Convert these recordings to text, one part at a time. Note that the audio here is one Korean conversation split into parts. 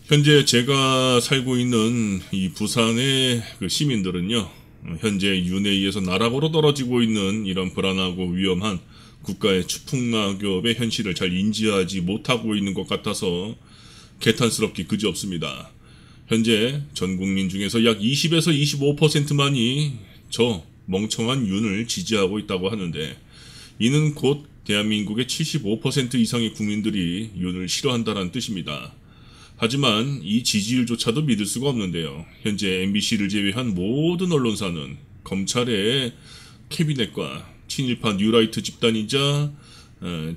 현재 제가 살고 있는 이 부산의 그 시민들은요, 현재 윤에 의해서 나락으로 떨어지고 있는 이런 불안하고 위험한 국가의 추풍낙엽의 현실을 잘 인지하지 못하고 있는 것 같아서 개탄스럽기 그지없습니다. 현재 전 국민 중에서 약 20에서 25%만이 저 멍청한 윤을 지지하고 있다고 하는데, 이는 곧 대한민국의 75% 이상의 국민들이 윤을 싫어한다는 뜻입니다. 하지만 이 지지율조차도 믿을 수가 없는데요. 현재 MBC를 제외한 모든 언론사는 검찰의 캐비넷과 친일파 뉴라이트 집단이자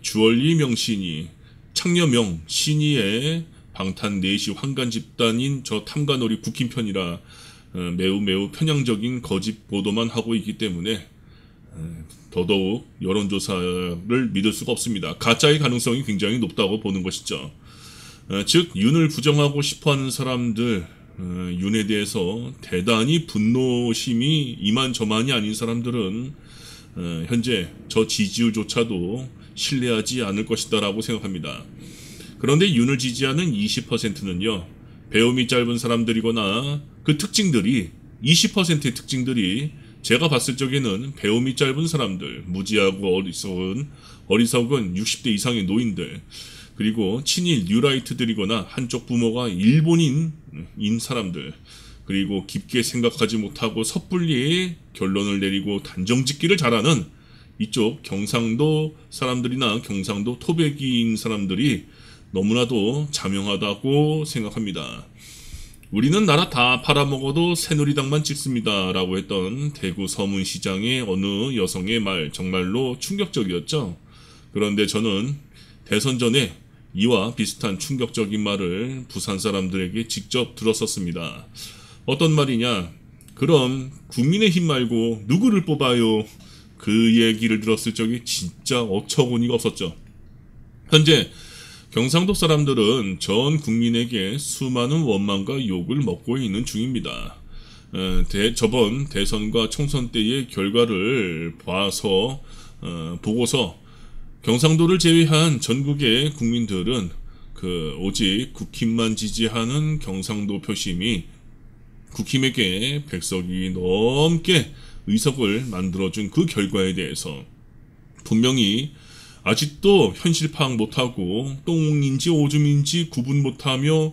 주얼리 명신이 창녀명 신의의 방탄 내시 환관 집단인 저 탐관오리 국힘 편이라 매우 편향적인 거짓 보도만 하고 있기 때문에 더더욱 여론조사를 믿을 수가 없습니다. 가짜의 가능성이 굉장히 높다고 보는 것이죠. 즉 윤을 부정하고 싶어하는 사람들, 윤에 대해서 대단히 분노심이 이만저만이 아닌 사람들은 현재 저 지지율조차도 신뢰하지 않을 것이다 라고 생각합니다. 그런데 윤을 지지하는 20%는요, 배움이 짧은 사람들이거나 그 특징들이 20%의 특징들이 제가 봤을 적에는 배움이 짧은 사람들, 무지하고 어리석은 60대 이상의 노인들, 그리고 친일 뉴라이트들이거나 한쪽 부모가 일본인인 사람들, 그리고 깊게 생각하지 못하고 섣불리 결론을 내리고 단정짓기를 잘하는 이쪽 경상도 사람들이나 경상도 토백이인 사람들이 너무나도 자명하다고 생각합니다. 우리는 나라 다 팔아먹어도 새누리당만 찍습니다 라고 했던 대구 서문시장의 어느 여성의 말, 정말로 충격적이었죠. 그런데 저는 대선 전에 이와 비슷한 충격적인 말을 부산 사람들에게 직접 들었었습니다. 어떤 말이냐? 그럼 국민의힘 말고 누구를 뽑아요? 그 얘기를 들었을 적에 진짜 어처구니가 없었죠. 현재 경상도 사람들은 전 국민에게 수많은 원망과 욕을 먹고 있는 중입니다. 저번 대선과 총선 때의 결과를 보고서 경상도를 제외한 전국의 국민들은 오직 국힘만 지지하는 경상도 표심이 국힘에게 100석이 넘게 의석을 만들어준 그 결과에 대해서 분명히 아직도 현실 파악 못하고 똥인지 오줌인지 구분 못하며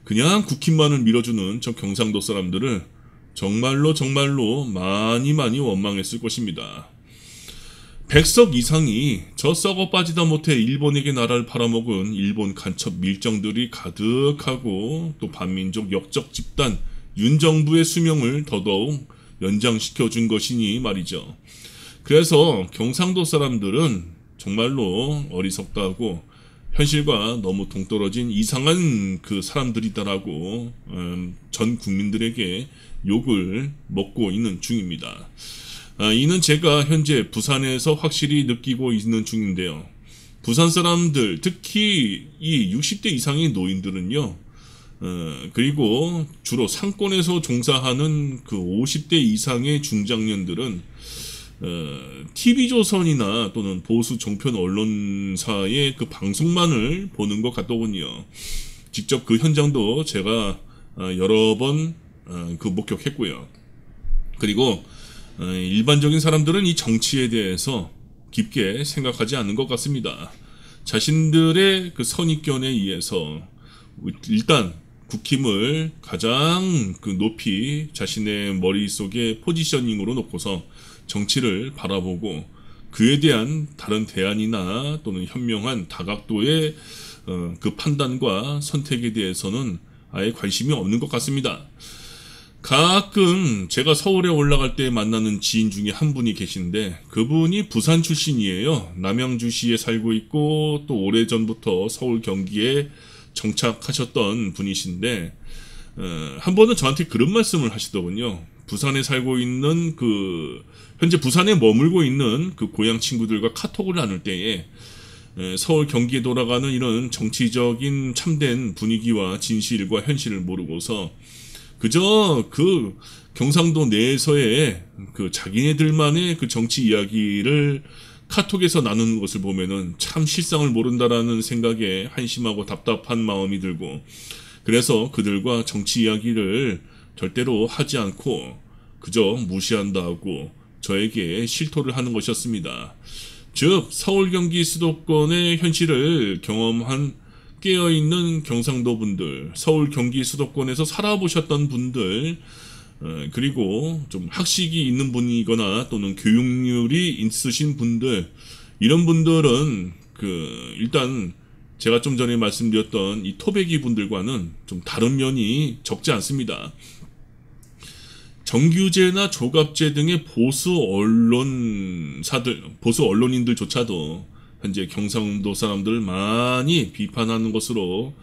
그냥 국힘만을 밀어주는 저 경상도 사람들을 정말로 많이 원망했을 것입니다. 100석 이상이 저 썩어 빠지다 못해 일본에게 나라를 팔아먹은 일본 간첩 밀정들이 가득하고 또 반민족 역적 집단 윤정부의 수명을 더더욱 연장시켜준 것이니 말이죠. 그래서 경상도 사람들은 정말로 어리석다고 현실과 너무 동떨어진 이상한 그 사람들이다라고 전 국민들에게 욕을 먹고 있는 중입니다. 이는 제가 현재 부산에서 확실히 느끼고 있는 중인데요. 부산 사람들, 특히 이 60대 이상의 노인들은요, 그리고 주로 상권에서 종사하는 그 50대 이상의 중장년들은 TV조선이나 또는 보수 정편 언론사의 그 방송만을 보는 것 같더군요. 직접 그 현장도 제가 여러 번 목격했고요. 그리고 일반적인 사람들은 이 정치에 대해서 깊게 생각하지 않는 것 같습니다. 자신들의 그 선입견에 의해서 일단 국힘을 가장 높이 자신의 머릿속에 포지셔닝으로 놓고서 정치를 바라보고 그에 대한 다른 대안이나 또는 현명한 다각도의 그 판단과 선택에 대해서는 아예 관심이 없는 것 같습니다. 가끔 제가 서울에 올라갈 때 만나는 지인 중에 한 분이 계신데 그분이 부산 출신이에요. 남양주시에 살고 있고 또 오래전부터 서울 경기에 정착하셨던 분이신데 한 번은 저한테 그런 말씀을 하시더군요. 부산에 살고 있는 현재 부산에 머물고 있는 그 고향 친구들과 카톡을 나눌 때에 서울 경기에 돌아가는 이런 정치적인 참된 분위기와 진실과 현실을 모르고서 그저 그 경상도 내에서의 그 자기네들만의 그 정치 이야기를 카톡에서 나누는 것을 보면은 참 실상을 모른다라는 생각에 한심하고 답답한 마음이 들고 그래서 그들과 정치 이야기를 절대로 하지 않고 그저 무시한다고 저에게 실토를 하는 것이었습니다. 즉 서울 경기 수도권의 현실을 경험한 깨어있는 경상도 분들, 서울 경기 수도권에서 살아보셨던 분들, 그리고 좀 학식이 있는 분이거나 또는 교육률이 있으신 분들, 이런 분들은 일단 제가 좀 전에 말씀드렸던 이 토백이 분들과는 좀 다른 면이 적지 않습니다. 정규제나 조갑제 등의 보수 언론인들조차도 현재 경상도 사람들을 많이 비판하는 것으로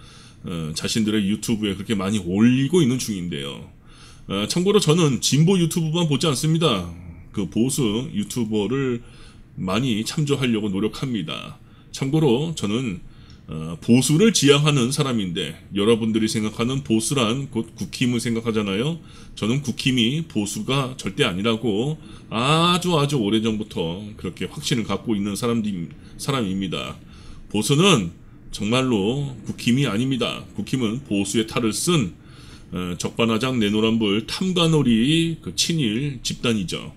자신들의 유튜브에 그렇게 많이 올리고 있는 중인데요. 참고로 저는 진보 유튜브만 보지 않습니다. 그 보수 유튜버를 많이 참조하려고 노력합니다. 참고로 저는 보수를 지향하는 사람인데 여러분들이 생각하는 보수란 곧 국힘을 생각하잖아요. 저는 국힘이 보수가 절대 아니라고 아주 오래전부터 그렇게 확신을 갖고 있는 사람입니다. 보수는 정말로 국힘이 아닙니다. 국힘은 보수의 탈을 쓴 적반하장 내노란불 탐관오리 친일 집단이죠.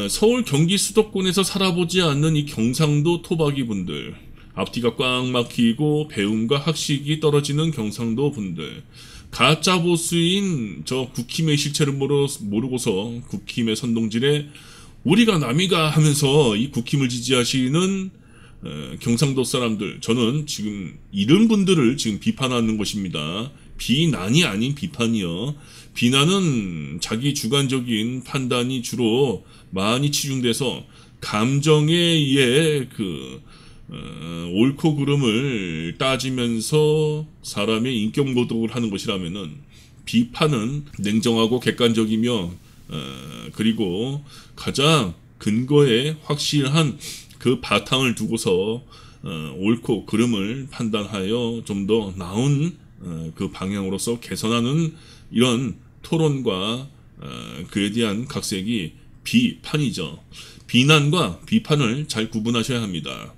서울 경기 수도권에서 살아보지 않는 이 경상도 토박이 분들, 앞뒤가 꽉 막히고 배움과 학식이 떨어지는 경상도 분들, 가짜 보수인 저 국힘의 실체를 모르고서 국힘의 선동질에 우리가 남이가 하면서 이 국힘을 지지하시는 경상도 사람들, 저는 지금 이런 분들을 지금 비판하는 것입니다. 비난이 아닌 비판이요. 비난은 자기 주관적인 판단이 주로 많이 치중돼서 감정에 의해 옳고 그름을 따지면서 사람의 인격 모독을 하는 것이라면은 비판은 냉정하고 객관적이며 그리고 가장 근거에 확실한 그 바탕을 두고서 옳고 그름을 판단하여 좀 더 나은 그 방향으로서 개선하는 이런 토론과 그에 대한 각색이 비판이죠. 비난과 비판을 잘 구분하셔야 합니다.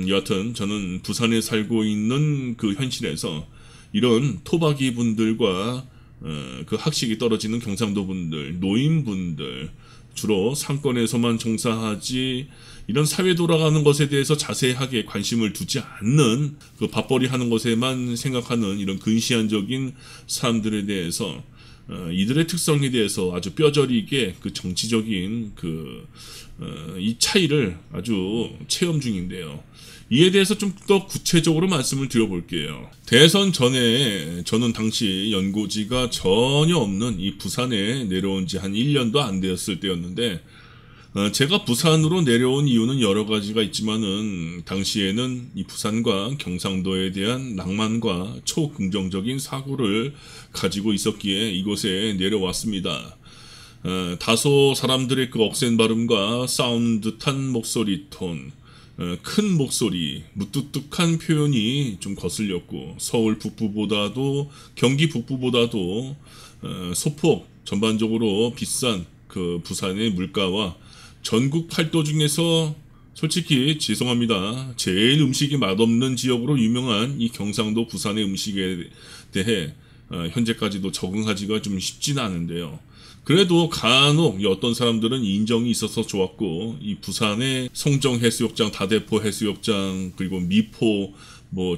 여하튼 저는 부산에 살고 있는 그 현실에서 이런 토박이 분들과 그 학식이 떨어지는 경상도 분들, 노인분들, 주로 상권에서만 종사하지 이런 사회 돌아가는 것에 대해서 자세하게 관심을 두지 않는 그 밥벌이 하는 것에만 생각하는 이런 근시안적인 사람들에 대해서 이들의 특성에 대해서 아주 뼈저리게 그 정치적인 이 차이를 아주 체험 중인데요. 이에 대해서 좀 더 구체적으로 말씀을 드려볼게요. 대선 전에 저는 당시 연고지가 전혀 없는 이 부산에 내려온 지 한 1년도 안 되었을 때였는데 제가 부산으로 내려온 이유는 여러 가지가 있지만은 당시에는 이 부산과 경상도에 대한 낭만과 초긍정적인 사고를 가지고 있었기에 이곳에 내려왔습니다. 다소 사람들의 그 억센 발음과 싸운 듯한 목소리 톤, 큰 목소리, 무뚝뚝한 표현이 좀 거슬렸고 서울 북부보다도 경기 북부보다도 소폭 전반적으로 비싼 그 부산의 물가와 전국 팔도 중에서 솔직히 죄송합니다. 제일 음식이 맛없는 지역으로 유명한 이 경상도 부산의 음식에 대해 현재까지도 적응하기가 좀 쉽지는 않은데요. 그래도 간혹 어떤 사람들은 인정이 있어서 좋았고 이 부산의 송정 해수욕장, 다대포 해수욕장, 그리고 미포,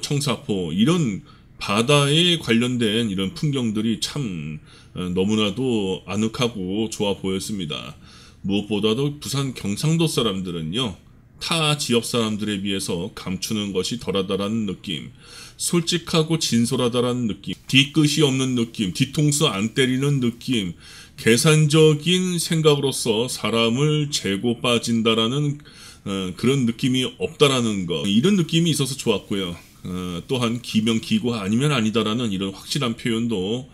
청사포 이런 바다에 관련된 이런 풍경들이 참 너무나도 아늑하고 좋아 보였습니다. 무엇보다도 부산 경상도 사람들은요, 타 지역 사람들에 비해서 감추는 것이 덜하다라는 느낌, 솔직하고 진솔하다라는 느낌, 뒤끝이 없는 느낌, 뒤통수 안 때리는 느낌, 계산적인 생각으로서 사람을 재고 빠진다라는 그런 느낌이 없다라는 거, 이런 느낌이 있어서 좋았고요. 또한 기면 기고 아니면 아니다라는 이런 확실한 표현도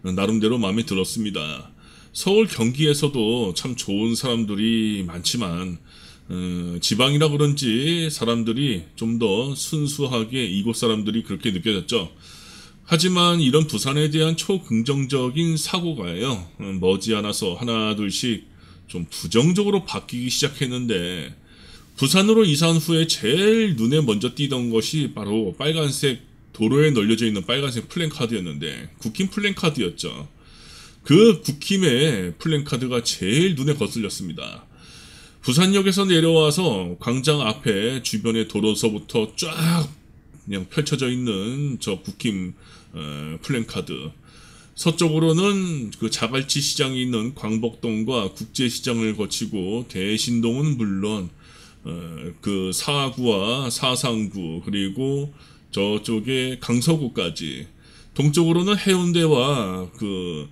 나름대로 마음에 들었습니다. 서울 경기에서도 참 좋은 사람들이 많지만 지방이라 그런지 사람들이 좀 더 순수하게 이곳 사람들이 그렇게 느껴졌죠. 하지만 이런 부산에 대한 초긍정적인 사고가요, 머지않아서 하나 둘씩 좀 부정적으로 바뀌기 시작했는데 부산으로 이사한 후에 제일 눈에 먼저 띄던 것이 바로 빨간색 도로에 널려져 있는 빨간색 플랜카드였는데 국힘 플랜카드였죠. 그 국힘의 플랜카드가 제일 눈에 거슬렸습니다. 부산역에서 내려와서 광장 앞에 주변의 도로서부터 쫙 그냥 펼쳐져 있는 저 국힘 플랜카드. 서쪽으로는 그 자갈치 시장이 있는 광복동과 국제시장을 거치고 대신동은 물론 그 사구와 사상구 그리고 저쪽에 강서구까지, 동쪽으로는 해운대와 그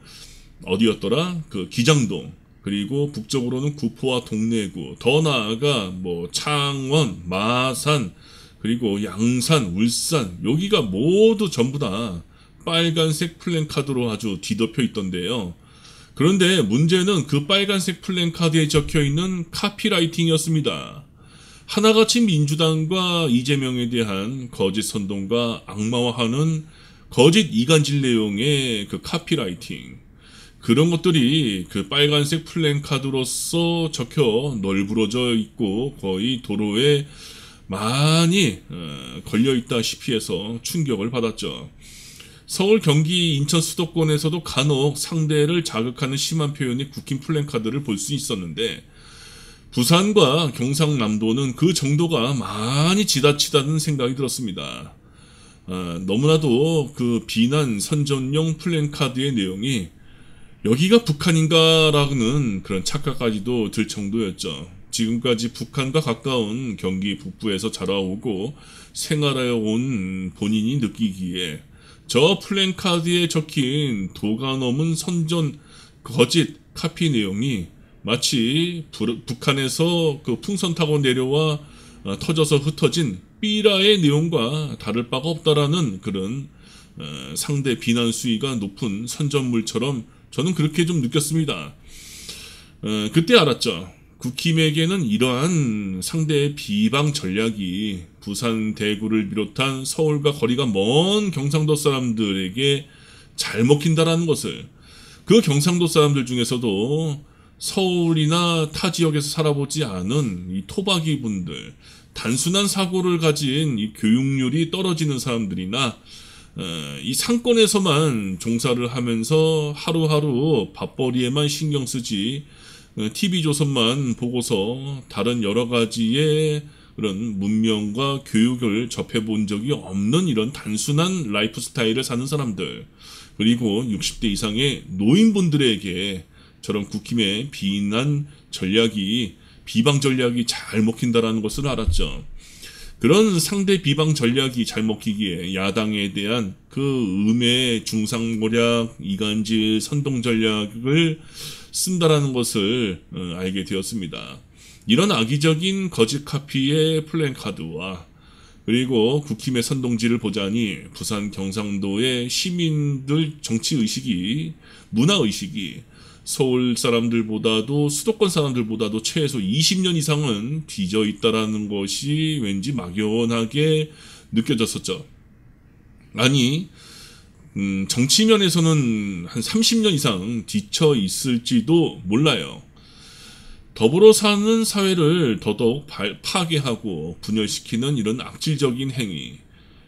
어디였더라? 그 기장동, 그리고 북쪽으로는 구포와 동래구, 더 나아가 뭐 창원, 마산, 그리고 양산, 울산, 여기가 모두 전부 다 빨간색 플랜카드로 아주 뒤덮여 있던데요. 그런데 문제는 그 빨간색 플랜카드에 적혀있는 카피라이팅이었습니다. 하나같이 민주당과 이재명에 대한 거짓 선동과 악마화하는 거짓 이간질 내용의 그 카피라이팅, 그런 것들이 그 빨간색 플랜카드로서 적혀 널브러져 있고 거의 도로에 많이 걸려있다시피 해서 충격을 받았죠. 서울, 경기, 인천 수도권에서도 간혹 상대를 자극하는 심한 표현의 국힘 플랜카드를 볼 수 있었는데, 부산과 경상남도는 그 정도가 많이 지나치다는 생각이 들었습니다. 너무나도 그 비난 선전용 플랜카드의 내용이 여기가 북한인가라는 그런 착각까지도 들 정도였죠. 지금까지 북한과 가까운 경기 북부에서 자라오고 생활해온 본인이 느끼기에 저 플랜카드에 적힌 도가 넘은 선전 거짓 카피 내용이 마치 북한에서 그 풍선 타고 내려와 터져서 흩어진 삐라의 내용과 다를 바가 없다라는 그런 상대 비난 수위가 높은 선전물처럼 저는 그렇게 좀 느꼈습니다. 그때 알았죠. 국힘에게는 이러한 상대의 비방 전략이 부산, 대구를 비롯한 서울과 거리가 먼 경상도 사람들에게 잘 먹힌다라는 것을. 그 경상도 사람들 중에서도 서울이나 타 지역에서 살아보지 않은 이 토박이 분들, 단순한 사고를 가진 이 교육률이 떨어지는 사람들이나 이 상권에서만 종사를 하면서 하루하루 밥벌이에만 신경 쓰지 TV조선만 보고서 다른 여러 가지의 그런 문명과 교육을 접해본 적이 없는 이런 단순한 라이프 스타일을 사는 사람들, 그리고 60대 이상의 노인분들에게 저런 국힘의 비난 전략이, 비방 전략이 잘 먹힌다라는 것을 알았죠. 그런 상대 비방 전략이 잘 먹히기에 야당에 대한 그 음해 중상모략, 이간질, 선동 전략을 쓴다라는 것을 알게 되었습니다. 이런 악의적인 거짓 카피의 플랜카드와 그리고 국힘의 선동질을 보자니 부산 경상도의 시민들 정치의식이, 문화의식이 서울 사람들보다도, 수도권 사람들보다도 최소 20년 이상은 뒤져 있다라는 것이 왠지 막연하게 느껴졌었죠. 아니, 정치면에서는 한 30년 이상 뒤쳐 있을지도 몰라요. 더불어 사는 사회를 더더욱 파괴하고 분열시키는 이런 악질적인 행위,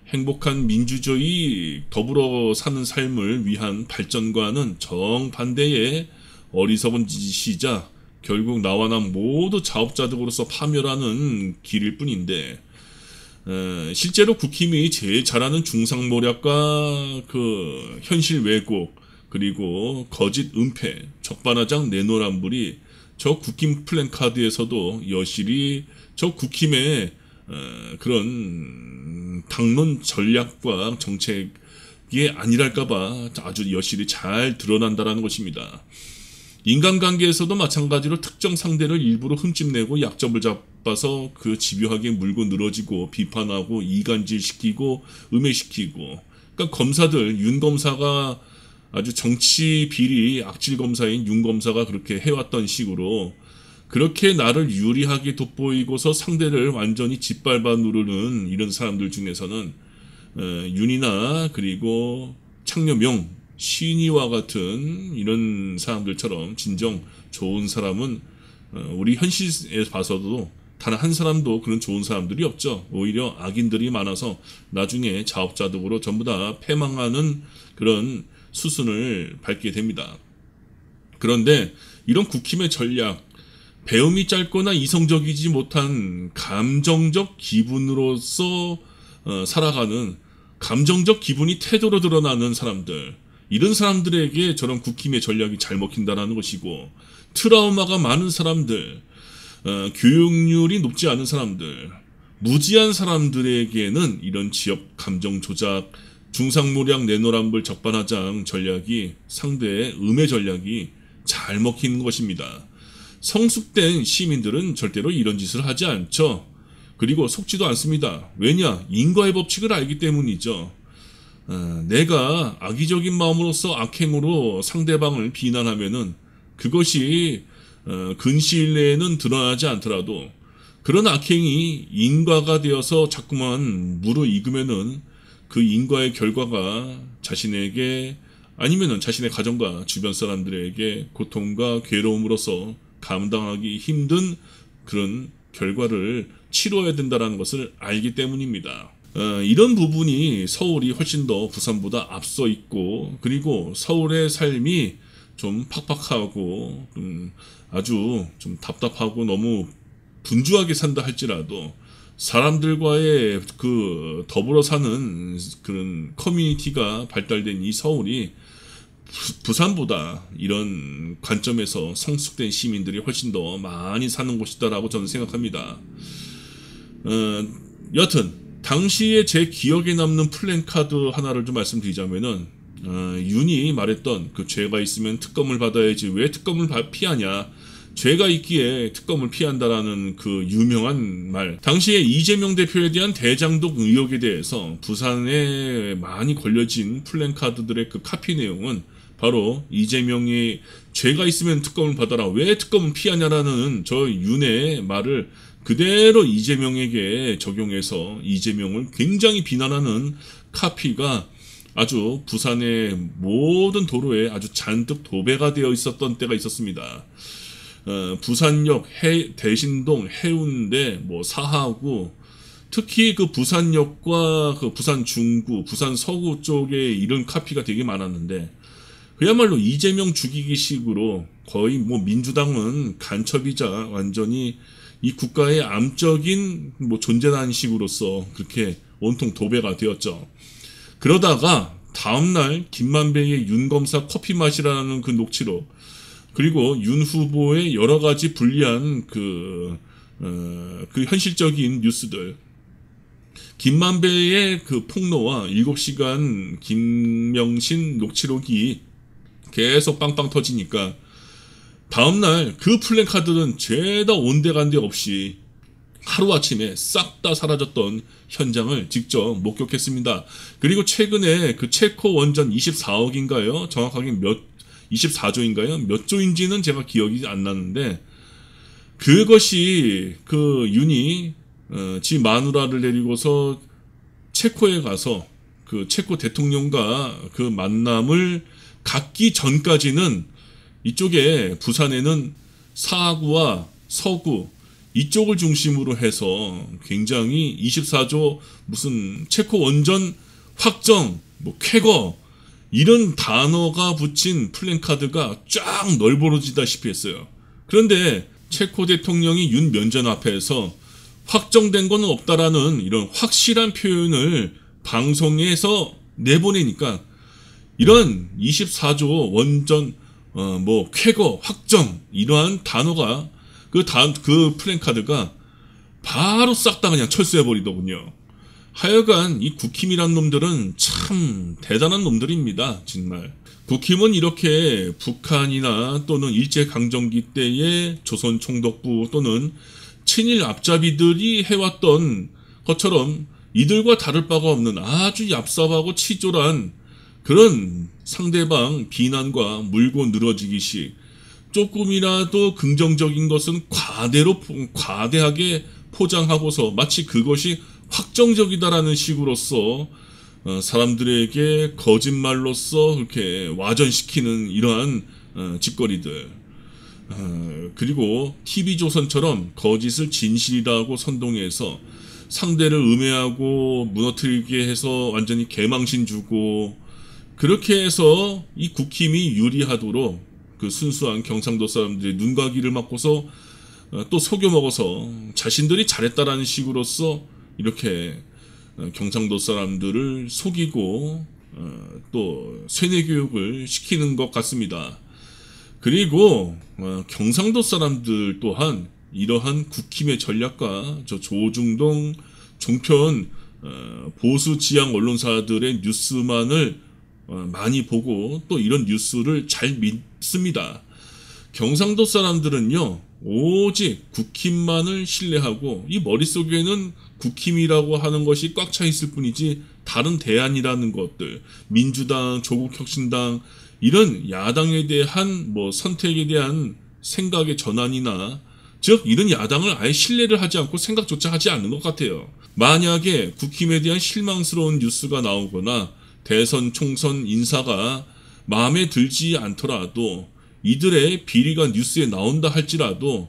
행복한 민주주의, 더불어 사는 삶을 위한 발전과는 정반대의 어리석은 짓이자 결국 나와 나 모두 자업자득으로서 파멸하는 길일 뿐인데, 실제로 국힘이 제일 잘하는 중상모략과 그 현실 왜곡, 그리고 거짓 은폐, 적반하장 내노란불이 저 국힘 플랜카드에서도 여실히 저 국힘의 그런 당론 전략과 정책이 아니랄까봐 아주 여실히 잘 드러난다라는 것입니다. 인간관계에서도 마찬가지로 특정 상대를 일부러 흠집내고 약점을 잡아서 그 집요하게 물고 늘어지고 비판하고 이간질시키고 음해시키고, 그러니까 검사들, 윤 검사가 아주 정치 비리 악질 검사인 윤 검사가 그렇게 해왔던 식으로 그렇게 나를 유리하게 돋보이고서 상대를 완전히 짓밟아 누르는 이런 사람들 중에서는 윤이나 그리고 창녀명, 신이와 같은 이런 사람들처럼 진정 좋은 사람은 우리 현실에 봐서도 단 한 사람도 그런 좋은 사람들이 없죠. 오히려 악인들이 많아서 나중에 자업자득으로 전부 다 패망하는 그런 수순을 밟게 됩니다. 그런데 이런 국힘의 전략, 배움이 짧거나 이성적이지 못한 감정적 기분으로서 살아가는, 감정적 기분이 태도로 드러나는 사람들, 이런 사람들에게 저런 국힘의 전략이 잘 먹힌다는 것이고, 트라우마가 많은 사람들, 교육률이 높지 않은 사람들, 무지한 사람들에게는 이런 지역 감정 조작, 중상모략 내노란불 적반하장 전략이, 상대의 음해 전략이 잘 먹히는 것입니다. 성숙된 시민들은 절대로 이런 짓을 하지 않죠. 그리고 속지도 않습니다. 왜냐? 인과의 법칙을 알기 때문이죠. 내가 악의적인 마음으로서 악행으로 상대방을 비난하면은 그것이 근시일 내에는 드러나지 않더라도 그런 악행이 인과가 되어서 자꾸만 무르익으면은 그 인과의 결과가 자신에게 아니면은 자신의 가정과 주변 사람들에게 고통과 괴로움으로서 감당하기 힘든 그런 결과를 치러야 된다는 것을 알기 때문입니다. 이런 부분이 서울이 훨씬 더 부산보다 앞서 있고, 그리고 서울의 삶이 좀 팍팍하고 아주 좀 답답하고 너무 분주하게 산다 할지라도 사람들과의 그 더불어 사는 그런 커뮤니티가 발달된 이 서울이 부산보다 이런 관점에서 성숙된 시민들이 훨씬 더 많이 사는 곳이다라고 저는 생각합니다. 여튼 당시에 제 기억에 남는 플랜카드 하나를 좀 말씀드리자면은, 윤이 말했던 그 죄가 있으면 특검을 받아야지 왜 특검을 피하냐, 죄가 있기에 특검을 피한다라는 그 유명한 말. 당시에 이재명 대표에 대한 대장동 의혹에 대해서 부산에 많이 걸려진 플랜카드들의 그 카피 내용은 바로 이재명이 죄가 있으면 특검을 받아라, 왜 특검을 피하냐라는 저 윤의 말을 그대로 이재명에게 적용해서 이재명을 굉장히 비난하는 카피가 아주 부산의 모든 도로에 아주 잔뜩 도배가 되어 있었던 때가 있었습니다. 부산역, 대신동, 해운대, 사하구, 특히 그 부산역과 그 부산 중구, 부산 서구 쪽에 이런 카피가 되게 많았는데, 그야말로 이재명 죽이기식으로 거의 민주당은 간첩이자 완전히 이 국가의 암적인 존재라는 식으로서 그렇게 온통 도배가 되었죠. 그러다가 다음날 김만배의 윤 검사 커피 마시라는 그 녹취록, 그리고 윤 후보의 여러 가지 불리한 그 현실적인 뉴스들, 김만배의 그 폭로와 7시간 김명신 녹취록이 계속 빵빵 터지니까 다음날 그 플랜카드는 죄다 온데간데 없이 하루아침에 싹 다 사라졌던 현장을 직접 목격했습니다. 그리고 최근에 그 체코 원전 24억인가요? 정확하게 24조인가요? 몇 조인지는 제가 기억이 안 나는데, 그것이 그 윤이 지 마누라를 데리고서 체코에 가서 그 체코 대통령과 그 만남을 갖기 전까지는 이쪽에 부산에는 사하구와 서구 이쪽을 중심으로 해서 굉장히 24조 무슨 체코 원전 확정, 쾌거 이런 단어가 붙인 플랜카드가 쫙 널브러지다시피 했어요. 그런데 체코 대통령이 윤 면전 앞에서 확정된 건 없다라는 이런 확실한 표현을 방송에서 내보내니까 이런 24조 원전 쾌거 확정 이러한 단어가 그 플랜카드가 바로 싹 다 그냥 철수해버리더군요. 하여간 이 국힘이란 놈들은 참 대단한 놈들입니다. 정말. 국힘은 이렇게 북한이나 또는 일제강점기 때의 조선총독부 또는 친일 앞잡이들이 해왔던 것처럼 이들과 다를 바가 없는 아주 얍삽하고 치졸한 그런 상대방 비난과 물고 늘어지기식, 조금이라도 긍정적인 것은 과대하게 포장하고서 마치 그것이 확정적이다라는 식으로서 사람들에게 거짓말로서 그렇게 와전시키는 이러한 짓거리들. 그리고 TV조선처럼 거짓을 진실이라고 선동해서 상대를 음해하고 무너뜨리게 해서 완전히 개망신 주고, 그렇게 해서 이 국힘이 유리하도록 그 순수한 경상도 사람들이 눈과 귀를 막고서 또 속여먹어서 자신들이 잘했다라는 식으로서 이렇게 경상도 사람들을 속이고 또 세뇌교육을 시키는 것 같습니다. 그리고 경상도 사람들 또한 이러한 국힘의 전략과 저 조중동 종편 보수 지향 언론사들의 뉴스만을 많이 보고 또 이런 뉴스를 잘 믿습니다. 경상도 사람들은요, 오직 국힘만을 신뢰하고 이 머릿속에는 국힘이라고 하는 것이 꽉 차 있을 뿐이지 다른 대안이라는 것들, 민주당, 조국혁신당 이런 야당에 대한 선택에 대한 생각의 전환이나, 즉 이런 야당을 아예 신뢰를 하지 않고 생각조차 하지 않는 것 같아요. 만약에 국힘에 대한 실망스러운 뉴스가 나오거나 대선 총선 인사가 마음에 들지 않더라도 이들의 비리가 뉴스에 나온다 할지라도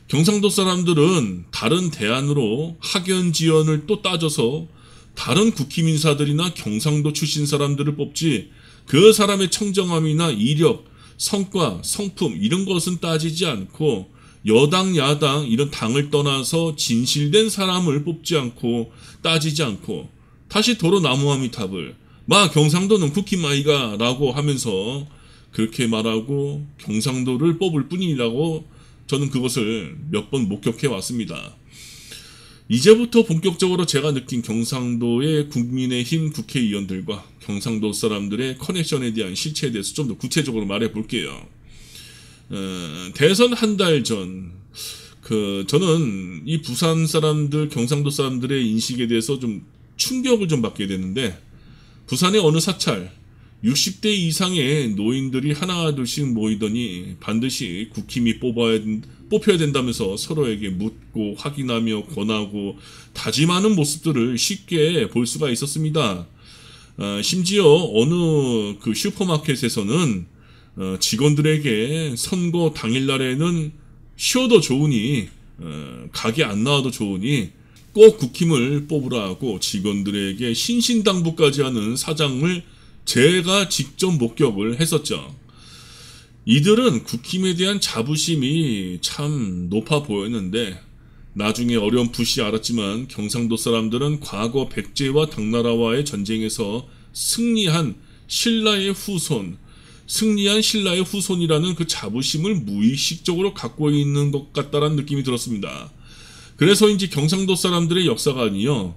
경상도 사람들은 다른 대안으로 학연 지연을 또 따져서 다른 국힘 인사들이나 경상도 출신 사람들을 뽑지, 그 사람의 청정함이나 이력, 성과, 성품 이런 것은 따지지 않고 여당, 야당 이런 당을 떠나서 진실된 사람을 뽑지 않고 따지지 않고 다시 도로 나무아미탑을 마 경상도는 국힘 아이가 라고 하면서 그렇게 말하고 경상도를 뽑을 뿐이라고 저는 그것을 몇 번 목격해 왔습니다. 이제부터 본격적으로 제가 느낀 경상도의 국민의힘 국회의원들과 경상도 사람들의 커넥션에 대한 실체에 대해서 좀 더 구체적으로 말해 볼게요. 대선 한 달 전, 저는 이 부산 사람들, 경상도 사람들의 인식에 대해서 좀 충격을 좀 받게 되는데, 부산의 어느 사찰, 60대 이상의 노인들이 하나둘씩 모이더니 반드시 국힘이 뽑혀야 된다면서 서로에게 묻고 확인하며 권하고 다짐하는 모습들을 쉽게 볼 수가 있었습니다. 심지어 어느 그 슈퍼마켓에서는 직원들에게 선거 당일날에는 쉬어도 좋으니 가게 안 나와도 좋으니 꼭 국힘을 뽑으라고 직원들에게 신신당부까지 하는 사장을 제가 직접 목격을 했었죠. 이들은 국힘에 대한 자부심이 참 높아 보였는데 나중에 어렴풋이 알았지만 경상도 사람들은 과거 백제와 당나라와의 전쟁에서 승리한 신라의 후손이라는 그 자부심을 무의식적으로 갖고 있는 것 같다라는 느낌이 들었습니다. 그래서인지 경상도 사람들의 역사가 아니요,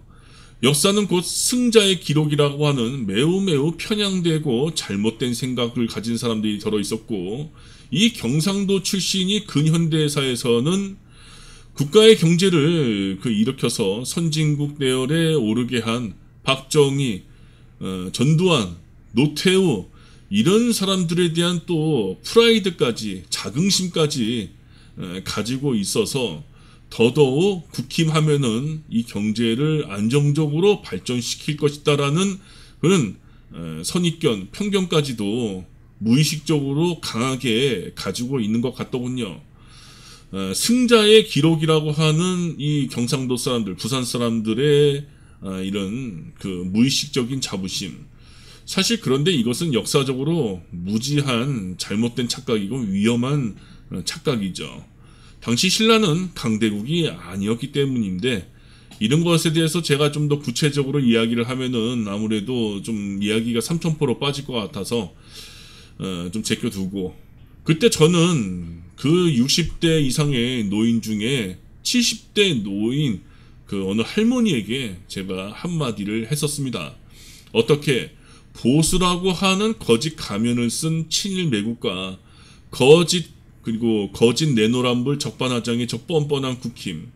역사는 곧 승자의 기록이라고 하는 매우 편향되고 잘못된 생각을 가진 사람들이 들어 있었고, 이 경상도 출신이 근현대사에서는 국가의 경제를 일으켜서 선진국 내열에 오르게 한 박정희, 전두환, 노태우 이런 사람들에 대한 또 프라이드까지, 자긍심까지 가지고 있어서 더더욱 국힘하면은 이 경제를 안정적으로 발전시킬 것이다라는 그런 선입견, 편견까지도 무의식적으로 강하게 가지고 있는 것 같더군요. 승자의 기록이라고 하는 이 경상도 사람들, 부산 사람들의 이런 그 무의식적인 자부심. 사실 그런데 이것은 역사적으로 무지한 잘못된 착각이고 위험한 착각이죠. 당시 신라는 강대국이 아니었기 때문인데, 이런 것에 대해서 제가 좀 더 구체적으로 이야기를 하면은 아무래도 좀 이야기가 삼천포로 빠질 것 같아서 좀 제껴두고, 그때 저는 그 60대 이상의 노인 중에 70대 노인 어느 할머니에게 제가 한마디를 했었습니다. 어떻게 보수라고 하는 거짓 가면을 쓴 친일 매국가, 그리고 거짓 내노란불 적반하장의 저 뻔뻔한 국힘,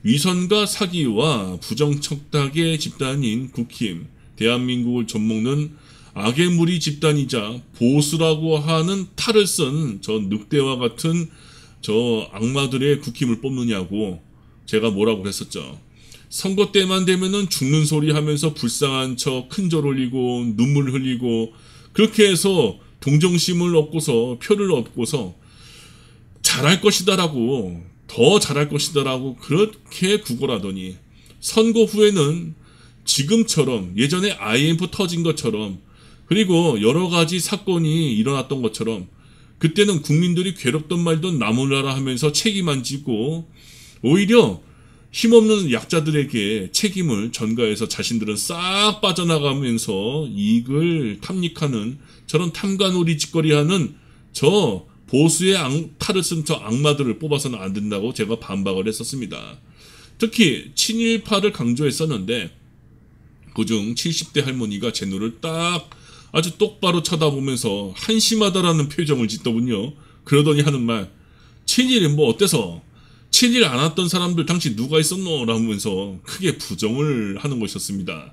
위선과 사기와 부정척탁의 집단인 국힘, 대한민국을 좀먹는 악의 무리 집단이자 보수라고 하는 탈을 쓴 저 늑대와 같은 저 악마들의 국힘을 뽑느냐고 제가 뭐라고 했었죠. 선거 때만 되면은 죽는 소리 하면서 불쌍한 척 큰절 올리고 눈물 흘리고 그렇게 해서 동정심을 얻고서 표를 얻고서 잘할 것이다라고, 더 잘할 것이다라고 그렇게 구걸하더니 선거 후에는 지금처럼 예전에 IMF 터진 것처럼, 그리고 여러 가지 사건이 일어났던 것처럼 그때는 국민들이 괴롭던 말던 나몰라라 하면서 책임 안 지고 오히려 힘없는 약자들에게 책임을 전가해서 자신들은 싹 빠져나가면서 이익을 탐닉하는 저런 탐관오리 짓거리하는 저 보수의 탈을 쓴 저 악마들을 뽑아서는 안 된다고 제가 반박을 했었습니다. 특히 친일파를 강조했었는데 그중 70대 할머니가 제 눈을 딱 아주 똑바로 쳐다보면서 한심하다라는 표정을 짓더군요. 그러더니 하는 말, 친일이 뭐 어때서? 친일 안 왔던 사람들 당시 누가 있었노? 라면서 크게 부정을 하는 것이었습니다.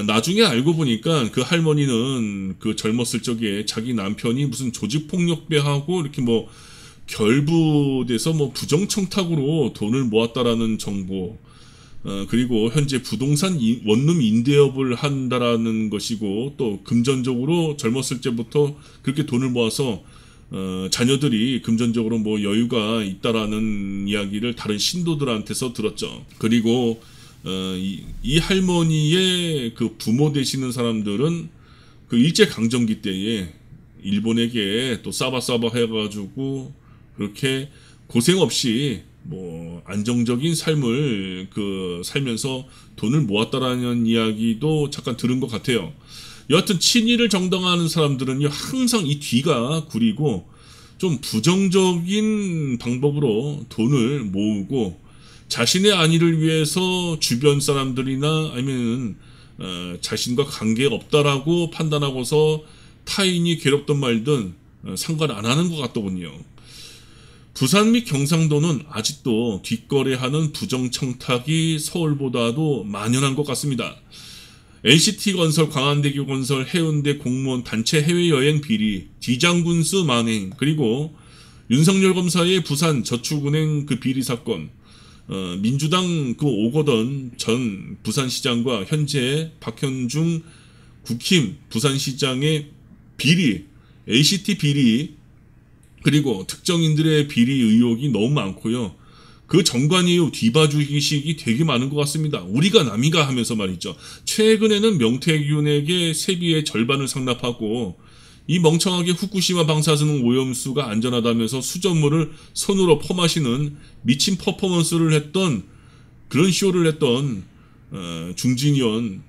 나중에 알고 보니까 그 할머니는 그 젊었을 적에 자기 남편이 무슨 조직폭력배하고 이렇게 뭐 결부돼서 뭐 부정청탁으로 돈을 모았다라는 정보, 그리고 현재 부동산 원룸 임대업을 한다라는 것이고, 또 금전적으로 젊었을 때부터 그렇게 돈을 모아서 자녀들이 금전적으로 뭐 여유가 있다라는 이야기를 다른 신도들한테서 들었죠. 그리고 이 할머니의 그 부모 되시는 사람들은 그 일제강점기 때에 일본에게 또 싸바싸바 해가지고 그렇게 고생 없이 뭐 안정적인 삶을 살면서 돈을 모았다라는 이야기도 잠깐 들은 것 같아요. 여하튼 친일을 정당화하는 사람들은요, 항상 이 뒤가 구리고 좀 부정적인 방법으로 돈을 모으고 자신의 안위를 위해서 주변 사람들이나 아니면 자신과 관계가 없다라고 판단하고서 타인이 괴롭던 말든 상관 안 하는 것 같더군요. 부산 및 경상도는 아직도 뒷거래하는 부정청탁이 서울보다도 만연한 것 같습니다. NCT건설, 광안대교 건설, 해운대 공무원 단체 해외여행 비리, 디장군수 만행, 그리고 윤석열 검사의 부산 저축은행 그 비리 사건, 민주당 그 오거돈 전 부산시장과 현재 박현중 국힘 부산시장의 비리, ACT 비리, 그리고 특정인들의 비리 의혹이 너무 많고요. 그 정관이유 뒤봐주기식이 되게 많은 것 같습니다. 우리가 남이가 하면서 말이죠. 최근에는 명태균에게 세비의 절반을 상납하고 이 멍청하게 후쿠시마 방사능 오염수가 안전하다면서 수돗물을 손으로 퍼마시는 미친 퍼포먼스를 했던, 그런 쇼를 했던 중진위원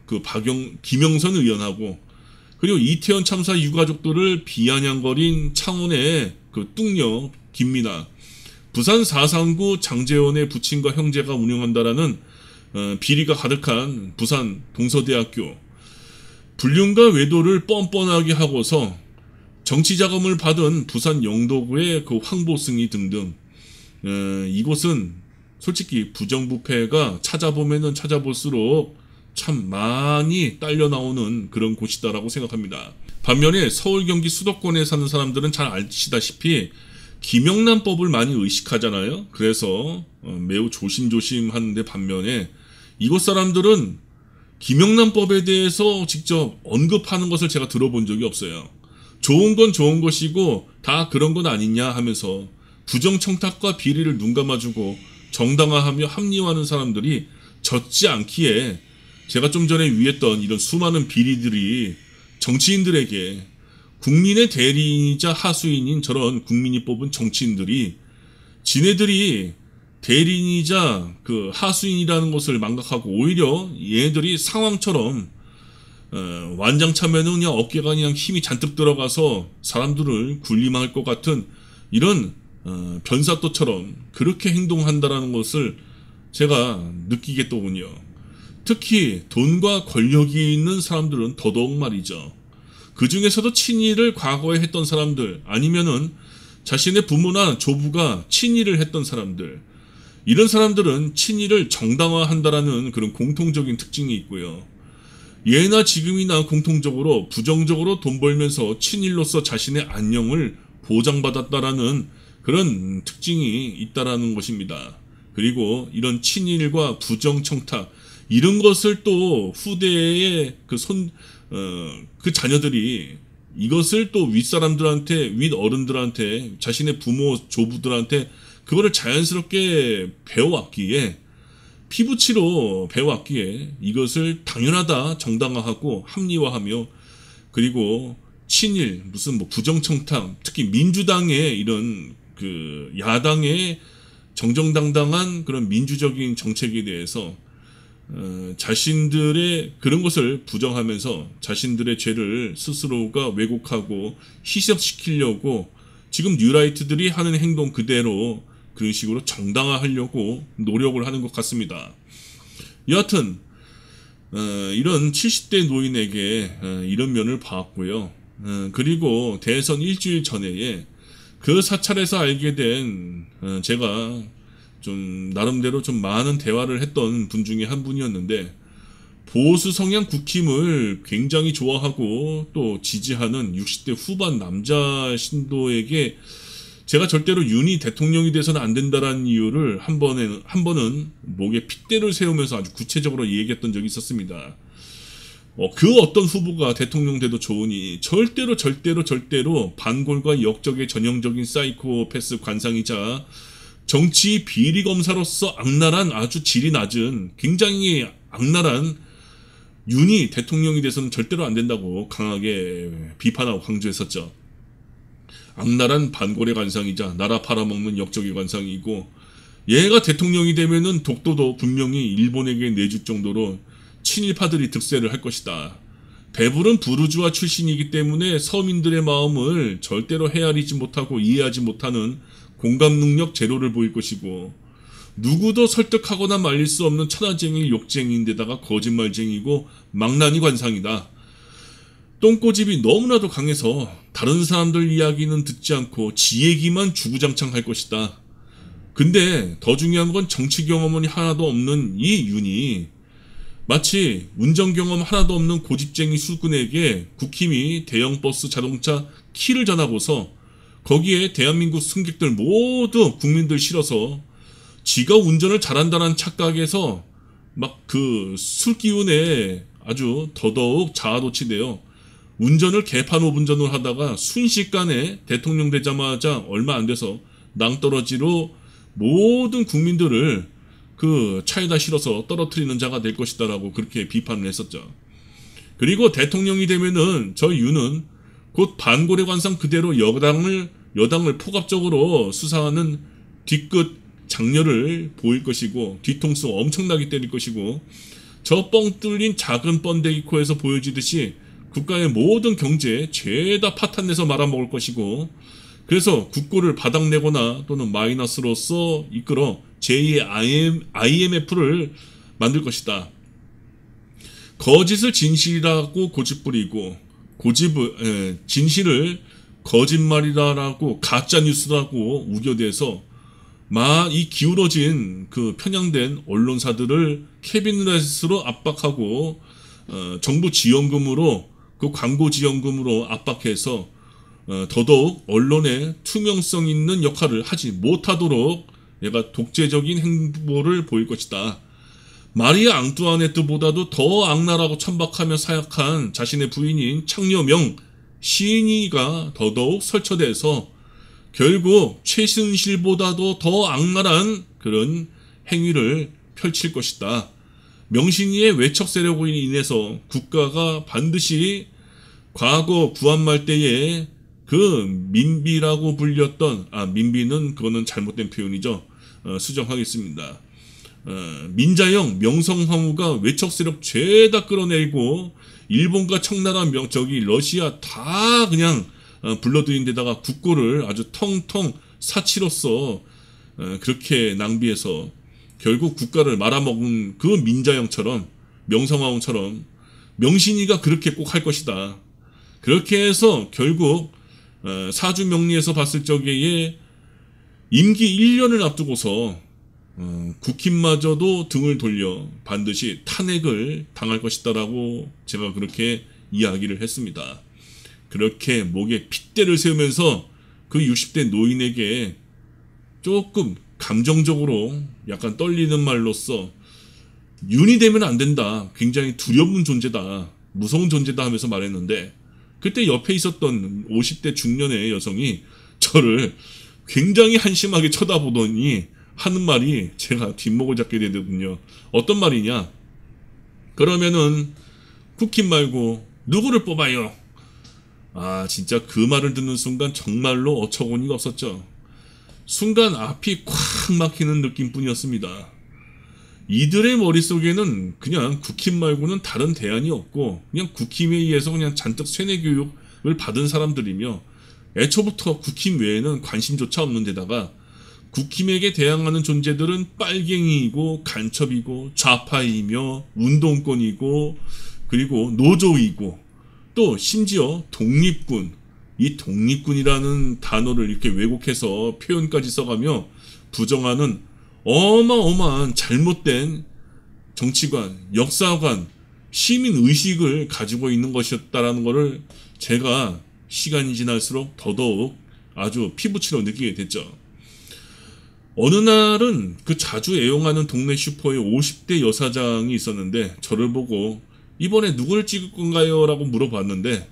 김영선 의원하고, 그리고 이태원 참사 유가족들을 비아냥거린 창원의 그 뚱녀 김미나, 부산 사상구 장제원의 부친과 형제가 운영한다라는 비리가 가득한 부산 동서대학교, 불륜과 외도를 뻔뻔하게 하고서 정치자금을 받은 부산 영도구의 그 황보승이 등등, 이곳은 솔직히 부정부패가 찾아보면은 찾아볼수록 참 많이 딸려 나오는 그런 곳이다라고 생각합니다. 반면에 서울 경기 수도권에 사는 사람들은 잘 아시다시피 김영란법을 많이 의식하잖아요. 그래서 매우 조심조심 하는데, 반면에 이곳 사람들은 김영란법에 대해서 직접 언급하는 것을 제가 들어본 적이 없어요. 좋은 건 좋은 것이고 다 그런 건 아니냐 하면서 부정청탁과 비리를 눈감아주고 정당화하며 합리화하는 사람들이 젖지 않기에 제가 좀 전에 위했던 이런 수많은 비리들이 정치인들에게, 국민의 대리인이자 하수인인 저런 국민이 뽑은 정치인들이 지네들이 대리인이자 그 하수인이라는 것을 망각하고 오히려 얘네들이 상황처럼 완장차면은 그냥 어깨가 그냥 힘이 잔뜩 들어가서 사람들을 군림할 것 같은 이런 변사또처럼 그렇게 행동한다라는 것을 제가 느끼겠더군요. 특히 돈과 권력이 있는 사람들은 더더욱 말이죠. 그 중에서도 친일을 과거에 했던 사람들, 아니면은 자신의 부모나 조부가 친일을 했던 사람들, 이런 사람들은 친일을 정당화한다라는 그런 공통적인 특징이 있고요. 예나 지금이나 공통적으로 부정적으로 돈 벌면서 친일로서 자신의 안녕을 보장받았다라는 그런 특징이 있다라는 것입니다. 그리고 이런 친일과 부정청탁, 이런 것을 또 후대의 그 자녀들이 이것을 또 윗사람들한테, 윗어른들한테, 자신의 부모, 조부들한테 그거를 자연스럽게 배워왔기에, 피부치로 배워왔기에 이것을 당연하다 정당화하고 합리화하며, 그리고 친일, 무슨 뭐 부정청탁, 특히 민주당의 이런 그 야당의 정정당당한 그런 민주적인 정책에 대해서 자신들의 그런 것을 부정하면서 자신들의 죄를 스스로가 왜곡하고 희석시키려고 지금 뉴라이트들이 하는 행동 그대로 그런 식으로 정당화하려고 노력을 하는 것 같습니다. 여하튼 이런 70대 노인에게 이런 면을 봤고요. 그리고 대선 일주일 전에 그 사찰에서 알게 된 제가 좀 나름대로 좀 많은 대화를 했던 분 중에 한 분이었는데, 보수 성향 국힘을 굉장히 좋아하고 또 지지하는 60대 후반 남자 신도에게 제가 절대로 윤이 대통령이 돼서는 안 된다라는 이유를 한 번은 목에 핏대를 세우면서 아주 구체적으로 얘기했던 적이 있었습니다. 그 어떤 후보가 대통령 돼도 좋으니 절대로 반골과 역적의 전형적인 사이코패스 관상이자 정치 비리 검사로서 악랄한, 아주 질이 낮은 굉장히 악랄한 윤이 대통령이 돼서는 절대로 안 된다고 강하게 비판하고 강조했었죠. 악랄한 반골의 관상이자 나라 팔아먹는 역적의 관상이고, 얘가 대통령이 되면은 독도도 분명히 일본에게 내줄 정도로 친일파들이 득세를 할 것이다. 배부른 부르주아 출신이기 때문에 서민들의 마음을 절대로 헤아리지 못하고 이해하지 못하는 공감 능력 제로를 보일 것이고, 누구도 설득하거나 말릴 수 없는 천하쟁이 욕쟁이인데다가 거짓말쟁이고 망나니 관상이다. 똥꼬집이 너무나도 강해서 다른 사람들 이야기는 듣지 않고 지 얘기만 주구장창 할 것이다. 근데 더 중요한 건 정치 경험은 하나도 없는 이 윤이 마치 운전 경험 하나도 없는 고집쟁이 술꾼에게 국힘이 대형버스 자동차 키를 전하고서 거기에 대한민국 승객들 모두 국민들 실어서 지가 운전을 잘한다는 착각에서 막 그 술 기운에 아주 더더욱 자아도취되어 운전을 개판 5분전을 하다가 순식간에 대통령 되자마자 얼마 안 돼서 낭떠러지로 모든 국민들을 그 차에다 실어서 떨어뜨리는 자가 될 것이다라고 그렇게 비판을 했었죠. 그리고 대통령이 되면은 저 윤은 곧 반골의 관상 그대로 여당을 포갑적으로 수사하는 뒤끝 장렬을 보일 것이고, 뒤통수 엄청나게 때릴 것이고, 저 뻥 뚫린 작은 번데기 코에서 보여지듯이 국가의 모든 경제 죄다 파탄내서 말아먹을 것이고, 그래서 국고를 바닥내거나 또는 마이너스로서 이끌어 제2의 IMF를 만들 것이다. 거짓을 진실이라고 고집부리고 진실을 거짓말이다라고 가짜뉴스라고 우겨대서 이 기울어진 그 편향된 언론사들을 캐비넷으로 압박하고 정부 지원금으로, 그 광고 지원금으로 압박해서 더더욱 언론의 투명성 있는 역할을 하지 못하도록 얘가 독재적인 행보를 보일 것이다. 마리아 앙뚜아네트보다도 더 악랄하고 천박하며 사약한 자신의 부인인 창녀명 시인이가 더더욱 설쳐돼서 결국 최순실보다도 더 악랄한 그런 행위를 펼칠 것이다. 명신이의 외척 세력으로 인해서 국가가 반드시 과거 구한말 때에 그 민비라고 불렸던, 민비는 그거는 잘못된 표현이죠. 수정하겠습니다. 민자영, 명성황후가 외척 세력 죄다 끌어내고 일본과 청나라, 러시아 다 그냥 불러들인 데다가 국고를 아주 텅텅 사치로서 그렇게 낭비해서 결국 국가를 말아먹은 그 민자영처럼, 명성황후처럼 명신이가 그렇게 꼭 할 것이다. 그렇게 해서 결국 사주명리에서 봤을 적에 임기 1년을 앞두고서 국힘마저도 등을 돌려 반드시 탄핵을 당할 것이다라고 제가 그렇게 이야기를 했습니다. 그렇게 목에 핏대를 세우면서 그 60대 노인에게 조금 감정적으로 약간 떨리는 말로써 윤이 되면 안 된다, 굉장히 두려운 존재다, 무서운 존재다 하면서 말했는데, 그때 옆에 있었던 50대 중년의 여성이 저를 굉장히 한심하게 쳐다보더니 하는 말이 제가 뒷목을 잡게 되거든요. 어떤 말이냐? 그러면은 국힘 말고 누구를 뽑아요? 아, 진짜 그 말을 듣는 순간 정말로 어처구니가 없었죠. 순간 앞이 콱 막히는 느낌뿐이었습니다. 이들의 머릿속에는 그냥 국힘 말고는 다른 대안이 없고 그냥 국힘에 의해서 그냥 잔뜩 세뇌 교육을 받은 사람들이며 애초부터 국힘 외에는 관심조차 없는 데다가 국힘에게 대항하는 존재들은 빨갱이이고 간첩이고 좌파이며 운동권이고 그리고 노조이고 또 심지어 독립군, 이 독립군이라는 단어를 이렇게 왜곡해서 표현까지 써가며 부정하는 어마어마한 잘못된 정치관, 역사관, 시민의식을 가지고 있는 것이었다라는 것을 제가 시간이 지날수록 더더욱 아주 피부치로 느끼게 됐죠. 어느 날은 그 자주 애용하는 동네 슈퍼에 50대 여사장이 있었는데 저를 보고 이번에 누구를 찍을 건가요? 라고 물어봤는데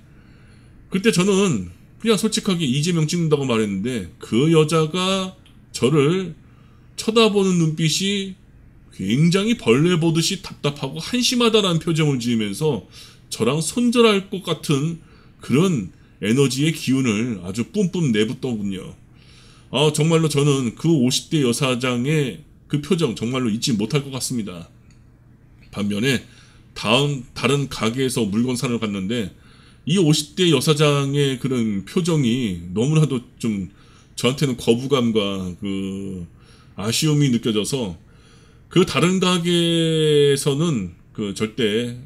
그때 저는 그냥 솔직하게 이재명 찍는다고 말했는데 그 여자가 저를 쳐다보는 눈빛이 굉장히 벌레 보듯이 답답하고 한심하다라는 표정을 지으면서 저랑 손절할 것 같은 그런 에너지의 기운을 아주 뿜뿜 내붓더군요. 아, 정말로 저는 그 50대 여사장의 그 표정 정말로 잊지 못할 것 같습니다. 반면에 다른 가게에서 물건 사러 갔는데 이 50대 여사장의 그런 표정이 너무나도 좀 저한테는 거부감과 그 아쉬움이 느껴져서 그 다른 가게에서는 그 절대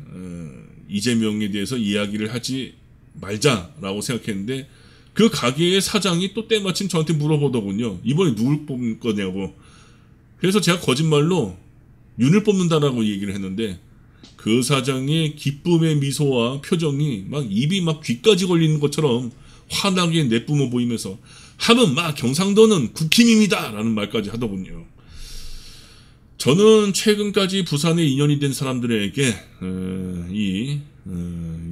이재명에 대해서 이야기를 하지 말자라고 생각했는데 그 가게의 사장이 또 때마침 저한테 물어보더군요. 이번에 누굴 뽑을 거냐고. 그래서 제가 거짓말로 윤을 뽑는다라고 얘기를 했는데 그 사장의 기쁨의 미소와 표정이 막 입이 막 귀까지 걸리는 것처럼 환하게 내뿜어 보이면서 하면 막 경상도는 국힘입니다 라는 말까지 하더군요. 저는 최근까지 부산에 인연이 된 사람들에게 이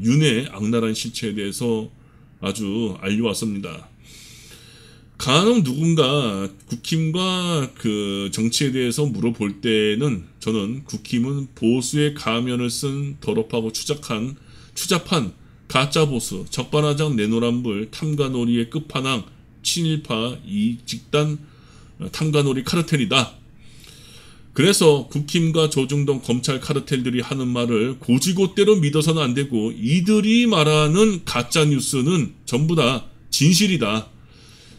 윤의 악랄한 실체에 대해서 아주 알려왔습니다. 간혹 누군가 국힘과 그 정치에 대해서 물어볼 때는 저는 국힘은 보수의 가면을 쓴 더럽하고 추잡한 가짜 보수, 적반하장 내노란불, 탐관오리의 끝판왕, 친일파 이직단 탐관오리 카르텔이다. 그래서 국힘과 조중동 검찰 카르텔들이 하는 말을 고지고대로 믿어서는 안 되고 이들이 말하는 가짜 뉴스는 전부 다 진실이다.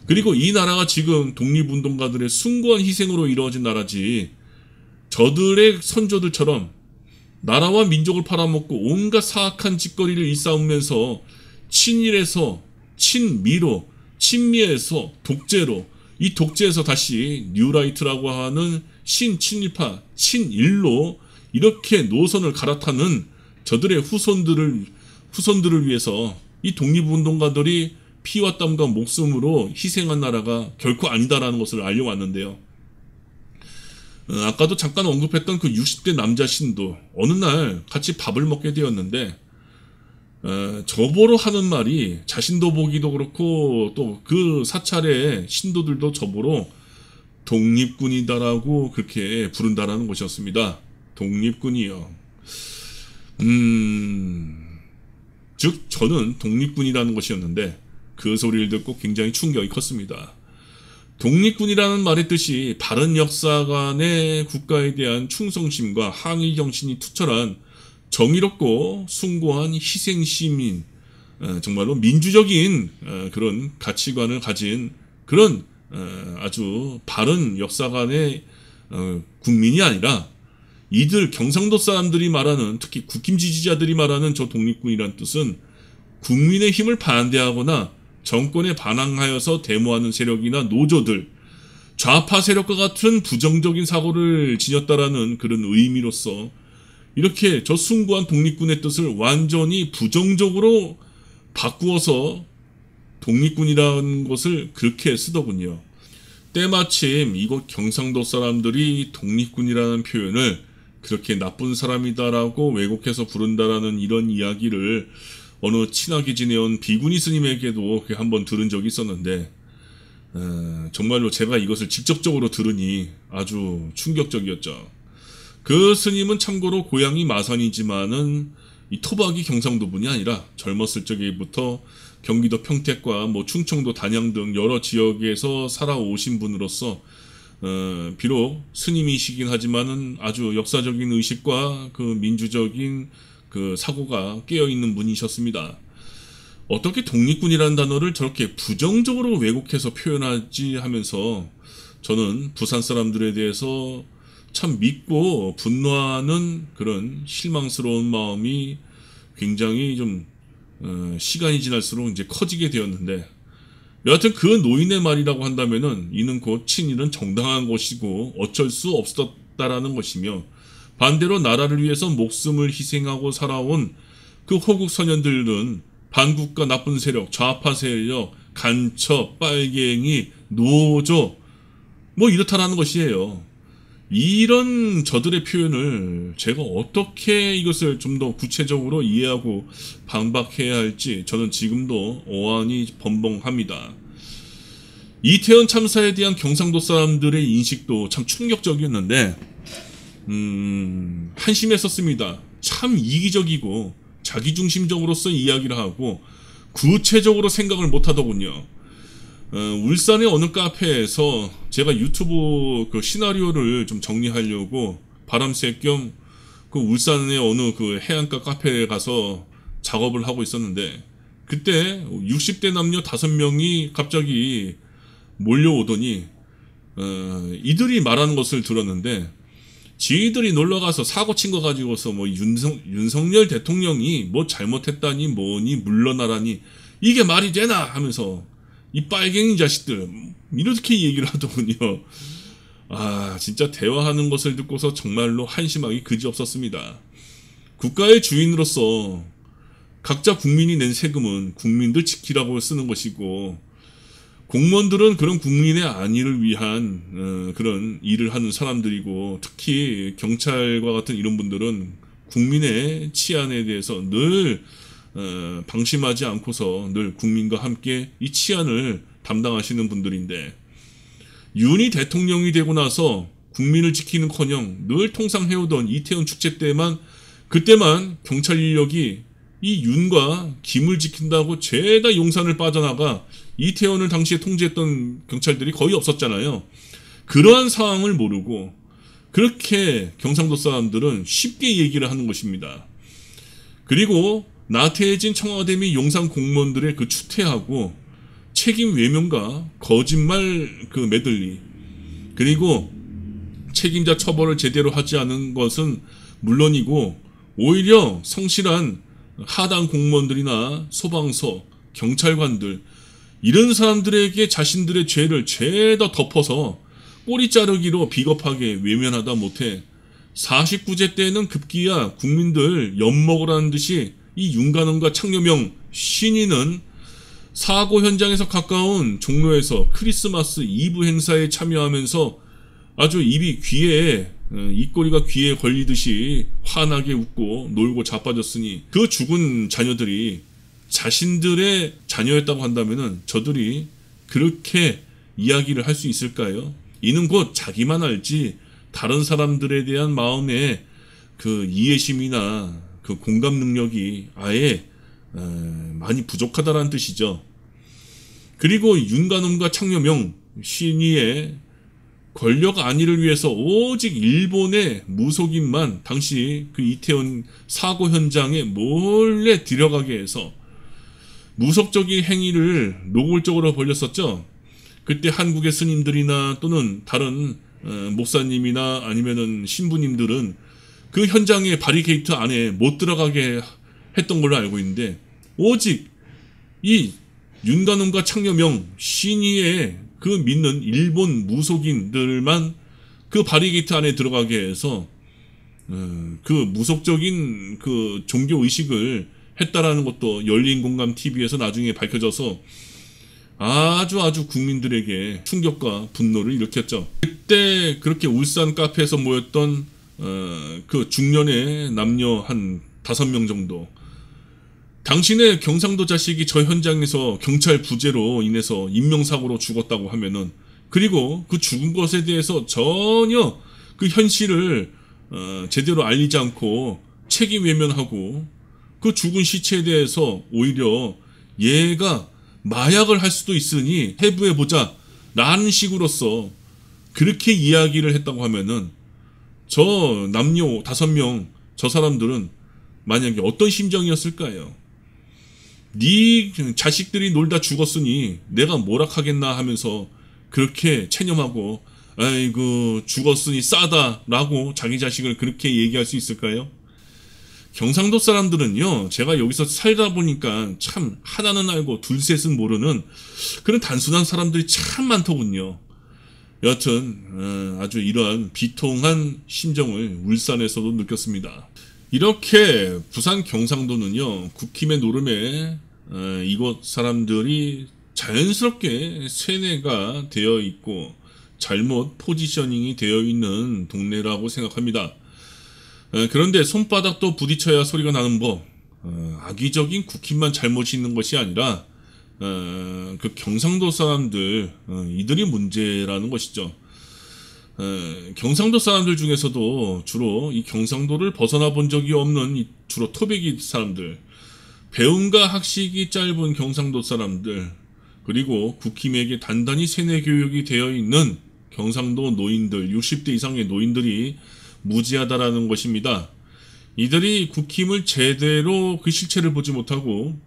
그리고 이 나라가 지금 독립운동가들의 숭고한 희생으로 이루어진 나라지 저들의 선조들처럼 나라와 민족을 팔아먹고 온갖 사악한 짓거리를 일삼으면서 친일에서 친미로 친미에서 독재로 이 독재에서 다시 뉴라이트라고 하는 신친일파 친일로 이렇게 노선을 갈아타는 저들의 후손들을 위해서 이 독립운동가들이 피와 땀과 목숨으로 희생한 나라가 결코 아니다라는 것을 알려왔는데요. 아까도 잠깐 언급했던 그 60대 남자 신도 어느 날 같이 밥을 먹게 되었는데 저보러 하는 말이 자신도 보기도 그렇고 또 그 사찰의 신도들도 저보러 독립군이다라고 그렇게 부른다라는 것이었습니다. 독립군이요. 즉 저는 독립군이라는 것이었는데 그 소리를 듣고 굉장히 충격이 컸습니다. 독립군이라는 말의 뜻이 바른 역사관의 국가에 대한 충성심과 항의 정신이 투철한 정의롭고 숭고한 희생시민, 정말로 민주적인 그런 가치관을 가진 그런 아주 바른 역사관의 국민이 아니라 이들 경상도 사람들이 말하는 특히 국힘 지지자들이 말하는 저 독립군이란 뜻은 국민의 힘을 반대하거나 정권에 반항하여서 데모하는 세력이나 노조들, 좌파 세력과 같은 부정적인 사고를 지녔다라는 그런 의미로서 이렇게 저 숭고한 독립군의 뜻을 완전히 부정적으로 바꾸어서 독립군이라는 것을 그렇게 쓰더군요. 때마침 이곳 경상도 사람들이 독립군이라는 표현을 그렇게 나쁜 사람이다라고 왜곡해서 부른다라는 이런 이야기를 어느 친하게 지내온 비구니 스님에게도 한번 들은 적이 있었는데 정말로 제가 이것을 직접적으로 들으니 아주 충격적이었죠. 그 스님은 참고로 고향이 마산이지만은 이 토박이 경상도분이 아니라 젊었을 적에부터 경기도 평택과 뭐 충청도 단양 등 여러 지역에서 살아오신 분으로서 비록 스님이시긴 하지만은 아주 역사적인 의식과 그 민주적인 그 사고가 깨어있는 분이셨습니다. 어떻게 독립군이라는 단어를 저렇게 부정적으로 왜곡해서 표현하지 하면서 저는 부산 사람들에 대해서 참 믿고 분노하는 그런 실망스러운 마음이 굉장히 좀 시간이 지날수록 이제 커지게 되었는데, 여하튼 그 노인의 말이라고 한다면은 이는 곧 친일은 정당한 것이고 어쩔 수 없었다라는 것이며, 반대로 나라를 위해서 목숨을 희생하고 살아온 그 호국 선현들은 반국가 나쁜 세력, 좌파 세력, 간첩, 빨갱이, 노조 뭐 이렇다라는 것이에요. 이런 저들의 표현을 제가 어떻게 이것을 좀 더 구체적으로 이해하고 반박해야 할지 저는 지금도 어안이 번벙합니다. 이태원 참사에 대한 경상도 사람들의 인식도 참 충격적이었는데 한심했었습니다. 참 이기적이고 자기중심적으로서 이야기를 하고 구체적으로 생각을 못하더군요. 울산의 어느 카페에서 제가 유튜브 그 시나리오를 좀 정리하려고 바람쐴 겸 그 울산의 어느 그 해안가 카페에 가서 작업을 하고 있었는데, 그때 60대 남녀 5명이 갑자기 몰려오더니 이들이 말하는 것을 들었는데, 지들이 놀러가서 사고 친 거 가지고서 뭐 윤석열 대통령이 뭐 잘못했다니 뭐니 물러나라니 이게 말이 되나 하면서 이 빨갱이 자식들 이렇게 얘기를 하더군요. 아, 진짜 대화하는 것을 듣고서 정말로 한심하기 그지없었습니다. 국가의 주인으로서 각자 국민이 낸 세금은 국민들 지키라고 쓰는 것이고, 공무원들은 그런 국민의 안위를 위한 그런 일을 하는 사람들이고, 특히 경찰과 같은 이런 분들은 국민의 치안에 대해서 늘 방심하지 않고서 늘 국민과 함께 이 치안을 담당하시는 분들인데, 윤이 대통령이 되고 나서 국민을 지키는커녕 늘 통상해오던 이태원 축제 때만 그때만 경찰 인력이 이 윤과 김을 지킨다고 죄다 용산을 빠져나가 이태원을 당시에 통제했던 경찰들이 거의 없었잖아요. 그러한 상황을 모르고 그렇게 경상도 사람들은 쉽게 얘기를 하는 것입니다. 그리고 나태해진 청와대 및 용산 공무원들의 그 추태하고 책임 외면과 거짓말 그 메들리, 그리고 책임자 처벌을 제대로 하지 않은 것은 물론이고 오히려 성실한 하단 공무원들이나 소방서, 경찰관들 이런 사람들에게 자신들의 죄를 죄다 덮어서 꼬리 자르기로 비겁하게 외면하다 못해 49제 때는 급기야 국민들 엿먹으라는 듯이 이 윤관원과 창녀명 신인은 사고 현장에서 가까운 종로에서 크리스마스 이브 행사에 참여하면서 아주 입꼬리가 귀에 걸리듯이 환하게 웃고 놀고 자빠졌으니, 그 죽은 자녀들이 자신들의 자녀였다고 한다면은 저들이 그렇게 이야기를 할 수 있을까요? 이는 곧 자기만 알지 다른 사람들에 대한 마음의 그 이해심이나 그 공감 능력이 아예 많이 부족하다라는 뜻이죠. 그리고 윤관음과 창녀명 신이의 권력 안위를 위해서 오직 일본의 무속인만 당시 그 이태원 사고 현장에 몰래 들어가게 해서 무속적인 행위를 노골적으로 벌였었죠. 그때 한국의 스님들이나 또는 다른 목사님이나 아니면은 신부님들은 그 현장의 바리케이트 안에 못 들어가게 했던 걸로 알고 있는데, 오직 이 윤관음과 창녀명 신이의 그 믿는 일본 무속인들만 그 바리게이트 안에 들어가게 해서 그 무속적인 그 종교 의식을 했다라는 것도 열린공감 TV에서 나중에 밝혀져서 아주 국민들에게 충격과 분노를 일으켰죠. 그때 그렇게 울산 카페에서 모였던 그 중년의 남녀 한 5명 정도, 당신의 경상도 자식이 저 현장에서 경찰 부재로 인해서 인명사고로 죽었다고 하면은, 그리고 그 죽은 것에 대해서 전혀 그 현실을 제대로 알리지 않고 책임 외면하고 그 죽은 시체에 대해서 오히려 얘가 마약을 할 수도 있으니 해부해보자 라는 식으로서 그렇게 이야기를 했다고 하면은, 저 남녀 5명 저 사람들은 만약에 어떤 심정이었을까요? 네 자식들이 놀다 죽었으니 내가 뭐라 하겠나 하면서 그렇게 체념하고, 아이고 죽었으니 싸다 라고 자기 자식을 그렇게 얘기할 수 있을까요? 경상도 사람들은요, 제가 여기서 살다 보니까 참 하나는 알고 둘셋은 모르는 그런 단순한 사람들이 참 많더군요. 여하튼 아주 이러한 비통한 심정을 울산에서도 느꼈습니다. 이렇게 부산 경상도는요, 국힘의 노름에 이곳 사람들이 자연스럽게 세뇌가 되어 있고 잘못 포지셔닝이 되어 있는 동네라고 생각합니다. 그런데 손바닥도 부딪혀야 소리가 나는 법, 악의적인 국힘만 잘못이 있는 것이 아니라 그 경상도 사람들, 이들이 문제라는 것이죠. 경상도 사람들 중에서도 주로 이 경상도를 벗어나 본 적이 없는 주로 토백이 사람들, 배움과 학식이 짧은 경상도 사람들, 그리고 국힘에게 단단히 세뇌 교육이 되어 있는 경상도 노인들, 60대 이상의 노인들이 무지하다라는 것입니다. 이들이 국힘을 제대로 그 실체를 보지 못하고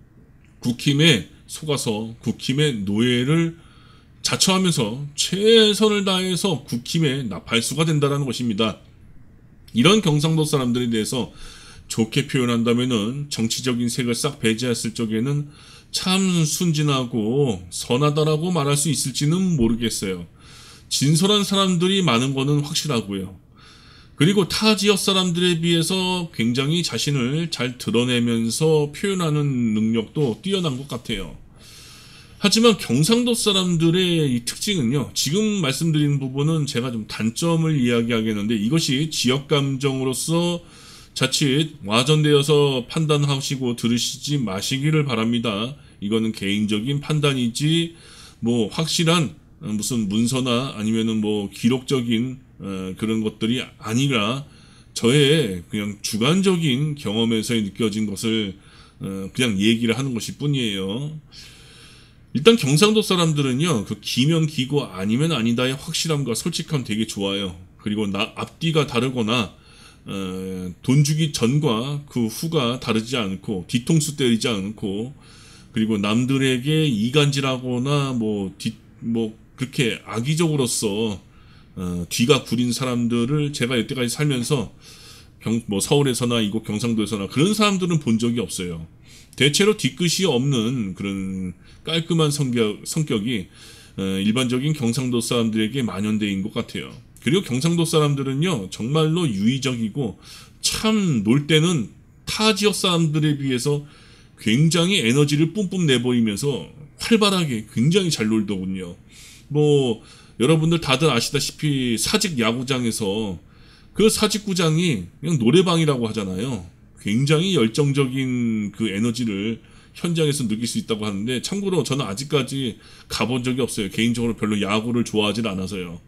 국힘에 속아서 국힘의 노예를 자처하면서 최선을 다해서 국힘의 나팔수가 된다는 것입니다. 이런 경상도 사람들에 대해서 좋게 표현한다면은 정치적인 색을 싹 배제했을 적에는 참 순진하고 선하다라고 말할 수 있을지는 모르겠어요. 진솔한 사람들이 많은 거는 확실하고요. 그리고 타 지역 사람들에 비해서 굉장히 자신을 잘 드러내면서 표현하는 능력도 뛰어난 것 같아요. 하지만 경상도 사람들의 이 특징은요, 지금 말씀드린 부분은 제가 좀 단점을 이야기하겠는데, 이것이 지역 감정으로서 자칫 와전되어서 판단하시고 들으시지 마시기를 바랍니다. 이거는 개인적인 판단이지 뭐 확실한 무슨 문서나 아니면은 뭐 기록적인 그런 것들이 아니라 저의 그냥 주관적인 경험에서 느껴진 것을 그냥 얘기를 하는 것일 뿐이에요. 일단 경상도 사람들은요, 그 기면 기고 아니면 아니다의 확실함과 솔직함 되게 좋아요. 그리고 앞뒤가 다르거나 돈 주기 전과 그 후가 다르지 않고 뒤통수 때리지 않고, 그리고 남들에게 이간질하거나 뭐 그렇게 악의적으로서 뒤가 구린 사람들을 제가 여태까지 살면서 서울에서나 이곳 경상도에서나 그런 사람들은 본 적이 없어요. 대체로 뒤끝이 없는 그런 깔끔한 성격이 일반적인 경상도 사람들에게 만연되어 있는 것 같아요. 그리고 경상도 사람들은요, 정말로 유의적이고 참 놀 때는 타 지역 사람들에 비해서 굉장히 에너지를 뿜뿜 내보이면서 활발하게 굉장히 잘 놀더군요. 뭐 여러분들 다들 아시다시피 사직 야구장에서 그 사직구장이 그냥 노래방이라고 하잖아요. 굉장히 열정적인 그 에너지를 현장에서 느낄 수 있다고 하는데, 참고로 저는 아직까지 가본 적이 없어요. 개인적으로 별로 야구를 좋아하진 않아서요.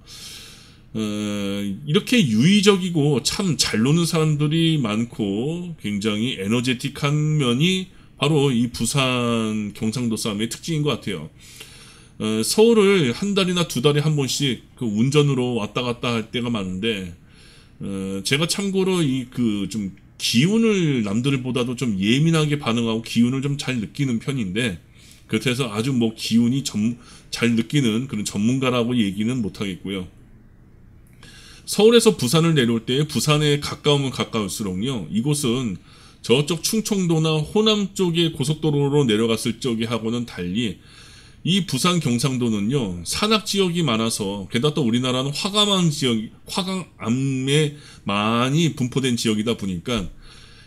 이렇게 유의적이고 참 잘 노는 사람들이 많고 굉장히 에너제틱한 면이 바로 이 부산 경상도 사람의 특징인 것 같아요. 서울을 한 달이나 두 달에 한 번씩 그 운전으로 왔다 갔다 할 때가 많은데, 제가 참고로 좀 기운을 남들보다도 좀 예민하게 반응하고 기운을 좀 잘 느끼는 편인데, 그래서 아주 뭐 기운이 잘 느끼는 그런 전문가라고 얘기는 못하겠고요. 서울에서 부산을 내려올 때 부산에 가까우면 가까울수록요, 이곳은 저쪽 충청도나 호남 쪽의 고속도로로 내려갔을 적하고는 달리 이 부산 경상도는요, 산악 지역이 많아서, 게다가 또 우리나라는 화강암에 많이 분포된 지역이다 보니까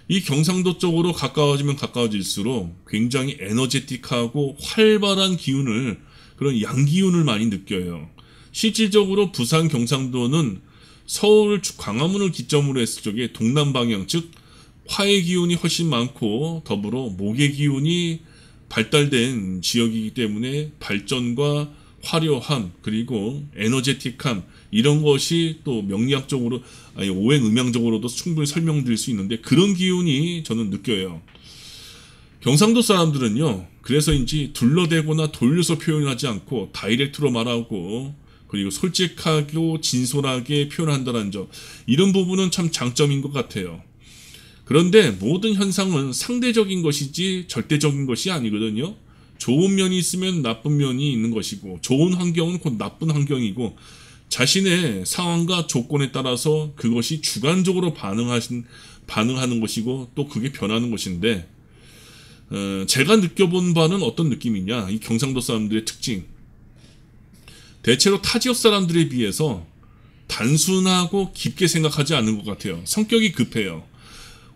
이 경상도 쪽으로 가까워지면 가까워질수록 굉장히 에너제틱하고 활발한 기운을, 그런 양기운을 많이 느껴요. 실질적으로 부산 경상도는 서울 광화문을 기점으로 했을 적에 동남 방향, 즉 화의 기운이 훨씬 많고 더불어 목의 기운이 발달된 지역이기 때문에 발전과 화려함 그리고 에너제틱함 이런 것이 또 명리학적으로 아니 오행음양적으로도 충분히 설명드릴 수 있는데 그런 기운이 저는 느껴요. 경상도 사람들은요. 그래서인지 둘러대거나 돌려서 표현하지 않고 다이렉트로 말하고 그리고 솔직하고 진솔하게 표현한다는 점 이런 부분은 참 장점인 것 같아요. 그런데 모든 현상은 상대적인 것이지 절대적인 것이 아니거든요. 좋은 면이 있으면 나쁜 면이 있는 것이고 좋은 환경은 곧 나쁜 환경이고 자신의 상황과 조건에 따라서 그것이 주관적으로 반응하는 것이고 또 그게 변하는 것인데 제가 느껴본 바는 어떤 느낌이냐 이 경상도 사람들의 특징 대체로 타 지역 사람들에 비해서 단순하고 깊게 생각하지 않는 것 같아요. 성격이 급해요.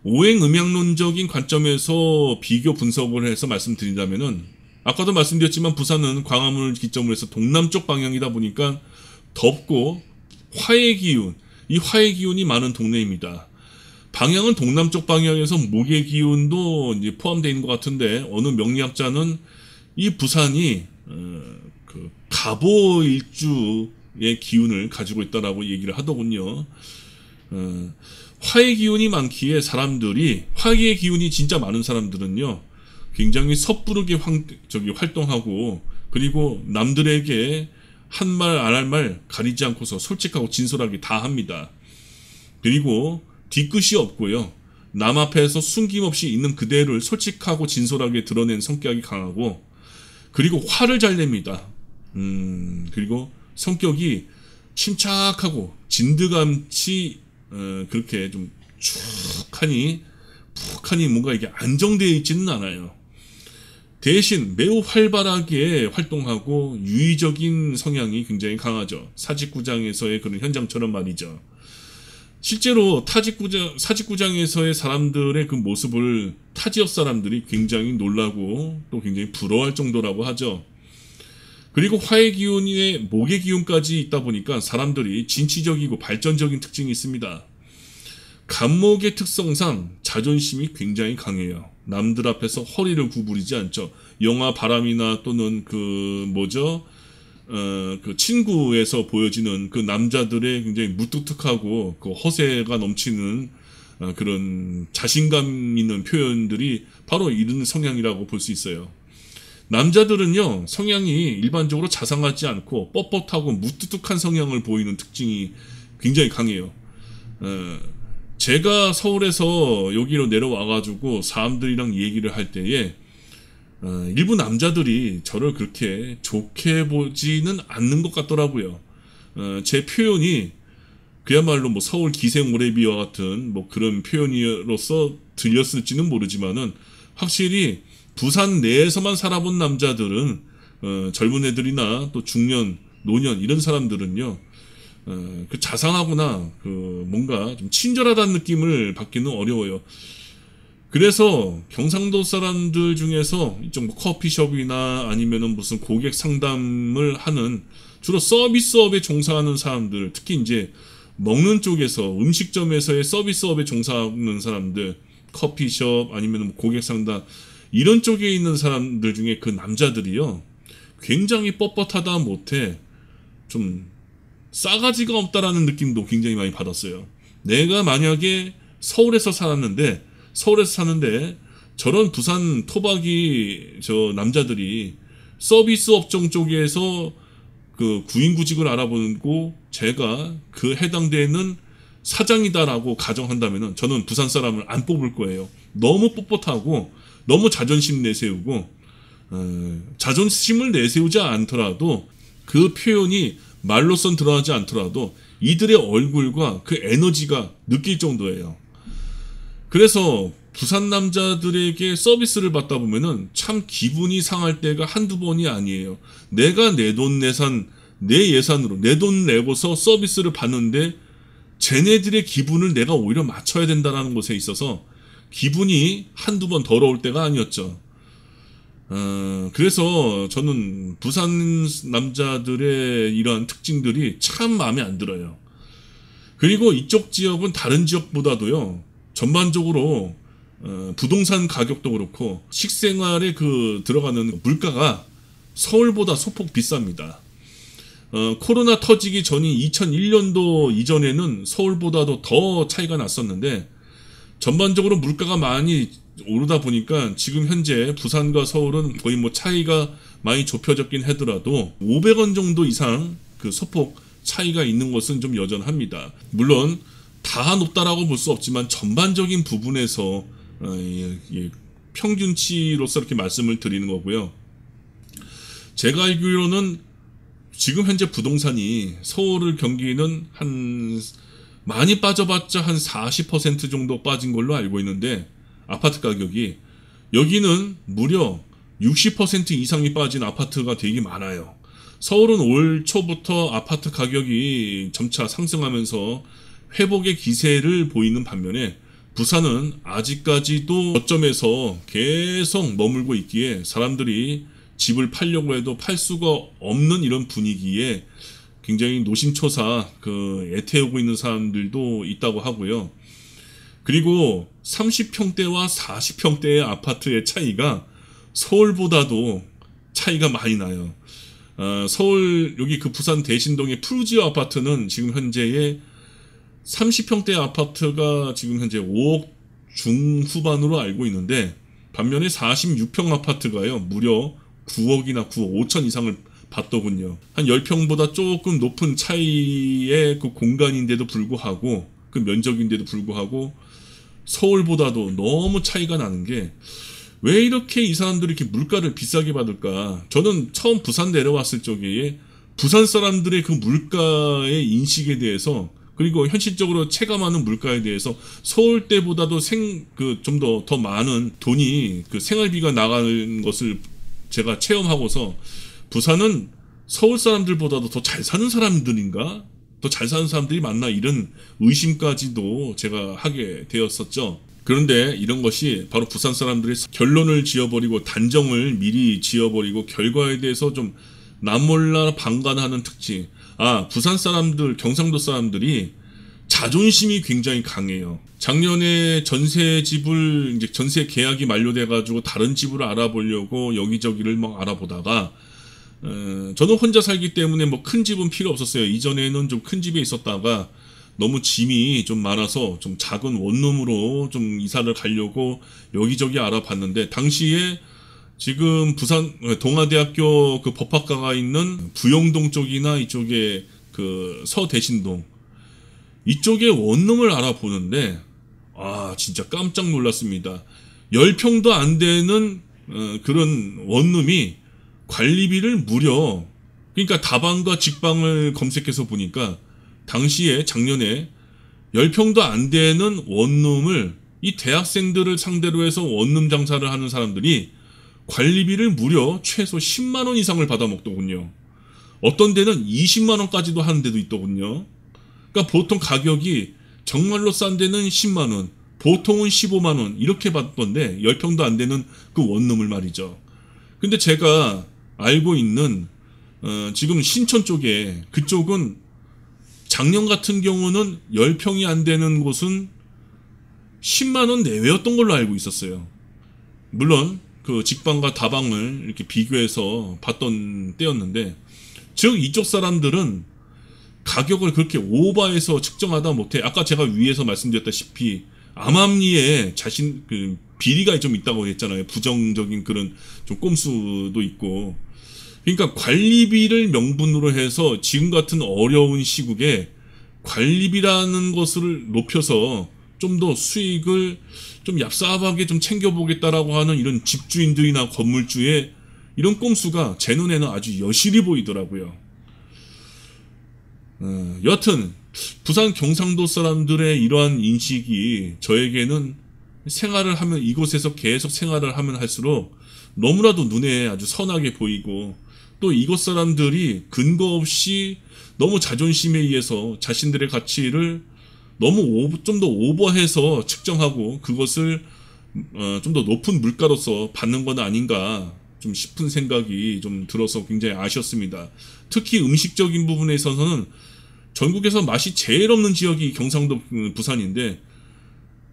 오행음양론적인 관점에서 비교 분석을 해서 말씀드린다면은 아까도 말씀드렸지만 부산은 광화문을 기점으로 해서 동남쪽 방향이다 보니까 덥고 화의 기운, 이 화의 기운이 많은 동네입니다. 방향은 동남쪽 방향에서 목의 기운도 이제 포함되어 있는 것 같은데 어느 명리학자는 이 부산이 그 갑오일주의 기운을 가지고 있다라고 얘기를 하더군요. 화의 기운이 많기에 사람들이 화의 기운이 진짜 많은 사람들은요 굉장히 섣부르게 활동하고 그리고 남들에게 한 말 안 할 말 가리지 않고서 솔직하고 진솔하게 다 합니다. 그리고 뒤끝이 없고요. 남 앞에서 숨김없이 있는 그대를 솔직하고 진솔하게 드러낸 성격이 강하고 그리고 화를 잘 냅니다. 그리고 성격이 침착하고 진드감치 그렇게 좀 푹하니 뭔가 이게 안정되어 있지는 않아요. 대신 매우 활발하게 활동하고 유의적인 성향이 굉장히 강하죠. 사직구장에서의 그런 현장처럼 말이죠. 실제로 사직구장에서의 사람들의 그 모습을 타지역 사람들이 굉장히 놀라고 또 굉장히 부러워할 정도라고 하죠. 그리고 화의 기운에 목의 기운까지 있다 보니까 사람들이 진취적이고 발전적인 특징이 있습니다. 간목의 특성상 자존심이 굉장히 강해요. 남들 앞에서 허리를 구부리지 않죠. 영화 바람이나 또는 그 친구에서 보여지는 그 남자들의 굉장히 무뚝뚝하고 그 허세가 넘치는 그런 자신감 있는 표현들이 바로 이런 성향이라고 볼 수 있어요. 남자들은요 성향이 일반적으로 자상하지 않고 뻣뻣하고 무뚝뚝한 성향을 보이는 특징이 굉장히 강해요. 제가 서울에서 여기로 내려와가지고 사람들이랑 얘기를 할 때에 일부 남자들이 저를 그렇게 좋게 보지는 않는 것 같더라고요. 제 표현이 그야말로 뭐 서울 기생오래비와 같은 뭐 그런 표현으로서 들렸을지는 모르지만은 확실히 부산 내에서만 살아본 남자들은 젊은 애들이나 또 중년, 노년 이런 사람들은요 그 자상하거나 그 뭔가 좀 친절하다는 느낌을 받기는 어려워요. 그래서 경상도 사람들 중에서 이쪽 뭐 커피숍이나 아니면은 무슨 고객 상담을 하는 주로 서비스업에 종사하는 사람들, 특히 이제 먹는 쪽에서 음식점에서의 서비스업에 종사하는 사람들, 커피숍 아니면 뭐 고객 상담 이런 쪽에 있는 사람들 중에 그 남자들이요 굉장히 뻣뻣하다 못해 좀 싸가지가 없다라는 느낌도 굉장히 많이 받았어요. 내가 만약에 서울에서 사는데 저런 부산 토박이 저 남자들이 서비스 업종 쪽에서 그 구인구직을 알아보고 제가 그 해당되는 사장이다라고 가정한다면은 저는 부산 사람을 안 뽑을 거예요. 너무 뻣뻣하고 너무 자존심 내세우고 자존심을 내세우지 않더라도 그 표현이 말로선 드러나지 않더라도 이들의 얼굴과 그 에너지가 느낄 정도예요. 그래서 부산 남자들에게 서비스를 받다 보면은 참 기분이 상할 때가 한두 번이 아니에요. 내가 내 돈 내산, 내 예산으로 내 돈 내고서 서비스를 받는데 쟤네들의 기분을 내가 오히려 맞춰야 된다는 것에 있어서 기분이 한두 번 더러울 때가 아니었죠. 그래서 저는 부산 남자들의 이러한 특징들이 참 마음에 안 들어요. 그리고 이쪽 지역은 다른 지역보다도요, 전반적으로 부동산 가격도 그렇고 식생활에 그 들어가는 물가가 서울보다 소폭 비쌉니다. 코로나 터지기 전인 2001년도 이전에는 서울보다도 더 차이가 났었는데 전반적으로 물가가 많이 오르다 보니까 지금 현재 부산과 서울은 거의 뭐 차이가 많이 좁혀졌긴 하더라도 500원 정도 이상 그 소폭 차이가 있는 것은 좀 여전합니다. 물론 다 높다라고 볼 수 없지만 전반적인 부분에서 평균치로서 이렇게 말씀을 드리는 거고요. 제가 알기로는 지금 현재 부동산이 서울 경기는 많이 빠져봤자 한 40% 정도 빠진 걸로 알고 있는데 아파트 가격이 여기는 무려 60% 이상이 빠진 아파트가 되게 많아요. 서울은 올 초부터 아파트 가격이 점차 상승하면서 회복의 기세를 보이는 반면에 부산은 아직까지도 저점에서 계속 머물고 있기에 사람들이 집을 팔려고 해도 팔 수가 없는 이런 분위기에 굉장히 노심초사 애태우고 있는 사람들도 있다고 하고요. 그리고 30평대와 40평대의 아파트의 차이가 서울보다도 차이가 많이 나요. 서울 여기 그 부산 대신동의 푸르지오 아파트는 지금 현재의 30평대 아파트가 지금 현재 5억 중후반으로 알고 있는데 반면에 46평 아파트가요 무려 9억이나 9억 5천 이상을 받더군요. 한 10평보다 조금 높은 차이의 그 공간인데도 불구하고 그 면적인데도 불구하고 서울보다도 너무 차이가 나는 게 왜 이렇게 이 사람들이 이렇게 물가를 비싸게 받을까? 저는 처음 부산 내려왔을 적에 부산 사람들의 그 물가의 인식에 대해서 그리고 현실적으로 체감하는 물가에 대해서 서울 때보다도 좀 더 많은 돈이 그 생활비가 나가는 것을 제가 체험하고서 부산은 서울 사람들보다도 더 잘 사는 사람들인가? 더 잘 사는 사람들이 많나? 이런 의심까지도 제가 하게 되었었죠. 그런데 이런 것이 바로 부산 사람들이 결론을 지어버리고 단정을 미리 지어버리고 결과에 대해서 좀 남몰라 방관하는 특징. 부산 사람들, 경상도 사람들이 자존심이 굉장히 강해요. 작년에 전세 계약이 만료돼가지고 다른 집을 알아보려고 여기저기를 막 알아보다가 저는 혼자 살기 때문에 뭐 큰 집은 필요 없었어요. 이전에는 좀 큰 집에 있었다가 너무 짐이 좀 많아서 좀 작은 원룸으로 좀 이사를 가려고 여기저기 알아봤는데 당시에 지금 부산 동아대학교 그 법학과가 있는 부영동 쪽이나 이쪽에 그 서대신동 이쪽에 원룸을 알아보는데 진짜 깜짝 놀랐습니다. 10평도 안 되는 그런 원룸이 관리비를 무려 그러니까 다방과 직방을 검색해서 보니까 당시에 작년에 10평도 안 되는 원룸을 이 대학생들을 상대로 해서 원룸 장사를 하는 사람들이 관리비를 무려 최소 10만 원 이상을 받아먹더군요. 어떤 데는 20만 원까지도 하는 데도 있더군요. 그러니까 보통 가격이 정말로 싼 데는 10만 원, 보통은 15만 원 이렇게 받던데 10평도 안 되는 그 원룸을 말이죠. 근데 제가 알고 있는 지금 신촌 쪽에 그쪽은 작년 같은 경우는 10평이 안 되는 곳은 10만 원 내외였던 걸로 알고 있었어요. 물론 그 직방과 다방을 이렇게 비교해서 봤던 때였는데 즉 이쪽 사람들은 가격을 그렇게 오버해서 측정하다 못해 아까 제가 위에서 말씀드렸다시피 암암리에 그 비리가 좀 있다고 했잖아요. 부정적인 그런 좀 꼼수도 있고 그러니까 관리비를 명분으로 해서 지금 같은 어려운 시국에 관리비라는 것을 높여서 좀 더 수익을 좀 얍삽하게 좀 챙겨보겠다라고 하는 이런 집주인들이나 건물주의 이런 꼼수가 제 눈에는 아주 여실히 보이더라고요. 여튼 부산 경상도 사람들의 이러한 인식이 저에게는 생활을 하면 이곳에서 계속 생활을 하면 할수록 너무나도 눈에 아주 선하게 보이고 또 이곳 사람들이 근거 없이 너무 자존심에 의해서 자신들의 가치를 너무 좀 더 오버해서 측정하고 그것을 좀 더 높은 물가로서 받는 건 아닌가 좀 싶은 생각이 좀 들어서 굉장히 아쉬웠습니다. 특히 음식적인 부분에 있어서는 전국에서 맛이 제일 없는 지역이 경상도 부산인데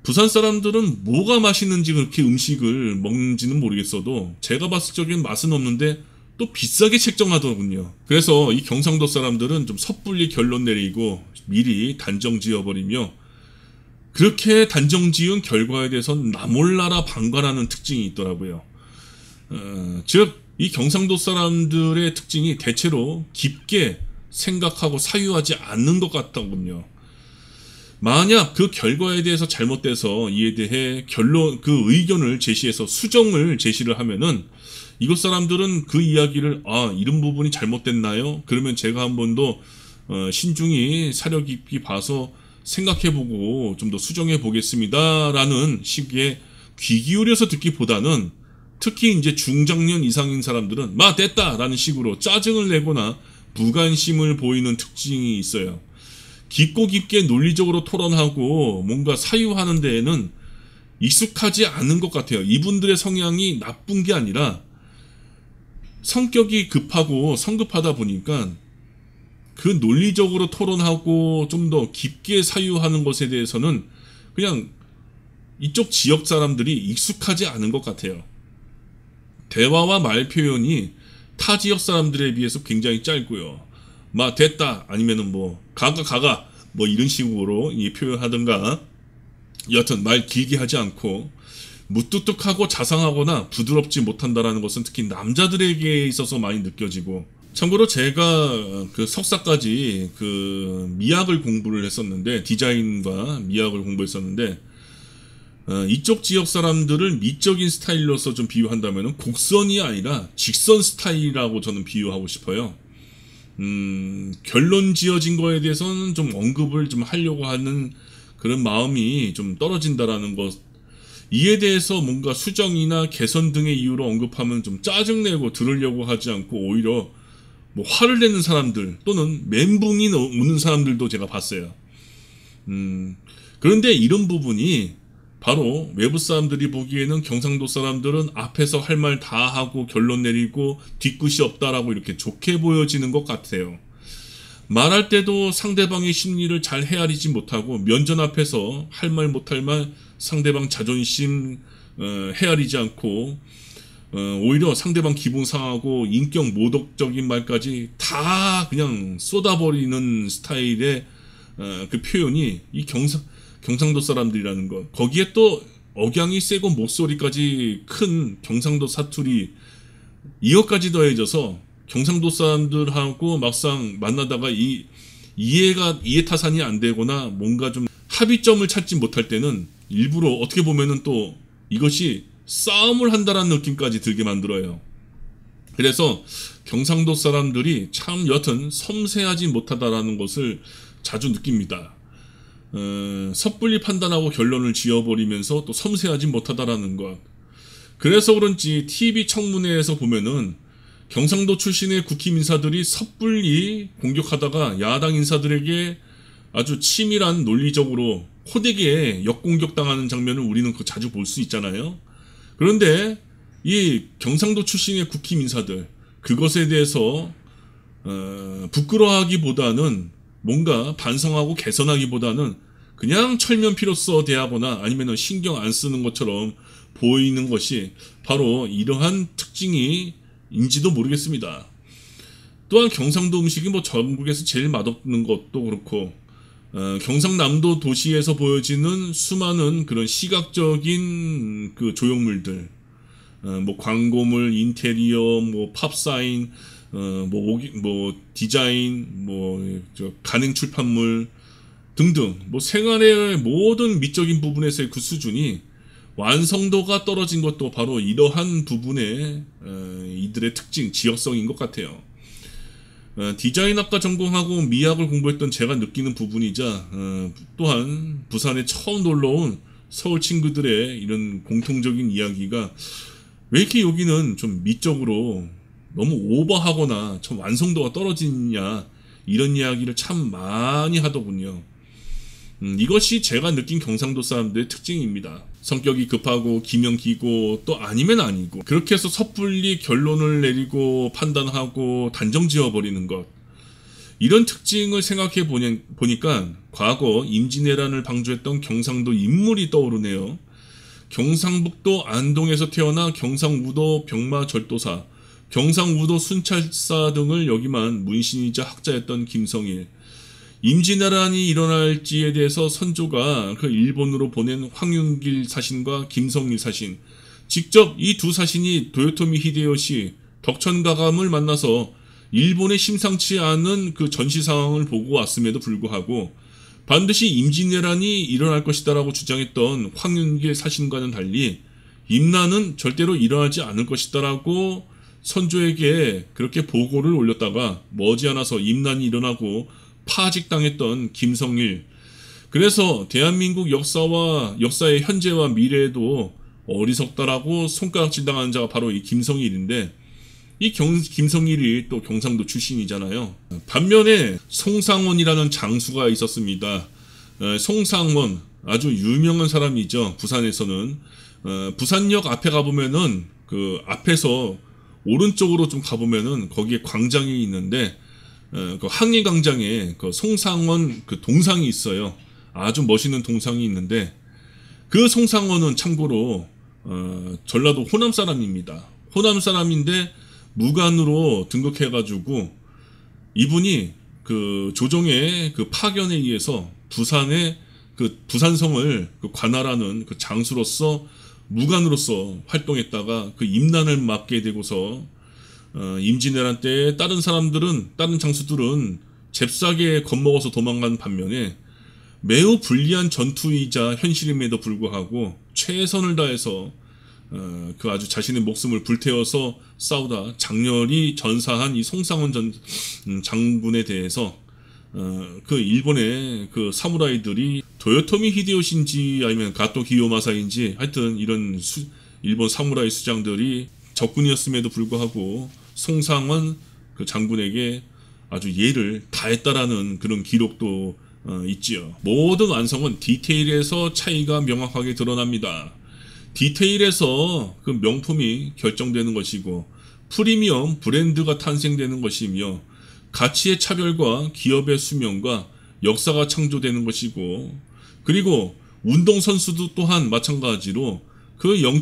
부산 사람들은 뭐가 맛있는지 그렇게 음식을 먹는지는 모르겠어도 제가 봤을 적엔 맛은 없는데 또 비싸게 책정하더군요. 그래서 이 경상도 사람들은 좀 섣불리 결론 내리고 미리 단정 지어버리며 그렇게 단정 지은 결과에 대해서는 나 몰라라 방관하는 특징이 있더라고요. 즉, 이 경상도 사람들의 특징이 대체로 깊게 생각하고 사유하지 않는 것 같더군요. 만약 그 결과에 대해서 잘못돼서 이에 대해 그 의견을 제시해서 수정을 제시를 하면은 이곳 사람들은 그 이야기를 이런 부분이 잘못됐나요? 그러면 제가 한 번 더 신중히 사려 깊이 봐서 생각해보고 좀 더 수정해 보겠습니다라는 식의 귀 기울여서 듣기보다는 특히 이제 중장년 이상인 사람들은 됐다라는 식으로 짜증을 내거나 무관심을 보이는 특징이 있어요. 깊고 깊게 논리적으로 토론하고 뭔가 사유하는 데에는 익숙하지 않은 것 같아요. 이분들의 성향이 나쁜 게 아니라 성격이 급하고 성급하다 보니까 그 논리적으로 토론하고 좀 더 깊게 사유하는 것에 대해서는 그냥 이쪽 지역 사람들이 익숙하지 않은 것 같아요. 대화와 말 표현이 타 지역 사람들에 비해서 굉장히 짧고요. 됐다 아니면은 가가 이런 식으로 표현하든가 여하튼 말 길게 하지 않고 무뚝뚝하고 자상하거나 부드럽지 못한다라는 것은 특히 남자들에게 있어서 많이 느껴지고, 참고로 제가 그 석사까지 그 미학을 공부를 했었는데, 디자인과 미학을 공부했었는데, 이쪽 지역 사람들을 미적인 스타일로서 좀 비유한다면 곡선이 아니라 직선 스타일이라고 저는 비유하고 싶어요. 결론 지어진 거에 대해서는 좀 언급을 좀 하려고 하는 그런 마음이 좀 떨어진다라는 것, 이에 대해서 뭔가 수정이나 개선 등의 이유로 언급하면 좀 짜증내고 들으려고 하지 않고 오히려 화를 내는 사람들 또는 멘붕이 오는 사람들도 제가 봤어요. 그런데 이런 부분이 바로 외부 사람들이 보기에는 경상도 사람들은 앞에서 할 말 다 하고 결론 내리고 뒤끝이 없다라고 이렇게 좋게 보여지는 것 같아요. 말할 때도 상대방의 심리를 잘 헤아리지 못하고 면전 앞에서 할 말 못할 말 상대방 자존심 헤아리지 않고 오히려 상대방 기분 상하고 인격 모독적인 말까지 다 그냥 쏟아버리는 스타일의 그 표현이 이 경상도 사람들이라는 것, 거기에 또 억양이 세고 목소리까지 큰 경상도 사투리, 이것까지 더해져서 경상도 사람들하고 막상 만나다가 이해 타산이 안 되거나 뭔가 좀 합의점을 찾지 못할 때는 일부러 어떻게 보면은 또 이것이 싸움을 한다라는 느낌까지 들게 만들어요. 그래서 경상도 사람들이 참 여튼 섬세하지 못하다라는 것을 자주 느낍니다. 섣불리 판단하고 결론을 지어버리면서 또 섬세하지 못하다라는 것. 그래서 그런지 TV 청문회에서 보면은 경상도 출신의 국힘 인사들이 섣불리 공격하다가 야당 인사들에게 아주 치밀한 논리적으로 호되게 역공격당하는 장면을 우리는 자주 볼 수 있잖아요. 그런데 이 경상도 출신의 국힘 인사들, 그것에 대해서 부끄러워하기보다는 뭔가 반성하고 개선하기보다는 그냥 철면피로써 대하거나 아니면 신경 안 쓰는 것처럼 보이는 것이 바로 이러한 특징인지도 모르겠습니다. 또한 경상도 음식이 전국에서 제일 맛없는 것도 그렇고, 경상남도 도시에서 보여지는 수많은 그런 시각적인 그 조형물들, 광고물, 인테리어, 팝사인, 디자인, 간행 출판물 등등, 생활의 모든 미적인 부분에서의 그 수준이 완성도가 떨어진 것도 바로 이러한 부분의 이들의 특징, 지역성인 것 같아요. 디자인학과 전공하고 미학을 공부했던 제가 느끼는 부분이자 또한 부산에 처음 놀러온 서울 친구들의 이런 공통적인 이야기가, 왜 이렇게 여기는 좀 미적으로 너무 오버하거나 좀 완성도가 떨어지냐, 이런 이야기를 참 많이 하더군요. 이것이 제가 느낀 경상도 사람들의 특징입니다. 성격이 급하고 기면 기고 또 아니면 아니고, 그렇게 해서 섣불리 결론을 내리고 판단하고 단정 지어버리는 것, 이런 특징을 생각해 보니까 과거 임진왜란을 방조했던 경상도 인물이 떠오르네요. 경상북도 안동에서 태어나 경상우도 병마절도사, 경상우도 순찰사 등을 역임한 문신이자 학자였던 김성일. 임진왜란이 일어날지에 대해서 선조가 그 일본으로 보낸 황윤길 사신과 김성일 사신, 직접 이 두 사신이 도요토미 히데요시 덕천가감을 만나서 일본의 심상치 않은 그 전시 상황을 보고 왔음에도 불구하고 반드시 임진왜란이 일어날 것이다라고 주장했던 황윤길 사신과는 달리 임난은 절대로 일어나지 않을 것이다라고 선조에게 그렇게 보고를 올렸다가 머지않아서 임난이 일어나고 파직당했던 김성일. 그래서 대한민국 역사의 현재와 미래에도 어리석다라고 손가락질 당한 자가 바로 이 김성일인데, 이 김성일이 또 경상도 출신이잖아요. 반면에 송상원이라는 장수가 있었습니다. 송상원 아주 유명한 사람이죠. 부산에서는 부산역 앞에 가보면은 그 앞에서 오른쪽으로 좀 가보면은 거기에 광장이 있는데 그 항해광장에 그 송상원 그 동상이 있어요. 아주 멋있는 동상이 있는데 그 송상원은 참고로 전라도 호남 사람입니다. 호남 사람인데 무관으로 등극해가지고 이분이 그 조정의 그 파견에 의해서 부산의 그 부산성을 그 관할하는 그 장수로서 무관으로서 활동했다가 그 임난을 맞게 되고서 임진왜란 때 다른 장수들은 잽싸게 겁먹어서 도망간 반면에 매우 불리한 전투이자 현실임에도 불구하고 최선을 다해서 그 아주 자신의 목숨을 불태워서 싸우다 장렬히 전사한 이 송상원 장군에 대해서 그 일본의 그 사무라이들이 도요토미 히데요시인지 아니면 가토 기요마사인지 하여튼 이런 일본 사무라이 수장들이 적군이었음에도 불구하고 송상원 그 장군에게 아주 예를 다했다라는 그런 기록도 있지요. 모든 완성은 디테일에서 차이가 명확하게 드러납니다. 디테일에서 그 명품이 결정되는 것이고 프리미엄 브랜드가 탄생되는 것이며 가치의 차별과 기업의 수명과 역사가 창조되는 것이고, 그리고 운동선수도 또한 마찬가지로 그 0.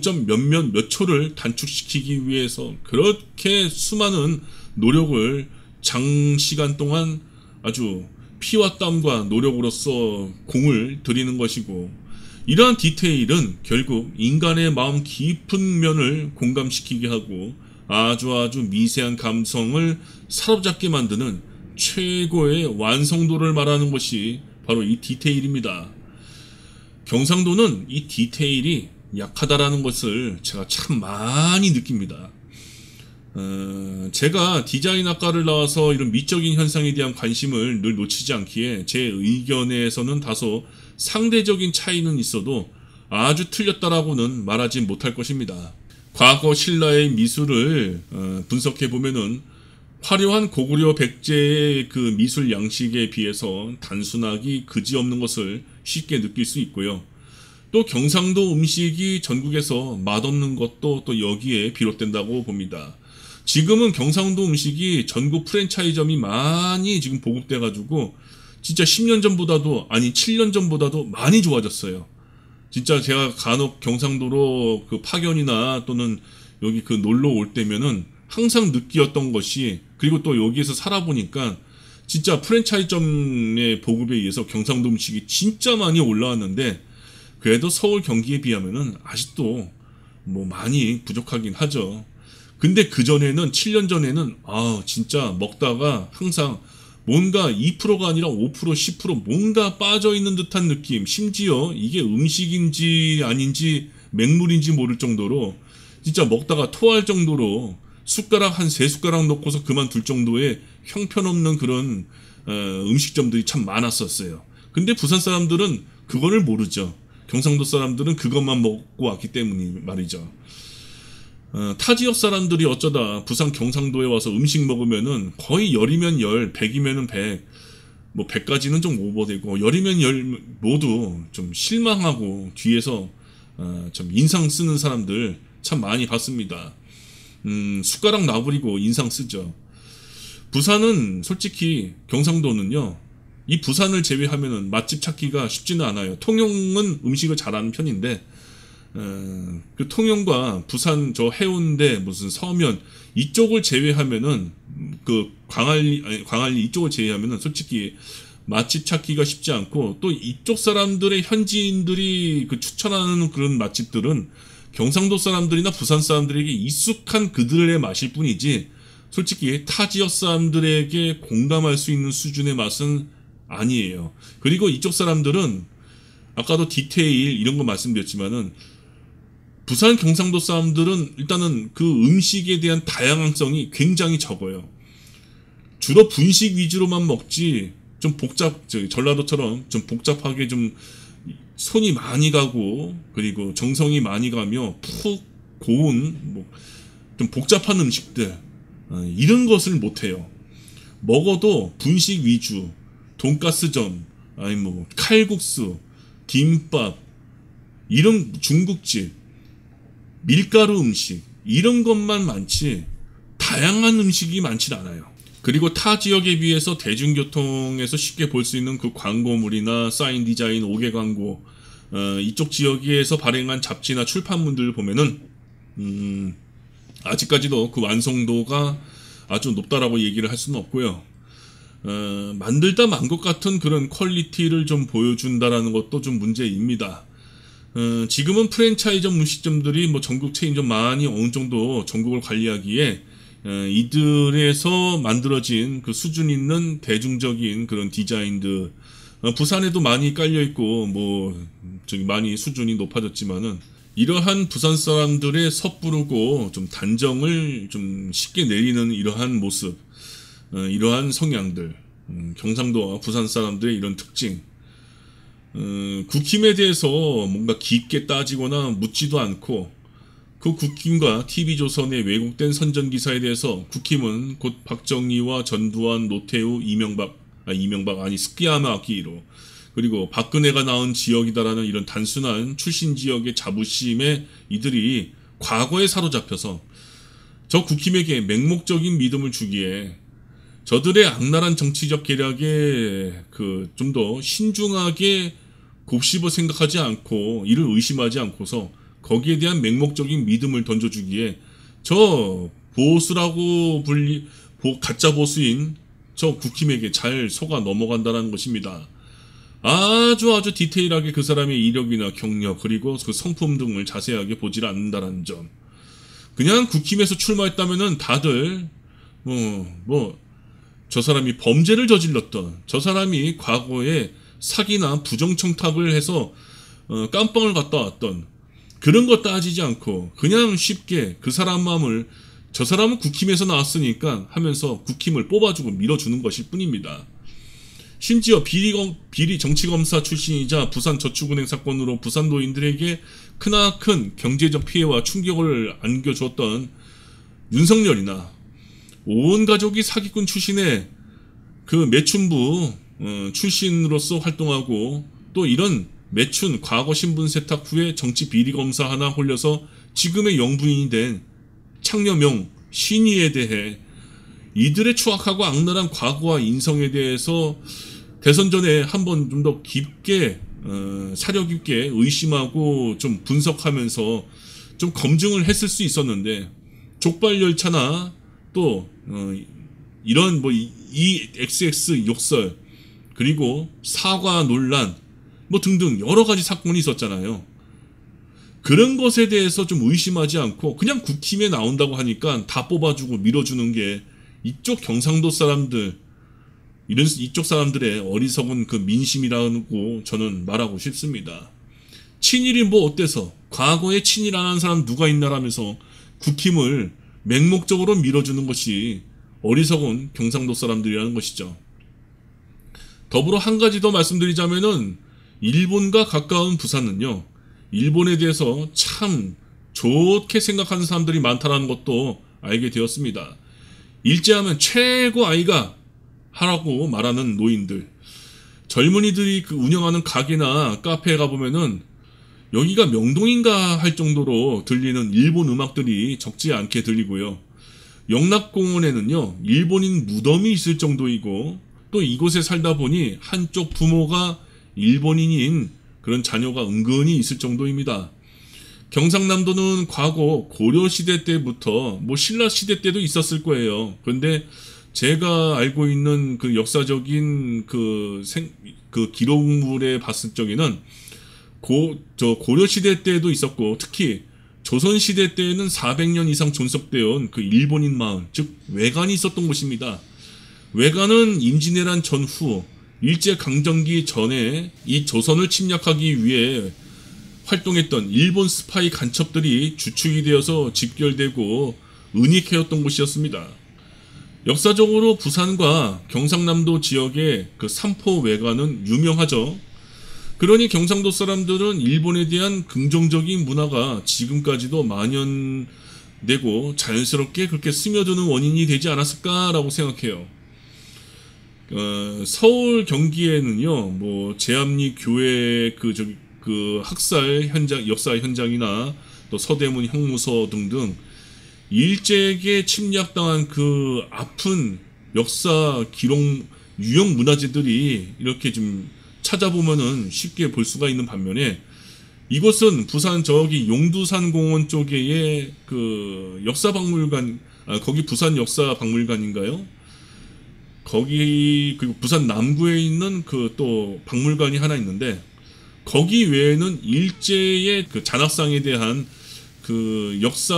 몇 초를 단축시키기 위해서 그렇게 수많은 노력을 장시간 동안 아주 피와 땀과 노력으로서 공을 들이는 것이고, 이러한 디테일은 결국 인간의 마음 깊은 면을 공감시키게 하고 아주 미세한 감성을 사로잡게 만드는 최고의 완성도를 말하는 것이 바로 이 디테일입니다. 경상도는 이 디테일이 약하다라는 것을 제가 참 많이 느낍니다. 제가 디자인학과를 나와서 이런 미적인 현상에 대한 관심을 늘 놓치지 않기에 제 의견에서는 다소 상대적인 차이는 있어도 아주 틀렸다라고는 말하지 못할 것입니다. 과거 신라의 미술을 분석해 보면은 화려한 고구려 백제의 그 미술 양식에 비해서 단순하기 그지없는 것을 쉽게 느낄 수 있고요. 또 경상도 음식이 전국에서 맛없는 것도 또 여기에 비롯된다고 봅니다. 지금은 경상도 음식이 전국 프랜차이점이 많이 지금 보급돼 가지고 진짜 10년 전보다도, 아니 7년 전보다도 많이 좋아졌어요. 진짜 제가 간혹 경상도로 그 파견이나 또는 여기 그 놀러 올 때면은 항상 느끼었던 것이, 그리고 또 여기에서 살아보니까 진짜 프랜차이점의 보급에 의해서 경상도 음식이 진짜 많이 올라왔는데 그래도 서울 경기에 비하면은 아직도 뭐 많이 부족하긴 하죠. 근데 그전에는 7년 전에는 진짜 먹다가 항상 뭔가 2%가 아니라 5%, 10% 뭔가 빠져있는 듯한 느낌, 심지어 이게 음식인지 아닌지 맹물인지 모를 정도로 진짜 먹다가 토할 정도로 숟가락 한 3숟가락 넣고서 그만둘 정도의 형편없는 그런 음식점들이 참 많았었어요. 근데 부산 사람들은 그거를 모르죠. 경상도 사람들은 그것만 먹고 왔기 때문이 말이죠. 타 지역 사람들이 어쩌다 부산 경상도에 와서 음식 먹으면은 거의 열이면 열, 백이면은 백, 뭐 100까지는 좀 오버되고 열이면 열 모두 좀 실망하고 뒤에서 좀 인상 쓰는 사람들 참 많이 봤습니다. 숟가락 나부리고 인상 쓰죠. 부산은 솔직히 경상도는요, 이 부산을 제외하면은 맛집 찾기가 쉽지는 않아요. 통영은 음식을 잘하는 편인데, 그 통영과 부산 저 해운대 무슨 서면 이쪽을 제외하면은 그 광안리 이쪽을 제외하면은 솔직히 맛집 찾기가 쉽지 않고, 또 이쪽 사람들의 현지인들이 그 추천하는 그런 맛집들은 경상도 사람들이나 부산 사람들에게 익숙한 그들의 맛일 뿐이지 솔직히 타 지역 사람들에게 공감할 수 있는 수준의 맛은 아니에요. 그리고 이쪽 사람들은 아까도 디테일 이런 거 말씀드렸지만은 부산 경상도 사람들은 일단은 그 음식에 대한 다양성이 굉장히 적어요. 주로 분식 위주로만 먹지 좀 전라도처럼 좀 복잡하게 좀 손이 많이 가고 그리고 정성이 많이 가며 푹 고운 좀 복잡한 음식들 이런 것을 못해요. 먹어도 분식 위주, 돈가스점, 아니 칼국수, 김밥 이런 중국집, 밀가루 음식 이런 것만 많지 다양한 음식이 많지 않아요. 그리고 타 지역에 비해서 대중교통에서 쉽게 볼 수 있는 그 광고물이나 사인 디자인, 5개 광고, 이쪽 지역에서 발행한 잡지나 출판물들을 보면은 아직까지도 그 완성도가 아주 높다라고 얘기를 할 수는 없고요. 만들다 만 것 같은 그런 퀄리티를 좀 보여준다라는 것도 좀 문제입니다. 지금은 프랜차이즈 음식점들이 전국 체인점 많이 어느 정도 전국을 관리하기에 이들에서 만들어진 그 수준 있는 대중적인 그런 디자인들 부산에도 많이 깔려 있고 많이 수준이 높아졌지만은 이러한 부산 사람들의 섣부르고 좀 단정을 좀 쉽게 내리는 이러한 모습, 이러한 성향들, 경상도와 부산 사람들의 이런 특징, 국힘에 대해서 뭔가 깊게 따지거나 묻지도 않고 그 국힘과 TV조선의 왜곡된 선전기사에 대해서 국힘은 곧 박정희와 전두환, 노태우, 스키야마 아키히로 그리고 박근혜가 낳은 지역이다라는 이런 단순한 출신 지역의 자부심에 이들이 과거에 사로잡혀서 저 국힘에게 맹목적인 믿음을 주기에 저들의 악랄한 정치적 계략에 좀 더 신중하게 곱씹어 생각하지 않고 이를 의심하지 않고서 거기에 대한 맹목적인 믿음을 던져주기에 저 보수라고 가짜 보수인 저 국힘에게 잘 속아 넘어간다는 것입니다. 아주 디테일하게 그 사람의 이력이나 경력 그리고 그 성품 등을 자세하게 보질 않는다는 점. 그냥 국힘에서 출마했다면은 다들 저 사람이 범죄를 저질렀던, 저 사람이 과거에 사기나 부정청탁을 해서 깜빵을 갔다 왔던 그런 거 따지지 않고 그냥 쉽게 그 사람 마음을 저 사람은 국힘에서 나왔으니까 하면서 국힘을 뽑아주고 밀어주는 것일 뿐입니다. 심지어 비리 정치검사 출신이자 부산저축은행 사건으로 부산 노인들에게 크나큰 경제적 피해와 충격을 안겨줬던 윤석열이나 온 가족이 사기꾼 출신의 그 매춘부 출신으로서 활동하고 또 이런 매춘 과거 신분 세탁 후에 정치 비리 검사 하나 홀려서 지금의 영부인이 된 창녀명 신희에 대해 이들의 추악하고 악랄한 과거와 인성에 대해서 대선 전에 한번 좀 더 깊게 사려 깊게 의심하고 좀 분석하면서 좀 검증을 했을 수 있었는데 족발열차나 또 이런 이 XX 욕설 그리고 사과 논란 등등 여러 가지 사건이 있었잖아요. 그런 것에 대해서 좀 의심하지 않고 그냥 국힘에 나온다고 하니까 다 뽑아주고 밀어주는 게 이쪽 경상도 사람들 이쪽 사람들의 어리석은 그 민심이라고 저는 말하고 싶습니다. 친일이 어때서 과거에 친일 안 한 사람 누가 있나라면서 국힘을 맹목적으로 밀어주는 것이 어리석은 경상도 사람들이라는 것이죠. 더불어 한 가지 더 말씀드리자면은 일본과 가까운 부산은요, 일본에 대해서 참 좋게 생각하는 사람들이 많다는 것도 알게 되었습니다. 일제하면 최고 아이가 하라고 말하는 노인들, 젊은이들이 운영하는 가게나 카페에 가보면은 여기가 명동인가 할 정도로 들리는 일본 음악들이 적지 않게 들리고요. 영락공원에는요, 일본인 무덤이 있을 정도이고, 또 이곳에 살다 보니 한쪽 부모가 일본인인 그런 자녀가 은근히 있을 정도입니다. 경상남도는 과거 고려시대 때부터 신라시대 때도 있었을 거예요. 그런데 제가 알고 있는 그 역사적인 그 기록물에 봤을 적에는 고려시대 때도 있었고, 특히 조선시대 때에는 400년 이상 존속되어 온 그 일본인 마을, 즉 외관이 있었던 곳입니다. 외관은 임진왜란 전후 일제강점기 전에 이 조선을 침략하기 위해 활동했던 일본 스파이 간첩들이 주축이 되어서 집결되고 은닉해왔던 곳이었습니다. 역사적으로 부산과 경상남도 지역의 그 삼포 외관은 유명하죠. 그러니 경상도 사람들은 일본에 대한 긍정적인 문화가 지금까지도 만연되고 자연스럽게 그렇게 스며드는 원인이 되지 않았을까라고 생각해요. 서울 경기에는요, 제암리 교회 그 학살 현장, 역사 현장이나 또 서대문 형무소 등등 일제에게 침략당한 그 아픈 역사 기록 유형 문화재들이 이렇게 좀 찾아보면은 쉽게 볼 수가 있는 반면에, 이곳은 부산 저기 용두산 공원 쪽에의 그 역사박물관, 거기 부산 역사박물관인가요? 거기 그리고 부산 남구에 있는 그 또 박물관이 하나 있는데, 거기 외에는 일제의 그 잔학상에 대한 그 역사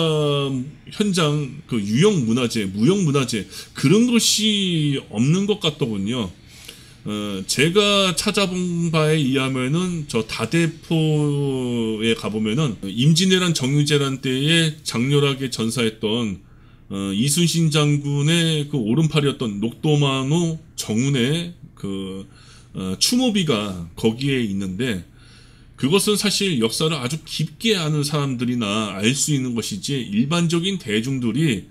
현장 그 유형 문화재, 무형 문화재 그런 것이 없는 것 같더군요. 제가 찾아본 바에 의하면은 저 다대포에 가보면은 임진왜란 정유재란 때에 장렬하게 전사했던 이순신 장군의 그 오른팔이었던 녹도만호 정운의 그 추모비가 거기에 있는데, 그것은 사실 역사를 아주 깊게 아는 사람들이나 알 수 있는 것이지, 일반적인 대중들이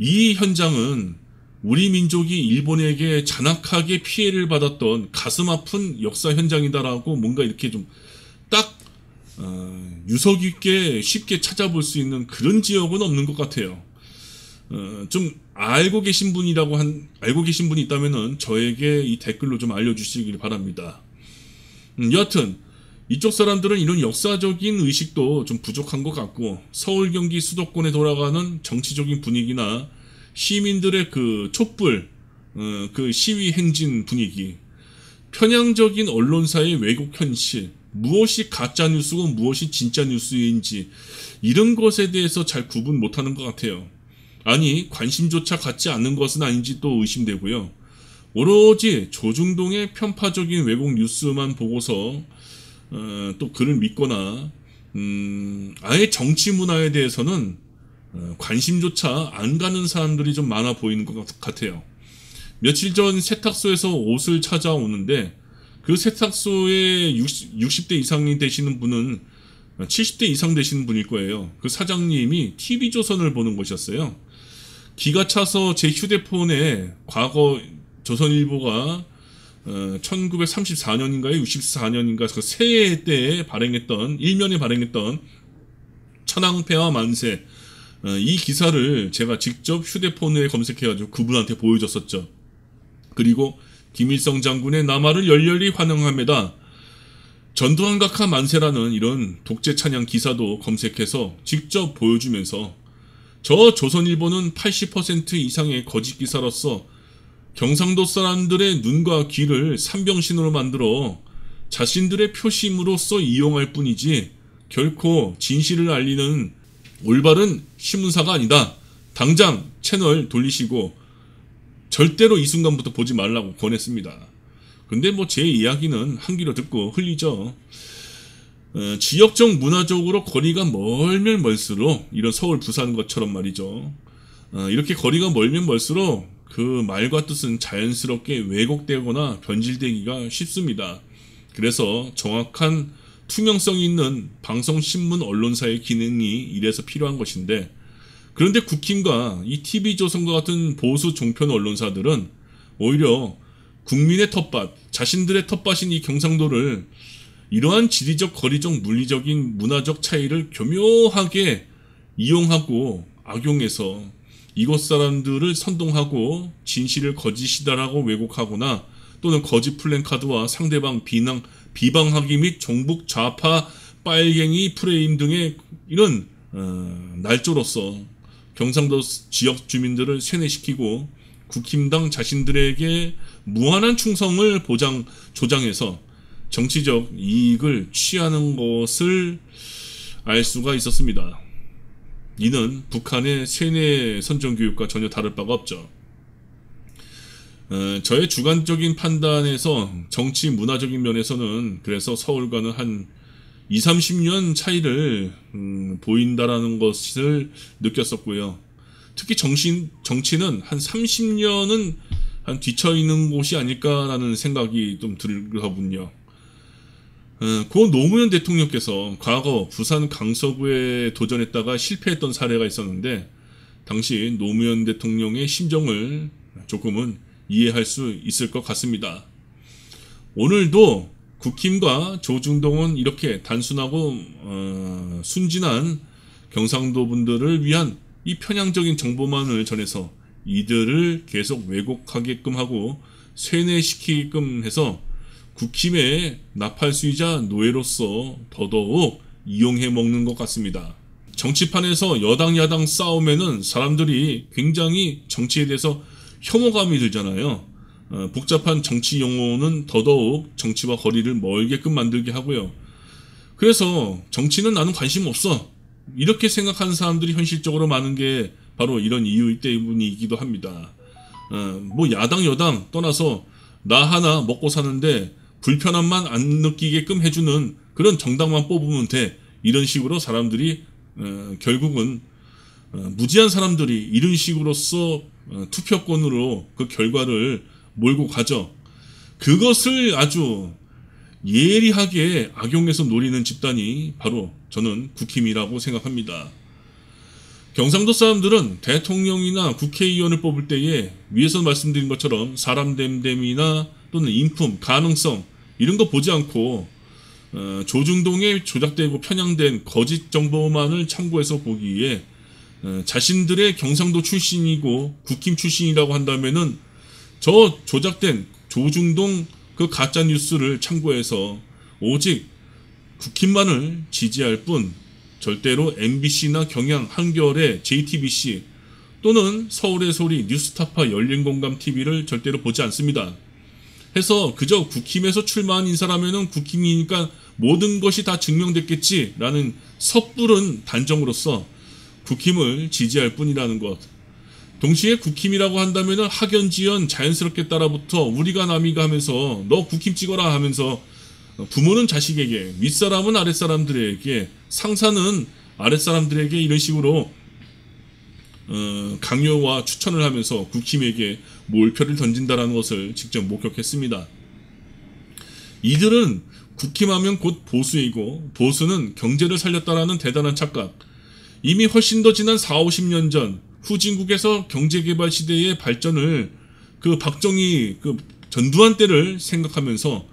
이 현장은 우리 민족이 일본에게 잔악하게 피해를 받았던 가슴 아픈 역사 현장이다라고 뭔가 이렇게 좀 딱 유서 깊게 쉽게 찾아볼 수 있는 그런 지역은 없는 것 같아요. 좀 알고 계신 분이 있다면은 저에게 이 댓글로 좀 알려주시길 바랍니다. 여하튼 이쪽 사람들은 이런 역사적인 의식도 좀 부족한 것 같고, 서울 경기 수도권에 돌아가는 정치적인 분위기나 시민들의 그 촛불, 그 시위 행진 분위기, 편향적인 언론사의 왜곡 현실, 무엇이 가짜 뉴스고 무엇이 진짜 뉴스인지 이런 것에 대해서 잘 구분 못하는 것 같아요. 아니, 관심조차 갖지 않는 것은 아닌지 또 의심되고요. 오로지 조중동의 편파적인 왜곡 뉴스만 보고서 또 그를 믿거나 아예 정치 문화에 대해서는 관심조차 안 가는 사람들이 좀 많아 보이는 것 같아요. 며칠 전 세탁소에서 옷을 찾아오는데, 그 세탁소에 60대 이상이 되시는 분은 70대 이상 되시는 분일 거예요. 그 사장님이 TV조선을 보는 것이었어요. 기가 차서 제 휴대폰에 과거 조선일보가 1934년인가요? 64년인가 그 새해 때에 일면에 발행했던 천황폐하 만세, 이 기사를 제가 직접 휴대폰에 검색해가지고 그분한테 보여줬었죠. 그리고 김일성 장군의 남하를 열렬히 환영합니다. 전두환각하 만세라는 이런 독재 찬양 기사도 검색해서 직접 보여주면서, 저 조선일보는 80% 이상의 거짓 기사로서 경상도 사람들의 눈과 귀를 산병신으로 만들어 자신들의 표심으로써 이용할 뿐이지 결코 진실을 알리는 올바른 신문사가 아니다. 당장 채널 돌리시고 절대로 이 순간부터 보지 말라고 권했습니다. 근데 제 이야기는 한 귀로 듣고 흘리죠. 지역적 문화적으로 거리가 멀면 멀수록, 이런 서울 부산 것처럼 말이죠, 이렇게 거리가 멀면 멀수록 그 말과 뜻은 자연스럽게 왜곡되거나 변질되기가 쉽습니다. 그래서 정확한 투명성 있는 방송, 신문, 언론사의 기능이 이래서 필요한 것인데, 그런데 국힘과 이 TV조선과 같은 보수 종편 언론사들은 오히려 국민의 텃밭, 자신들의 텃밭인 이 경상도를 이러한 지리적, 거리적, 물리적인, 문화적 차이를 교묘하게 이용하고 악용해서 이곳 사람들을 선동하고 진실을 거짓이다라고 왜곡하거나 또는 거짓 플랜카드와 상대방 비방하기 및 종북 좌파 빨갱이 프레임 등의 이런 날조로서 경상도 지역 주민들을 세뇌시키고 국힘당 자신들에게 무한한 충성을 조장해서 정치적 이익을 취하는 것을 알 수가 있었습니다. 이는 북한의 세뇌 선전교육과 전혀 다를 바가 없죠. 저의 주관적인 판단에서 정치 문화적인 면에서는 그래서 서울과는 한 20-30년 차이를 보인다라는 것을 느꼈었고요. 특히 정치는 한 30년은 한 뒤처 있는 곳이 아닐까라는 생각이 좀 들더군요. 고 노무현 대통령께서 과거 부산 강서구에 도전했다가 실패했던 사례가 있었는데 당시 노무현 대통령의 심정을 조금은 이해할 수 있을 것 같습니다. 오늘도 국힘과 조중동은 이렇게 단순하고 순진한 경상도 분들을 위한 이 편향적인 정보만을 전해서 이들을 계속 왜곡하게끔 하고 세뇌시키게끔 해서 국힘의 나팔수이자 노예로서 더더욱 이용해 먹는 것 같습니다. 정치판에서 여당 야당 싸움에는 사람들이 굉장히 정치에 대해서 혐오감이 들잖아요. 복잡한 정치 용어는 더더욱 정치와 거리를 멀게끔 만들게 하고요. 그래서 정치는 나는 관심 없어, 이렇게 생각하는 사람들이 현실적으로 많은 게 바로 이런 이유 때문이기도 합니다. 뭐 야당 여당 떠나서 나 하나 먹고 사는데 불편함만 안 느끼게끔 해주는 그런 정당만 뽑으면 돼, 이런 식으로 사람들이 결국은 무지한 사람들이 이런 식으로서 투표권으로 그 결과를 몰고 가죠. 그것을 아주 예리하게 악용해서 노리는 집단이 바로 저는 국힘이라고 생각합니다. 경상도 사람들은 대통령이나 국회의원을 뽑을 때에 위에서 말씀드린 것처럼 사람 됨됨이나 또는 인품, 가능성 이런 거 보지 않고 조중동에 조작되고 편향된 거짓 정보만을 참고해서 보기에 자신들의 경상도 출신이고 국힘 출신이라고 한다면은 저 조작된 조중동 그 가짜 뉴스를 참고해서 오직 국힘만을 지지할 뿐 절대로 MBC나 경향, 한겨레, JTBC 또는 서울의 소리, 뉴스타파, 열린공감TV를 절대로 보지 않습니다. 해서 그저 국힘에서 출마한 인사라면은 국힘이니까 모든 것이 다 증명됐겠지라는 섣부른 단정으로서 국힘을 지지할 뿐이라는 것. 동시에 국힘이라고 한다면은 학연지연 자연스럽게 따라붙어 우리가 남이가 하면서 너 국힘 찍어라 하면서 부모는 자식에게, 윗사람은 아랫사람들에게, 상사는 아랫사람들에게 이런 식으로 강요와 추천을 하면서 국힘에게 몰표를 던진다는 것을 직접 목격했습니다. 이들은 국힘하면 곧 보수이고 보수는 경제를 살렸다라는 대단한 착각, 이미 훨씬 더 지난 40-50년 전 후진국에서 경제개발 시대의 발전을 그 박정희 그 전두환 때를 생각하면서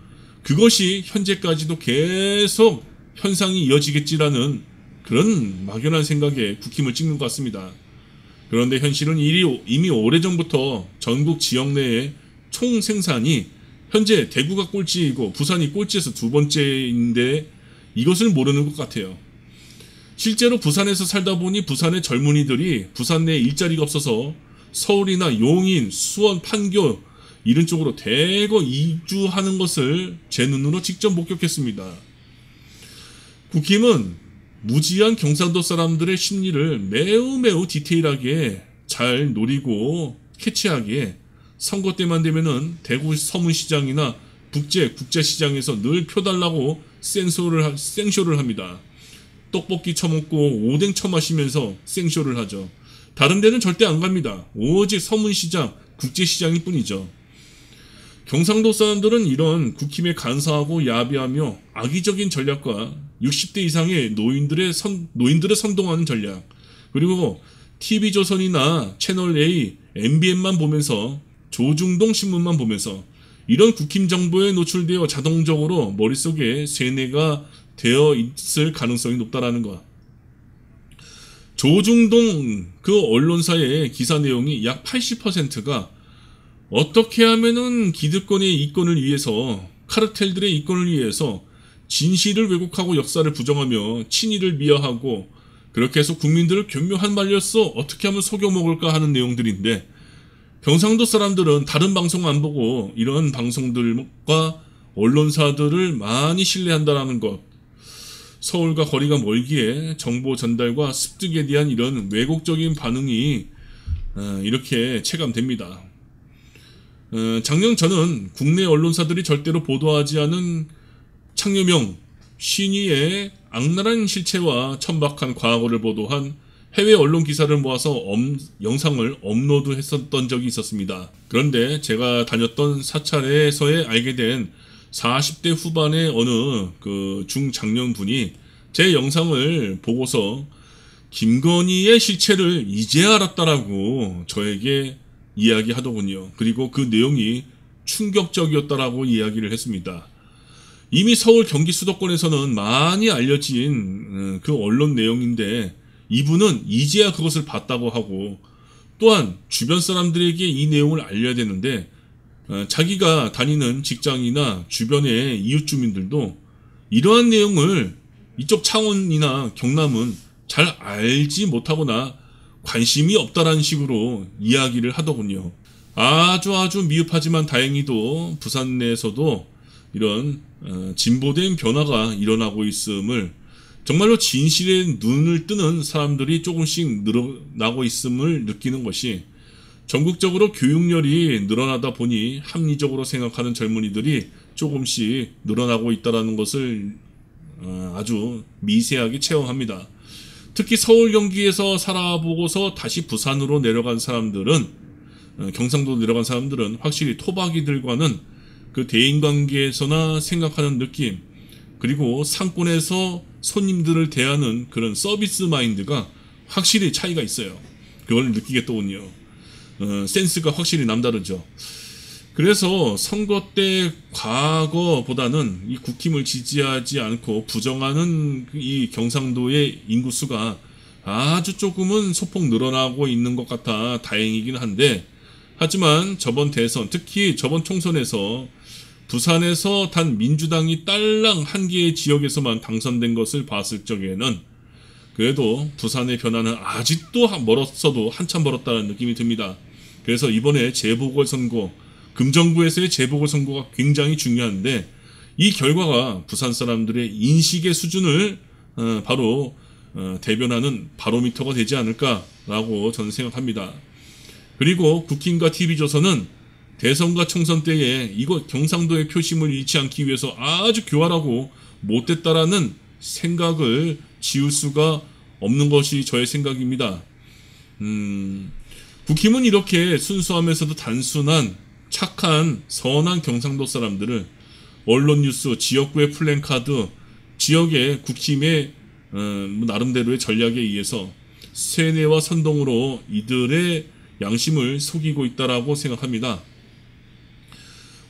그것이 현재까지도 계속 현상이 이어지겠지라는 그런 막연한 생각에 국힘을 찍는 것 같습니다. 그런데 현실은 이미 오래전부터 전국 지역 내의 총 생산이 현재 대구가 꼴찌이고 부산이 꼴찌에서 두 번째인데 이것을 모르는 것 같아요. 실제로 부산에서 살다 보니 부산의 젊은이들이 부산 내에 일자리가 없어서 서울이나 용인, 수원, 판교 이런 쪽으로 대거 이주하는 것을 제 눈으로 직접 목격했습니다. 국힘은 무지한 경상도 사람들의 심리를 매우 디테일하게 잘 노리고 캐치하기에 선거 때만 되면은 대구 서문시장이나 국제시장에서 늘 표 달라고 생쇼를 합니다. 떡볶이 처먹고 오뎅 처마시면서 생쇼를 하죠. 다른 데는 절대 안 갑니다. 오직 서문시장, 국제시장일 뿐이죠. 경상도 사람들은 이런 국힘에 간사하고 야비하며 악의적인 전략과 60대 이상의 노인들을 선동하는 전략, 그리고 TV조선이나 채널A, MBN만 보면서 조중동 신문만 보면서 이런 국힘 정보에 노출되어 자동적으로 머릿속에 세뇌가 되어 있을 가능성이 높다라는 것. 조중동 그 언론사의 기사 내용이 약 80%가 어떻게 하면은 기득권의 이권을 위해서, 카르텔들의 이권을 위해서 진실을 왜곡하고 역사를 부정하며 친일을 미화하고 그렇게 해서 국민들을 교묘한 말렸어, 어떻게 하면 속여먹을까 하는 내용들인데, 경상도 사람들은 다른 방송 안 보고 이런 방송들과 언론사들을 많이 신뢰한다는 것, 서울과 거리가 멀기에 정보 전달과 습득에 대한 이런 왜곡적인 반응이 이렇게 체감됩니다. 작년 저는 국내 언론사들이 절대로 보도하지 않은 창녀명 신의의 악랄한 실체와 천박한 과거를 보도한 해외 언론 기사를 모아서 영상을 업로드했었던 적이 있었습니다. 그런데 제가 다녔던 사찰에서에 알게 된 40대 후반의 어느 그 중장년분이 제 영상을 보고서 김건희의 실체를 이제 알았다라고 저에게 이야기하더군요. 그리고 그 내용이 충격적이었다라고 이야기를 했습니다. 이미 서울 경기 수도권에서는 많이 알려진 그 언론 내용인데, 이분은 이제야 그것을 봤다고 하고, 또한 주변 사람들에게 이 내용을 알려야 되는데 자기가 다니는 직장이나 주변의 이웃 주민들도 이러한 내용을 이쪽 창원이나 경남은 잘 알지 못하거나 관심이 없다라는 식으로 이야기를 하더군요. 아주 미흡하지만 다행히도 부산 내에서도 이런 진보된 변화가 일어나고 있음을, 정말로 진실에 눈을 뜨는 사람들이 조금씩 늘어나고 있음을 느끼는 것이, 전국적으로 교육열이 늘어나다 보니 합리적으로 생각하는 젊은이들이 조금씩 늘어나고 있다는 것을 아주 미세하게 체험합니다. 특히 서울 경기에서 살아보고서 다시 부산으로 내려간 사람들은, 경상도 내려간 사람들은 확실히 토박이들과는 그 대인관계에서나 생각하는 느낌, 그리고 상권에서 손님들을 대하는 그런 서비스 마인드가 확실히 차이가 있어요. 그걸 느끼겠더군요. 센스가 확실히 남다르죠. 그래서 선거 때 과거보다는 이 국힘을 지지하지 않고 부정하는 이 경상도의 인구수가 아주 조금은 소폭 늘어나고 있는 것 같아 다행이긴 한데, 하지만 저번 대선, 특히 저번 총선에서 부산에서 단 민주당이 딸랑 한 개의 지역에서만 당선된 것을 봤을 적에는 그래도 부산의 변화는 아직도 멀었어도 한참 멀었다는 느낌이 듭니다. 그래서 이번에 재보궐선거, 금정구에서의 재보궐선거가 굉장히 중요한데, 이 결과가 부산 사람들의 인식의 수준을 바로 대변하는 바로미터가 되지 않을까라고 저는 생각합니다. 그리고 국힘과 TV조선은 대선과 총선 때에 이곳 경상도의 표심을 잃지 않기 위해서 아주 교활하고 못됐다라는 생각을 지울 수가 없는 것이 저의 생각입니다. 국힘은 이렇게 순수하면서도 단순한 착한 선한 경상도 사람들을 언론 뉴스, 지역구의 플랜카드, 지역의 국힘의 나름대로의 전략에 의해서 세뇌와 선동으로 이들의 양심을 속이고 있다라고 생각합니다.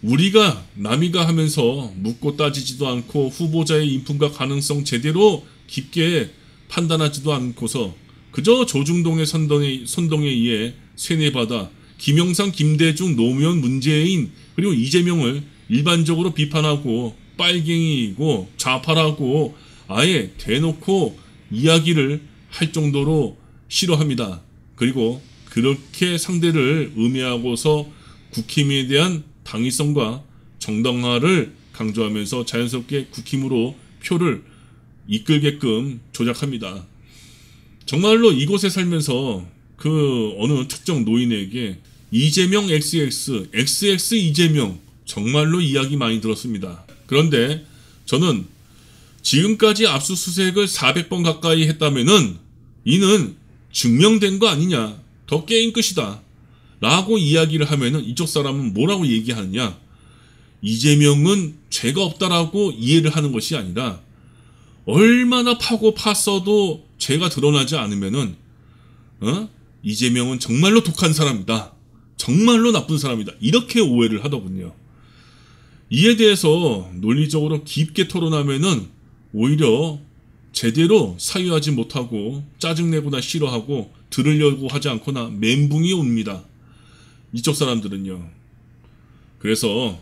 우리가 남이가 하면서 묻고 따지지도 않고 후보자의 인품과 가능성 제대로 깊게 판단하지도 않고서 그저 조중동의 선동에 의해 세뇌받아 김영삼, 김대중, 노무현, 문재인 그리고 이재명을 일반적으로 비판하고 빨갱이고 좌파라고 아예 대놓고 이야기를 할 정도로 싫어합니다. 그리고 그렇게 상대를 음해하고서 국힘에 대한 당위성과 정당화를 강조하면서 자연스럽게 국힘으로 표를 이끌게끔 조작합니다. 정말로 이곳에 살면서 그 어느 특정 노인에게 이재명 XX, XX 이재명 정말로 이야기 많이 들었습니다. 그런데 저는 지금까지 압수수색을 400번 가까이 했다면은 이는 증명된 거 아니냐, 더 게임 끝이다 라고 이야기를 하면은 이쪽 사람은 뭐라고 얘기하느냐, 이재명은 죄가 없다라고 이해를 하는 것이 아니라 얼마나 파고 팠어도 죄가 드러나지 않으면은 이재명은 정말로 독한 사람이다, 정말로 나쁜 사람이다, 이렇게 오해를 하더군요. 이에 대해서 논리적으로 깊게 토론하면은 오히려 제대로 사유하지 못하고 짜증내거나 싫어하고 들으려고 하지 않거나 멘붕이 옵니다. 이쪽 사람들은요. 그래서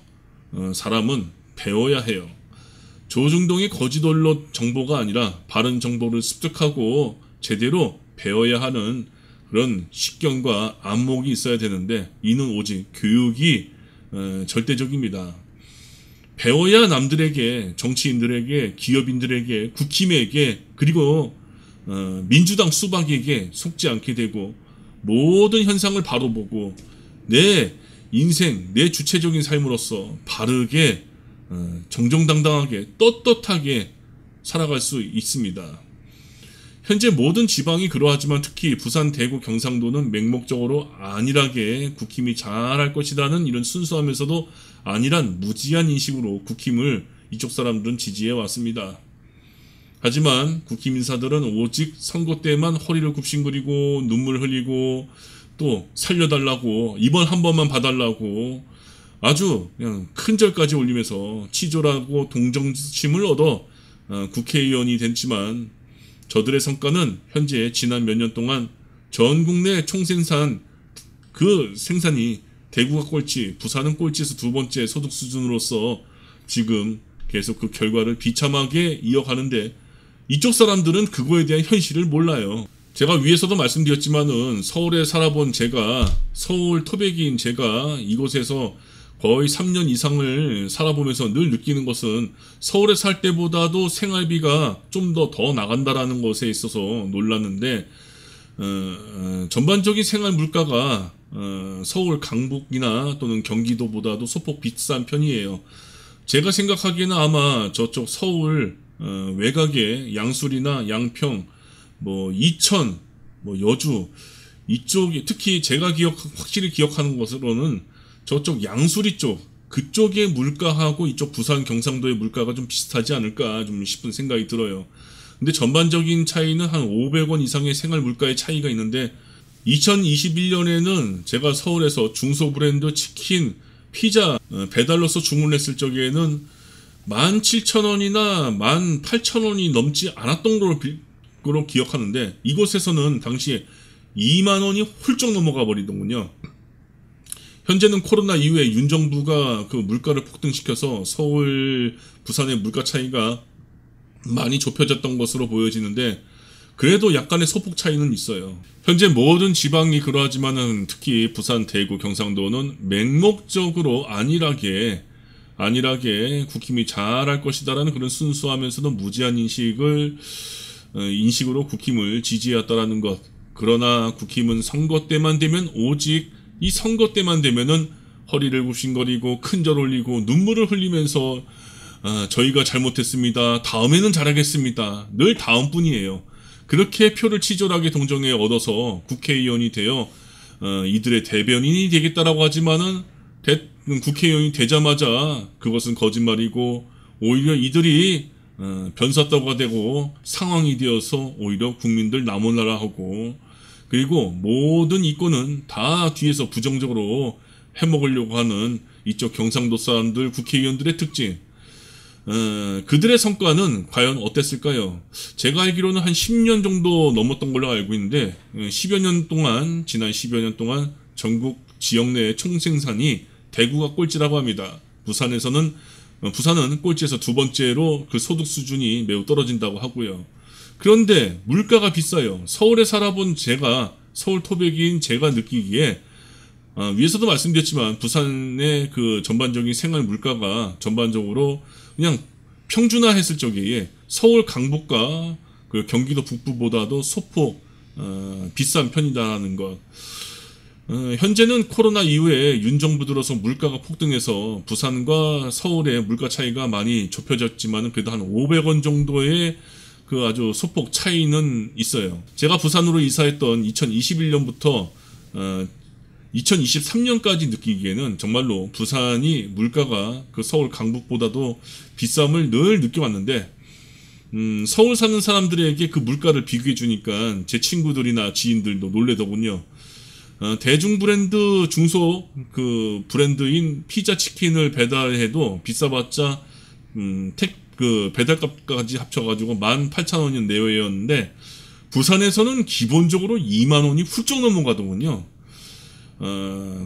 사람은 배워야 해요. 조중동의 거짓 언론 정보가 아니라 바른 정보를 습득하고 제대로 배워야 하는 그런 식견과 안목이 있어야 되는데 이는 오직 교육이 절대적입니다. 배워야 남들에게, 정치인들에게, 기업인들에게, 국힘에게, 그리고 민주당 수박에게 속지 않게 되고 모든 현상을 바로 보고 내 인생, 내 주체적인 삶으로서 바르게 정정당당하게 떳떳하게 살아갈 수 있습니다. 현재 모든 지방이 그러하지만 특히 부산, 대구, 경상도는 맹목적으로 안일하게 국힘이 잘할 것이라는 이런 순수하면서도 안일한 무지한 인식으로 국힘을 이쪽 사람들은 지지해 왔습니다. 하지만 국힘 인사들은 오직 선거 때만 허리를 굽신거리고 눈물 흘리고 또 살려달라고 이번 한 번만 봐달라고 아주 그냥 큰 절까지 올리면서 치졸하고 동정심을 얻어 국회의원이 됐지만 저들의 성과는 현재 지난 몇 년 동안 전 국내 총생산 그 생산이 대구가 꼴찌, 부산은 꼴찌에서 두 번째 소득 수준으로서 지금 계속 그 결과를 비참하게 이어가는데 이쪽 사람들은 그거에 대한 현실을 몰라요. 제가 위에서도 말씀드렸지만은 서울에 살아본 제가, 서울 토백이인 제가 이곳에서 거의 3년 이상을 살아보면서 늘 느끼는 것은 서울에 살 때보다도 생활비가 좀 더 나간다라는 것에 있어서 놀랐는데 전반적인 생활 물가가 서울 강북이나 또는 경기도보다도 소폭 비싼 편이에요. 제가 생각하기에는 아마 저쪽 서울 외곽의 양술이나 양평, 뭐 이천, 뭐 여주 이쪽이 특히 제가 확실히 기억하는 것으로는 저쪽 양수리 쪽 그쪽의 물가하고 이쪽 부산 경상도의 물가가 좀 비슷하지 않을까 좀 싶은 생각이 들어요. 근데 전반적인 차이는 한 500원 이상의 생활 물가의 차이가 있는데 2021년에는 제가 서울에서 중소 브랜드 치킨, 피자 배달로서 주문했을 적에는 17,000원이나 18,000원이 넘지 않았던 걸로 기억하는데 이곳에서는 당시에 2만 원이 훌쩍 넘어가 버리더군요. 현재는 코로나 이후에 윤 정부가 그 물가를 폭등시켜서 서울, 부산의 물가 차이가 많이 좁혀졌던 것으로 보여지는데 그래도 약간의 소폭 차이는 있어요. 현재 모든 지방이 그러하지만은 특히 부산, 대구, 경상도는 맹목적으로 안일하게 국힘이 잘할 것이다라는 그런 순수하면서도 무지한 인식으로 국힘을 지지해왔다라는 것. 그러나 국힘은 선거 때만 되면 오직 이 선거 때만 되면은 허리를 굽신거리고 큰절 올리고 눈물을 흘리면서 저희가 잘못했습니다. 다음에는 잘하겠습니다. 늘 다음뿐이에요. 그렇게 표를 치졸하게 동정에 얻어서 국회의원이 되어 이들의 대변인이 되겠다라고 하지만은 국회의원이 되자마자 그것은 거짓말이고 오히려 이들이 변사떠가 되고 상황이 되어서 오히려 국민들 나몰라라 하고 그리고 모든 이권은 다 뒤에서 부정적으로 해먹으려고 하는 이쪽 경상도 사람들 국회의원들의 특징. 그들의 성과는 과연 어땠을까요? 제가 알기로는 한 10년 정도 넘었던 걸로 알고 있는데 10여 년 동안 지난 10여 년 동안 전국 지역 내의 총생산이 대구가 꼴찌라고 합니다. 부산은 꼴찌에서 두 번째로 그 소득 수준이 매우 떨어진다고 하고요. 그런데 물가가 비싸요. 서울에 살아본 제가 서울 토백인 제가 느끼기에 위에서도 말씀드렸지만 부산의 그 전반적인 생활 물가가 전반적으로 그냥 평준화했을 적에 서울 강북과 그 경기도 북부보다도 소폭 비싼 편이다라는 것. 현재는 코로나 이후에 윤 정부 들어서 물가가 폭등해서 부산과 서울의 물가 차이가 많이 좁혀졌지만 그래도 한 500원 정도의 그 아주 소폭 차이는 있어요. 제가 부산으로 이사했던 2021년부터 2023년까지 느끼기에는 정말로 부산이 물가가 그 서울 강북보다도 비쌈을 늘 느껴왔는데 서울 사는 사람들에게 그 물가를 비교해 주니까 제 친구들이나 지인들도 놀래더군요. 대중 브랜드 중소 그 브랜드인 피자 치킨을 배달해도 비싸봤자 그 배달값까지 합쳐가지고 18,000원이 내외였는데 부산에서는 기본적으로 2만 원이 훌쩍 넘어가더군요.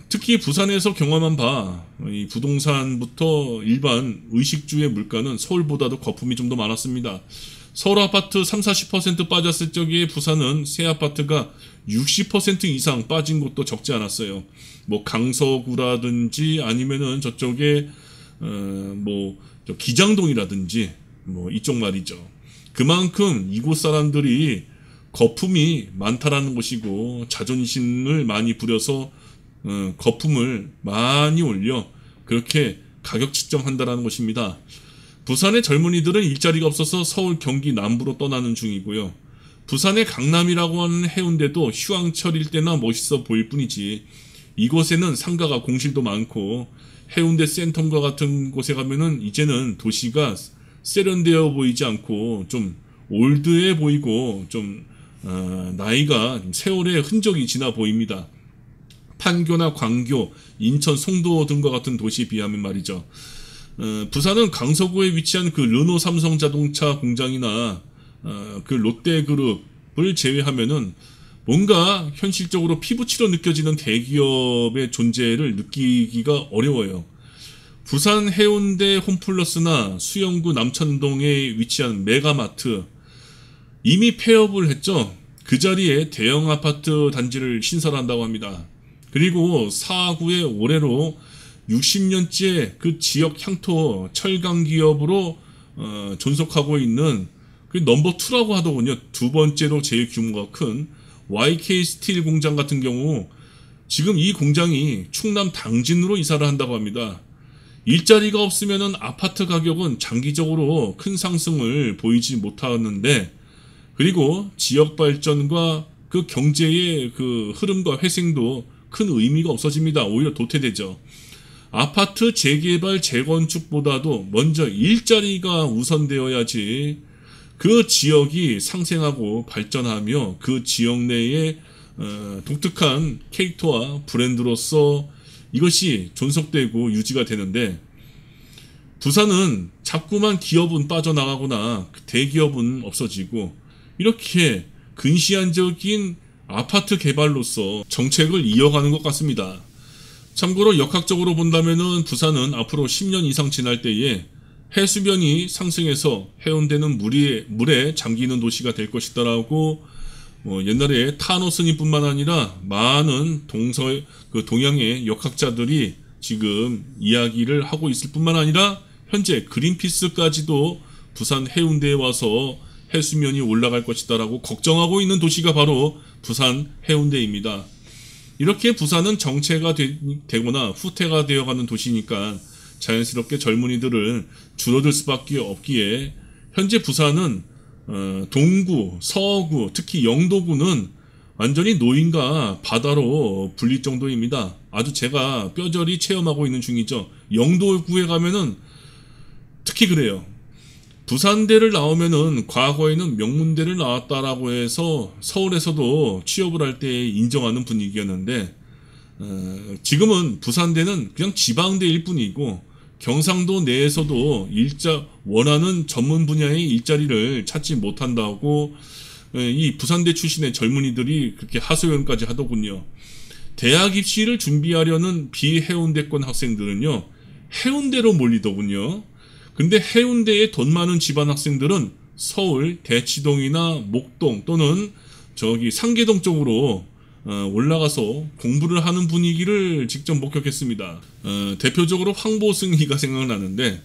특히 부산에서 경험한 바, 이 부동산부터 일반 의식주의 물가는 서울보다도 거품이 좀 더 많았습니다. 서울 아파트 30-40% 빠졌을 적에 부산은 새 아파트가 60% 이상 빠진 곳도 적지 않았어요. 뭐 강서구라든지 아니면은 저쪽에 저 기장동이라든지 뭐 이쪽 말이죠. 그만큼 이곳 사람들이 거품이 많다라는 것이고 자존심을 많이 부려서 거품을 많이 올려 그렇게 가격 측정한다라는 것입니다. 부산의 젊은이들은 일자리가 없어서 서울, 경기 남부로 떠나는 중이고요. 부산의 강남이라고 하는 해운대도 휴양철일 때나 멋있어 보일 뿐이지 이곳에는 상가가 공실도 많고 해운대 센텀과 같은 곳에 가면은 이제는 도시가 세련되어 보이지 않고 좀 올드해 보이고 좀 나이가 세월의 흔적이 지나 보입니다. 판교나 광교, 인천, 송도 등과 같은 도시에 비하면 말이죠. 부산은 강서구에 위치한 그 르노 삼성자동차 공장이나 그 롯데그룹을 제외하면은 뭔가 현실적으로 피부치로 느껴지는 대기업의 존재를 느끼기가 어려워요. 부산 해운대 홈플러스나 수영구 남천동에 위치한 메가마트 이미 폐업을 했죠. 그 자리에 대형 아파트 단지를 신설한다고 합니다. 그리고 사구의 올해로 60년째 그 지역 향토 철강 기업으로 존속하고 있는 그 넘버 2라고 하더군요. 두 번째로 제일 규모가 큰 YK 스틸 공장 같은 경우 지금 이 공장이 충남 당진으로 이사를 한다고 합니다. 일자리가 없으면은 아파트 가격은 장기적으로 큰 상승을 보이지 못하는데 그리고 지역 발전과 그 경제의 그 흐름과 회생도 큰 의미가 없어집니다. 오히려 도태되죠. 아파트 재개발 재건축보다도 먼저 일자리가 우선되어야지 그 지역이 상생하고 발전하며 그 지역 내의 독특한 캐릭터와 브랜드로서 이것이 존속되고 유지가 되는데 부산은 자꾸만 기업은 빠져나가거나 대기업은 없어지고 이렇게 근시안적인 아파트 개발로서 정책을 이어가는 것 같습니다. 참고로 역학적으로 본다면은 부산은 앞으로 10년 이상 지날 때에 해수면이 상승해서 해운대는 물에 잠기는 도시가 될 것이다라고 옛날에 타노 스님뿐만 아니라 많은 동양의 역학자들이 지금 이야기를 하고 있을 뿐만 아니라 현재 그린피스까지도 부산 해운대에 와서 해수면이 올라갈 것이다라고 걱정하고 있는 도시가 바로 부산 해운대입니다. 이렇게 부산은 정체가 되거나 후퇴가 되어가는 도시니까 자연스럽게 젊은이들은 줄어들 수밖에 없기에 현재 부산은 동구, 서구, 특히 영도구는 완전히 노인과 바다로 불릴 정도입니다. 아주 제가 뼈저리 체험하고 있는 중이죠. 영도구에 가면은 특히 그래요. 부산대를 나오면은 과거에는 명문대를 나왔다라고 해서 서울에서도 취업을 할 때 인정하는 분위기였는데 지금은 부산대는 그냥 지방대일 뿐이고 경상도 내에서도 원하는 전문 분야의 일자리를 찾지 못한다고 이 부산대 출신의 젊은이들이 그렇게 하소연까지 하더군요. 대학 입시를 준비하려는 비해운대권 학생들은요 해운대로 몰리더군요. 근데 해운대에 돈 많은 집안 학생들은 서울 대치동이나 목동 또는 저기 상계동 쪽으로 올라가서 공부를 하는 분위기를 직접 목격했습니다. 대표적으로 황보승희가 생각나는데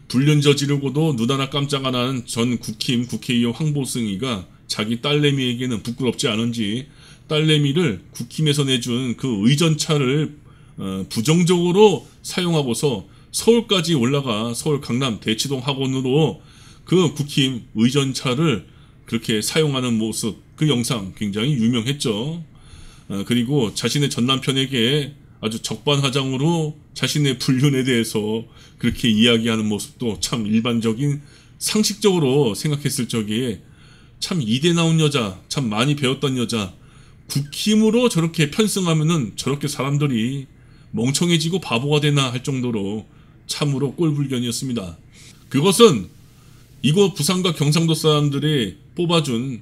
불륜 저지르고도 눈 하나 깜짝 안 하는 전 국회의원 황보승희가 자기 딸내미에게는 부끄럽지 않은지 딸내미를 국힘에서 내준 그 의전차를 부정적으로 사용하고서 서울까지 올라가 서울 강남 대치동 학원으로 그 국힘 의전차를 그렇게 사용하는 모습 그 영상 굉장히 유명했죠. 그리고 자신의 전남편에게 아주 적반하장으로 자신의 불륜에 대해서 그렇게 이야기하는 모습도 참 일반적인 상식적으로 생각했을 적에 참 이대 나온 여자, 참 많이 배웠던 여자 국힘으로 저렇게 편승하면은 저렇게 사람들이 멍청해지고 바보가 되나 할 정도로 참으로 꼴불견이었습니다. 그것은 이곳 부산과 경상도 사람들이 뽑아준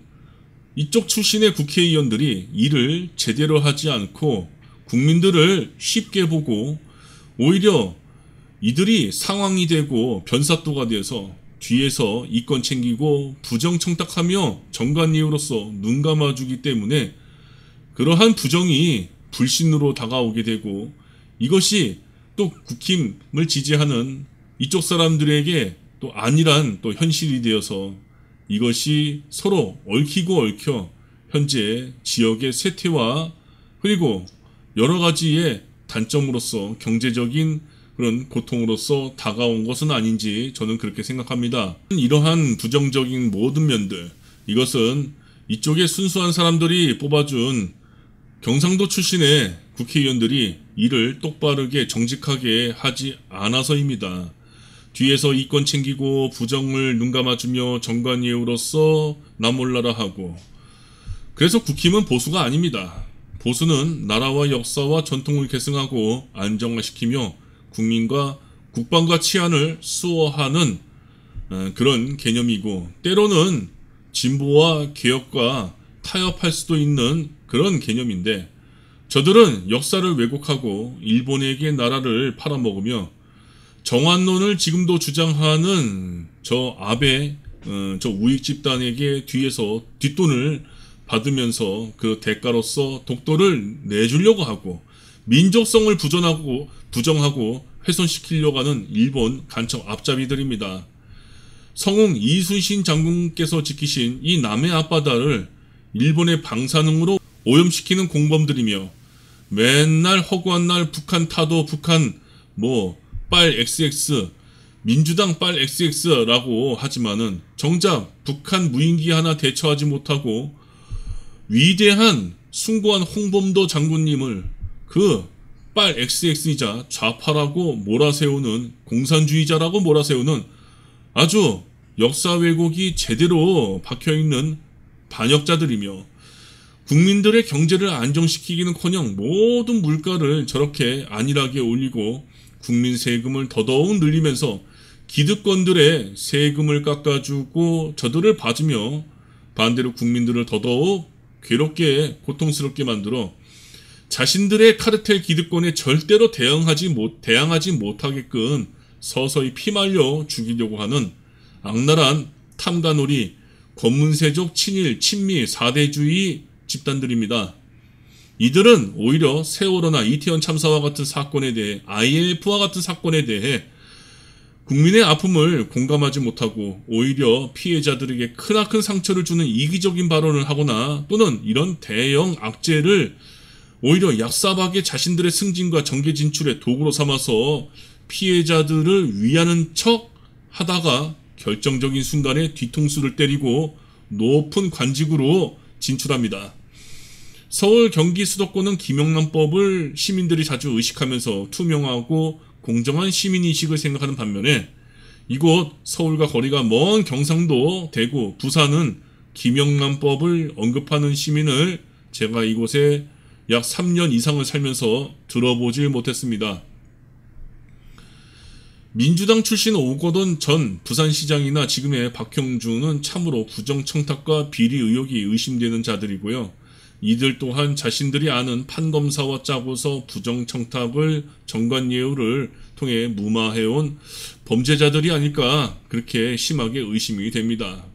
이쪽 출신의 국회의원들이 일을 제대로 하지 않고 국민들을 쉽게 보고 오히려 이들이 상황이 되고 변사또가 돼서 뒤에서 이권 챙기고 부정청탁하며 정관예우로서 눈 감아주기 때문에 그러한 부정이 불신으로 다가오게 되고 이것이 또 국힘을 지지하는 이쪽 사람들에게 또 아니란 또 현실이 되어서 이것이 서로 얽히고 얽혀 현재 지역의 쇠퇴와 그리고 여러 가지의 단점으로서 경제적인 그런 고통으로서 다가온 것은 아닌지 저는 그렇게 생각합니다. 이러한 부정적인 모든 면들, 이것은 이쪽에 순수한 사람들이 뽑아준 경상도 출신의 국회의원들이 일을 똑바르게 정직하게 하지 않아서입니다. 뒤에서 이권 챙기고 부정을 눈감아주며 정관예우로서 나몰라라 하고, 그래서 국힘은 보수가 아닙니다. 보수는 나라와 역사와 전통을 계승하고 안정화시키며 국민과 국방과 치안을 수호하는 그런 개념이고, 때로는 진보와 개혁과 타협할 수도 있는 그런 개념인데, 저들은 역사를 왜곡하고 일본에게 나라를 팔아먹으며 정환론을 지금도 주장하는 저 아베 저 우익 집단에게 뒤에서 뒷돈을 받으면서 그 대가로서 독도를 내주려고 하고 민족성을 부정하고 훼손시키려고 하는 일본 간첩 앞잡이들입니다. 성웅 이순신 장군께서 지키신 이 남해 앞바다를 일본의 방사능으로 오염시키는 공범들이며 맨날 허구한 날 북한 타도 북한 빨 XX 민주당 빨 XX라고 하지만은 정작 북한 무인기 하나 대처하지 못하고 위대한 숭고한 홍범도 장군님을 그 빨 XX이자 좌파라고 몰아세우는 공산주의자라고 몰아세우는 아주 역사 왜곡이 제대로 박혀있는 반역자들이며 국민들의 경제를 안정시키기는커녕 모든 물가를 저렇게 안일하게 올리고 국민 세금을 더더욱 늘리면서 기득권들의 세금을 깎아주고 저들을 봐주며 반대로 국민들을 더더욱 괴롭게 고통스럽게 만들어 자신들의 카르텔 기득권에 절대로 대항하지 못하게끔 서서히 피말려 죽이려고 하는 악랄한 탐관오리 권문세족 친일 친미 4대주의 집단들입니다. 이들은 오히려 세월호나 이태원 참사와 같은 사건에 대해 IMF와 같은 사건에 대해 국민의 아픔을 공감하지 못하고 오히려 피해자들에게 크나큰 상처를 주는 이기적인 발언을 하거나 또는 이런 대형 악재를 오히려 약사박에 자신들의 승진과 정계 진출의 도구로 삼아서 피해자들을 위하는 척 하다가 결정적인 순간에 뒤통수를 때리고 높은 관직으로 진출합니다. 서울 경기 수도권은 김영란법을 시민들이 자주 의식하면서 투명하고 공정한 시민의식을 생각하는 반면에 이곳 서울과 거리가 먼 경상도, 대구, 부산은 김영란법을 언급하는 시민을 제가 이곳에 약 3년 이상을 살면서 들어보질 못했습니다. 민주당 출신 오거돈 전 부산시장이나 지금의 박형준은 참으로 부정청탁과 비리 의혹이 의심되는 자들이고요. 이들 또한 자신들이 아는 판검사와 짜고서 부정청탁을 정관예우를 통해 무마해온 범죄자들이 아닐까 그렇게 심하게 의심이 됩니다.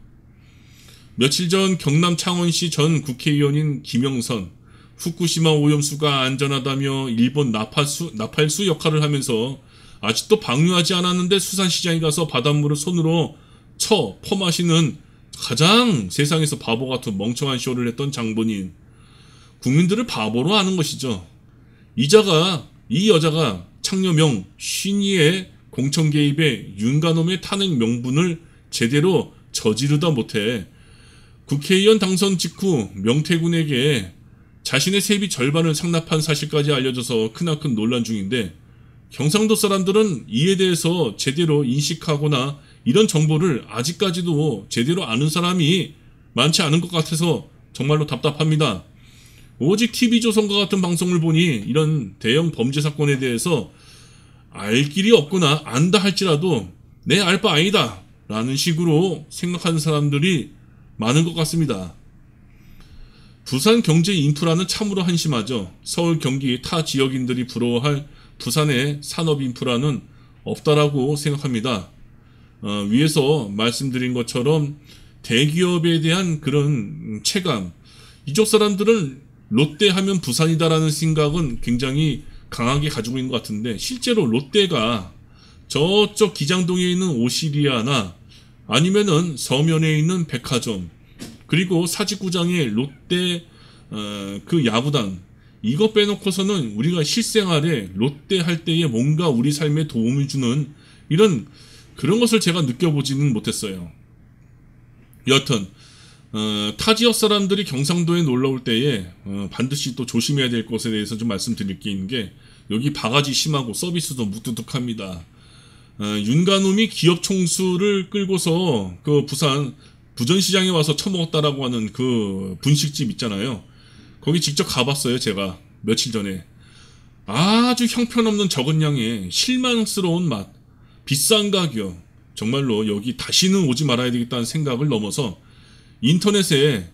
며칠 전 경남 창원시 전 국회의원인 김영선, 후쿠시마 오염수가 안전하다며 일본 나팔수 역할을 하면서 아직도 방류하지 않았는데 수산시장에 가서 바닷물을 손으로 쳐 퍼마시는 가장 세상에서 바보 같은 멍청한 쇼를 했던 장본인, 국민들을 바보로 하는 것이죠. 이 여자가 창녀명 쉰이의 공천 개입에 윤가놈의 탄핵 명분을 제대로 저지르다 못해 국회의원 당선 직후 명태군에게 자신의 세비 절반을 상납한 사실까지 알려져서 크나큰 논란 중인데, 경상도 사람들은 이에 대해서 제대로 인식하거나 이런 정보를 아직까지도 제대로 아는 사람이 많지 않은 것 같아서 정말로 답답합니다. 오직 TV조선과 같은 방송을 보니 이런 대형 범죄 사건에 대해서 알 길이 없거나 안다 할지라도 내 알 바 아니다 라는 식으로 생각하는 사람들이 많은 것 같습니다. 부산 경제 인프라는 참으로 한심하죠. 서울, 경기 타 지역인들이 부러워할 부산의 산업 인프라는 없다라고 생각합니다. 위에서 말씀드린 것처럼 대기업에 대한 그런 체감, 이쪽 사람들은 롯데 하면 부산이다라는 생각은 굉장히 강하게 가지고 있는 것 같은데, 실제로 롯데가 저쪽 기장동에 있는 오시리아나 아니면은 서면에 있는 백화점, 그리고 사직구장의 롯데 그 야구단, 이거 빼놓고서는 우리가 실생활에 롯데 할 때에 뭔가 우리 삶에 도움을 주는 이런 그런 것을 제가 느껴보지는 못했어요. 여하튼 타 지역 사람들이 경상도에 놀러 올 때에 반드시 또 조심해야 될 것에 대해서 좀 말씀드릴 게 있는 게, 여기 바가지 심하고 서비스도 무뚝뚝합니다. 윤가놈이 기업 총수를 끌고서 그 부산 부전시장에 와서 처먹었다라고 하는 그 분식집 있잖아요. 거기 직접 가봤어요, 제가 며칠 전에. 아주 형편없는 적은 양의 실망스러운 맛, 비싼 가격, 정말로 여기 다시는 오지 말아야 되겠다는 생각을 넘어서 인터넷에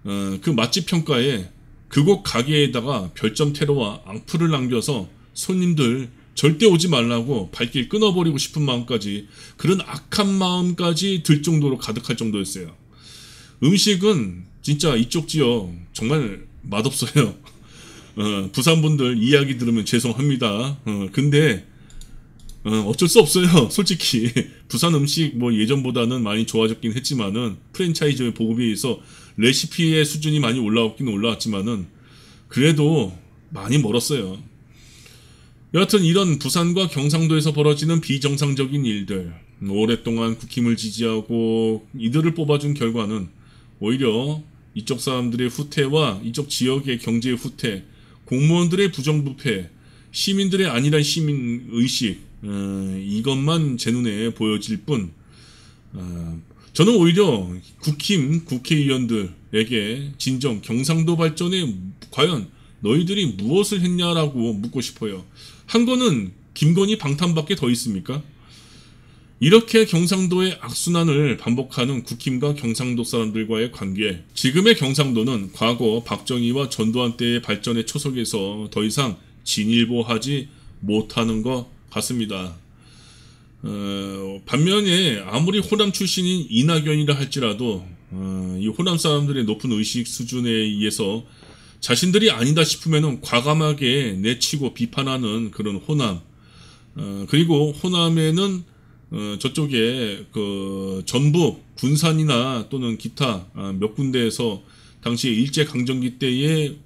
그 맛집 평가에 그곳 가게에다가 별점 테러와 악플을 남겨서 손님들 절대 오지 말라고 발길 끊어버리고 싶은 마음까지, 그런 악한 마음까지 들 정도로 가득할 정도였어요. 음식은 진짜 이쪽 지역 정말 맛없어요. 부산분들 이야기 들으면 죄송합니다. 근데 어쩔 수 없어요. 솔직히 부산 음식 뭐 예전보다는 많이 좋아졌긴 했지만은, 프랜차이즈 보급에 의해서 레시피의 수준이 많이 올라왔긴 올라왔지만은 그래도 많이 멀었어요. 여하튼 이런 부산과 경상도에서 벌어지는 비정상적인 일들, 오랫동안 국힘을 지지하고 이들을 뽑아준 결과는 오히려 이쪽 사람들의 후퇴와 이쪽 지역의 경제 후퇴, 공무원들의 부정부패, 시민들의 안일한 시민의식, 이것만 제 눈에 보여질 뿐, 저는 오히려 국힘 국회의원들에게 진정 경상도 발전에 과연 너희들이 무엇을 했냐라고 묻고 싶어요. 한 거는 김건희 방탄밖에 더 있습니까? 이렇게 경상도의 악순환을 반복하는 국힘과 경상도 사람들과의 관계, 지금의 경상도는 과거 박정희와 전두환 때의 발전의 초석에서 더 이상 진일보하지 못하는 것 같습니다. 반면에 아무리 호남 출신인 이낙연이라 할지라도 이 호남 사람들의 높은 의식 수준에 의해서 자신들이 아니다 싶으면 과감하게 내치고 비판하는 그런 호남, 그리고 호남에는 저쪽에 그 전북, 군산이나 또는 기타 몇 군데에서 당시에 일제강점기 때의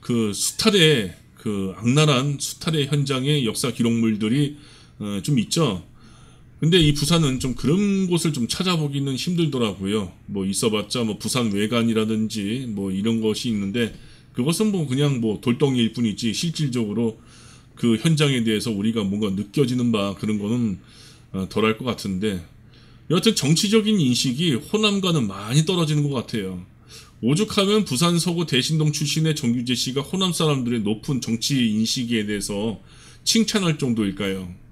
그 수탈의 그 악랄한 수탈의 현장의 역사 기록물들이 좀 있죠. 근데 이 부산은 좀 그런 곳을 좀 찾아보기는 힘들더라고요. 뭐 있어봤자 뭐 부산 외관이라든지 뭐 이런 것이 있는데, 그것은 뭐 그냥 뭐 돌덩이일 뿐이지 실질적으로 그 현장에 대해서 우리가 뭔가 느껴지는 바 그런 거는 덜할 것 같은데, 여하튼 정치적인 인식이 호남과는 많이 떨어지는 것 같아요. 오죽하면 부산 서구 대신동 출신의 정규재 씨가 호남 사람들의 높은 정치 인식에 대해서 칭찬할 정도일까요?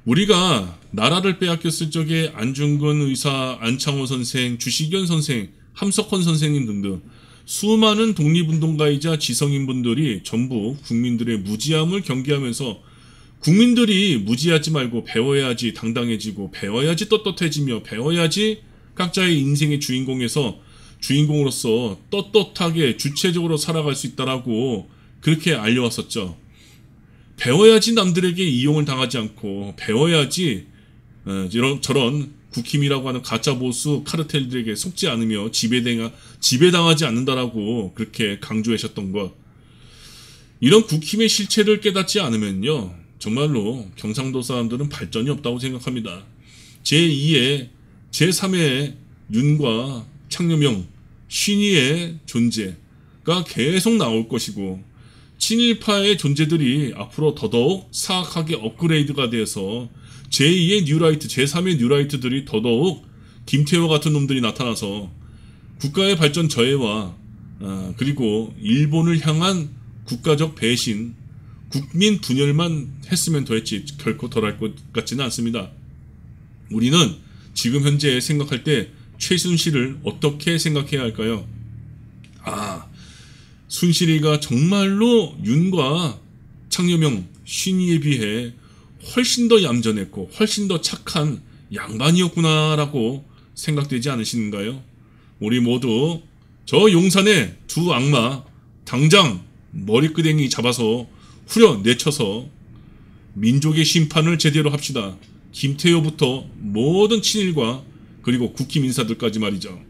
우리가 나라를 빼앗겼을 적에 안중근 의사, 안창호 선생, 주식연 선생, 함석헌 선생님 등등 수많은 독립운동가이자 지성인분들이 전부 국민들의 무지함을 경계하면서 국민들이 무지하지 말고 배워야지 당당해지고, 배워야지 떳떳해지며, 배워야지 각자의 인생의 주인공으로서 떳떳하게 주체적으로 살아갈 수 있다라고 그렇게 알려왔었죠. 배워야지 남들에게 이용을 당하지 않고, 배워야지 저런 국힘이라고 하는 가짜 보수 카르텔들에게 속지 않으며 지배당하지 않는다라고 그렇게 강조하셨던 것. 이런 국힘의 실체를 깨닫지 않으면요, 정말로 경상도 사람들은 발전이 없다고 생각합니다. 제2의 제3의 윤과 창녀명, 신의의 존재가 계속 나올 것이고, 친일파의 존재들이 앞으로 더더욱 사악하게 업그레이드가 돼서 제2의 뉴라이트, 제3의 뉴라이트들이 더더욱 김태호 같은 놈들이 나타나서 국가의 발전 저해와 그리고 일본을 향한 국가적 배신, 국민 분열만 했으면 더했지 결코 덜할 것 같지는 않습니다. 우리는 지금 현재 생각할 때 최순실을 어떻게 생각해야 할까요? 순실이가 정말로 윤과 창여명 신이에 비해 훨씬 더 얌전했고 훨씬 더 착한 양반이었구나라고 생각되지 않으시는가요? 우리 모두 저 용산의 두 악마 당장 머리끄댕이 잡아서 후려내쳐서 민족의 심판을 제대로 합시다. 김태효부터 모든 친일과 그리고 국힘 인사들까지 말이죠.